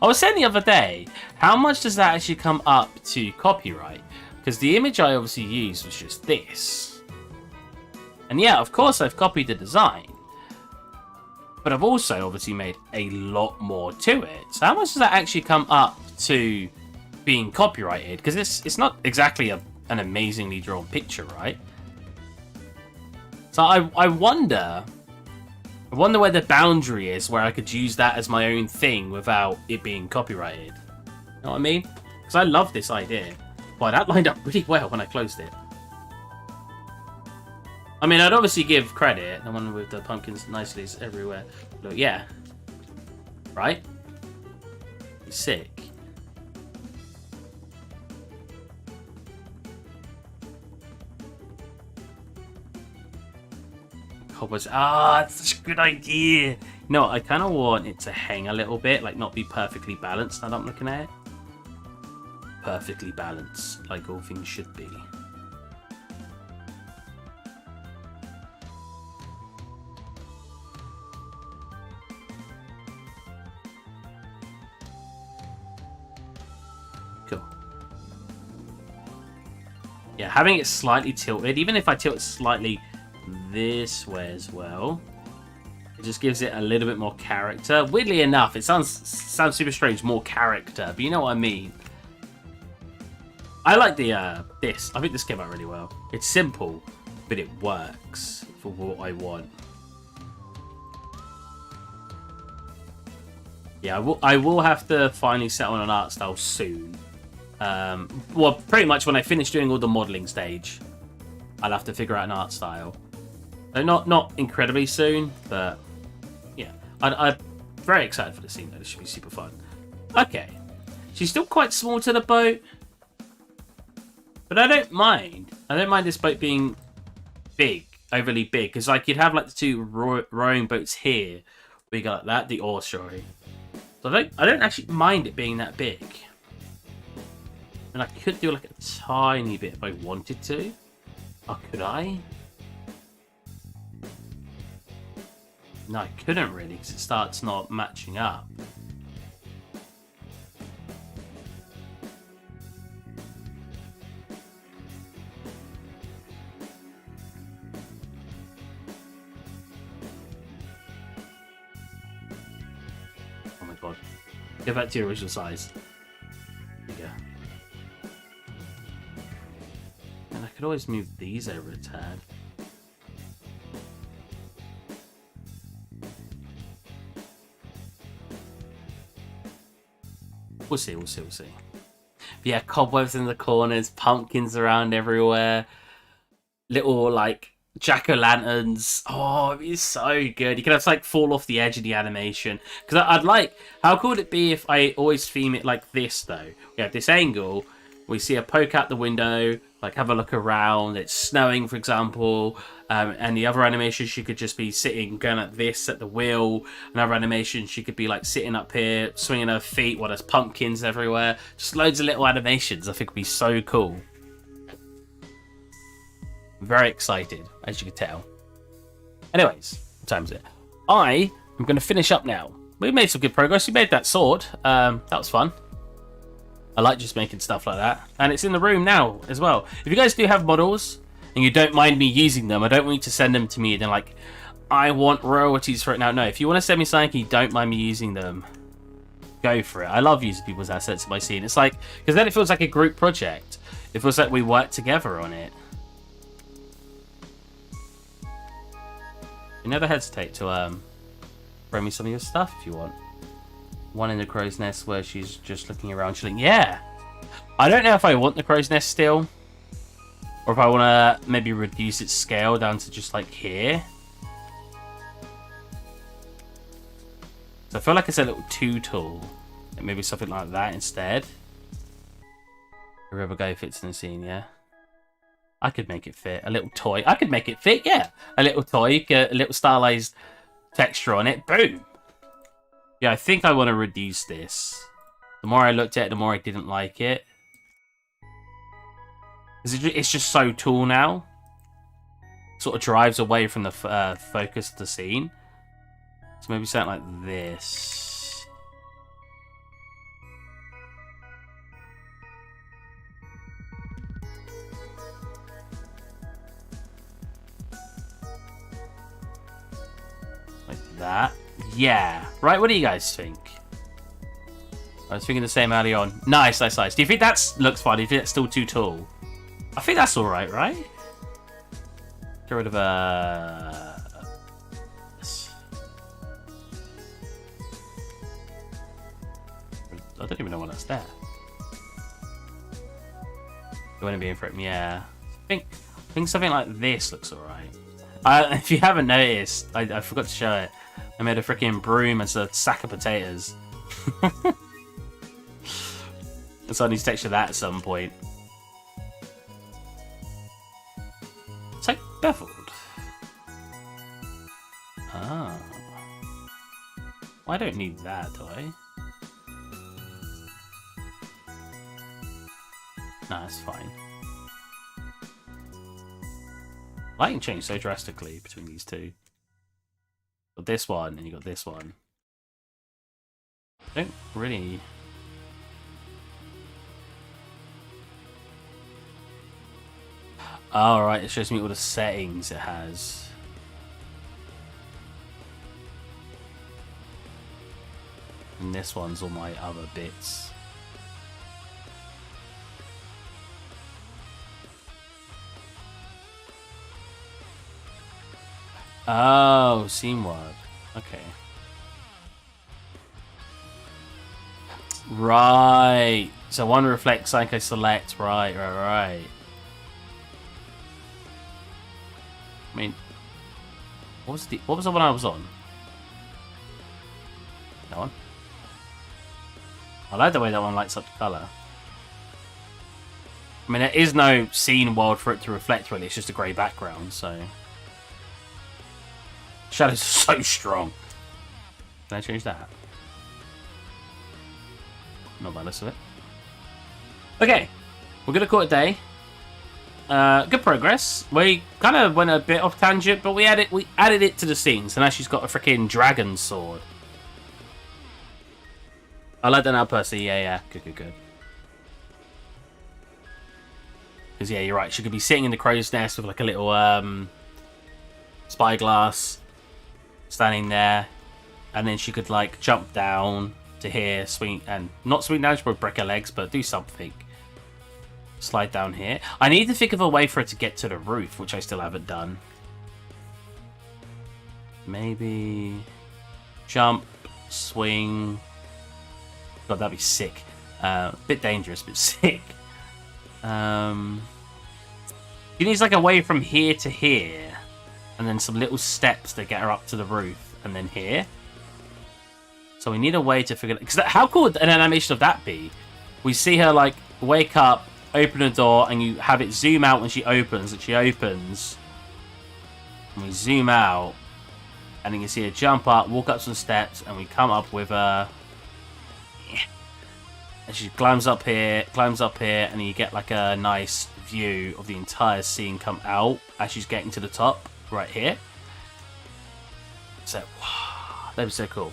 I was saying the other day, how much does that actually come up to copyright? Because the image I obviously used was just this. And yeah, of course I've copied the design. But I've also obviously made a lot more to it. So how much does that actually come up to being copyrighted? Because it's not exactly an amazingly drawn picture, right? So I wonder where the boundary is where I could use that as my own thing without it being copyrighted. You know what I mean? Because I love this idea. Boy, that lined up really well when I closed it. I mean, I'd obviously give credit. The one with the pumpkins nicely is everywhere. Look, yeah. Right? Sick. Cobwebs. Ah, it's such a good idea. No, I kind of want it to hang a little bit, like not be perfectly balanced. Now that I'm looking at it. Perfectly balanced, like all things should be. Cool. Yeah, having it slightly tilted, even if I tilt it slightly this way as well, it just gives it a little bit more character. Weirdly enough, it sounds super strange, more character, but you know what I mean. I like the this. I think this came out really well. It's simple, but it works for what I want. Yeah, I will have to finally settle on an art style soon. Well, pretty much when I finish doing all the modeling stage, I'll have to figure out an art style. So not incredibly soon, but yeah, I'm very excited for the scene though. This should be super fun. Okay, she's still quite small to the boat, but I don't mind. I don't mind this boat being big, overly big, because like you'd have like the two rowing boats here. We got that, the oar, sorry. So I don't actually mind it being that big. And I could do like a tiny bit if I wanted to. Or could I? No, I couldn't really, because it starts not matching up. Oh my god. Go back to your original size. There you go. And I could always move these over a tad. We'll see, we'll see, we'll see. But yeah, cobwebs in the corners, pumpkins around everywhere, little like jack-o'-lanterns. Oh, it'd be so good. You could have to like fall off the edge of the animation. Because I'd like, how cool would it be if I always theme it like this though? We have this angle, we see a poke out the window, like have a look around, it's snowing for example, and the other animation she could just be sitting going like this at the wheel. Another animation she could be like sitting up here swinging her feet while there's pumpkins everywhere. Just loads of little animations. I think would be so cool. I'm very excited, as you can tell. Anyways, what time is it? I am going to finish up now. We made some good progress. We made that sword. That was fun. I like just making stuff like that. And it's in the room now as well. If you guys do have models and you don't mind me using them, I don't want you to send them to me and then like, I want royalties for it now. No, if you want to send me something and you don't mind me using them, go for it. I love using people's assets in my scene. It's like, because then it feels like a group project. It feels like we work together on it. You never hesitate to throw me some of your stuff if you want. One in the crow's nest where she's just looking around chilling. Yeah! I don't know if I want the crow's nest still. Or if I want to maybe reduce its scale down to just like here. So I feel like it's a little too tall. Maybe something like that instead. A rubber guy fits in the scene, yeah. I could make it fit. A little toy. I could make it fit, yeah. A little toy, get a little stylized texture on it. Boom. Yeah, I think I want to reduce this. The more I looked at it, the more I didn't like it. It's just so tall now. Sort of drives away from the focus of the scene. So maybe something like this. Like that. Yeah. Right, what do you guys think? I was thinking the same early on. Nice, nice, nice. Do you think that looks fine? Do you think that's still too tall? I think that's alright, right? Get rid of this. I don't even know what that's there. You want to be in for it? Yeah. I think something like this looks alright. If you haven't noticed, I forgot to show it. I made a freaking broom as a sack of potatoes. So I need to texture that at some point. It's like beveled. Ah. Well, I don't need that, do I? Nah, it's fine. Lighting changed so drastically between these two. Got this one, and you got this one. I don't really... Oh, right, it shows me all the settings it has. And this one's all my other bits. Oh, scene word. Okay. Right. So one reflects Psycho Select. Right. I mean, what was the one I was on? That one? I like the way that one lights up the colour. I mean, there is no scene world for it to reflect really, it's just a grey background, so... Shadows are so strong. Can I change that? Not by the looks of it. Okay, we're gonna call it a day. Good progress. We kind of went a bit off tangent, but we added it to the scene. So now she's got a freaking dragon sword. I like that now, Percy. Yeah. Good. Because yeah, you're right. She could be sitting in the crow's nest with like a little spyglass, standing there, and then she could like jump down to here, swing, and not swing down. She would break her legs, but do something. Slide down here. I need to think of a way for her to get to the roof, which I still haven't done. Maybe jump, swing. God, that'd be sick. Bit dangerous, but sick. She needs like a way from here to here, and then some little steps to get her up to the roof, and then here. So we need a way to figure. Because how cool would an animation of that be? We see her like wake up, open a door, and you have it zoom out when she opens, and she opens. And we zoom out, and you can see her jump up, walk up some steps, and we come up with a... And she climbs up here, and you get like a nice view of the entire scene come out as she's getting to the top, right here. So, wow, that'd be so cool.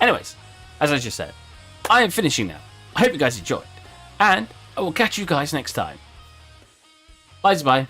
Anyways, as I just said, I am finishing now. I hope you guys enjoyed, and I will catch you guys next time. Bye-bye.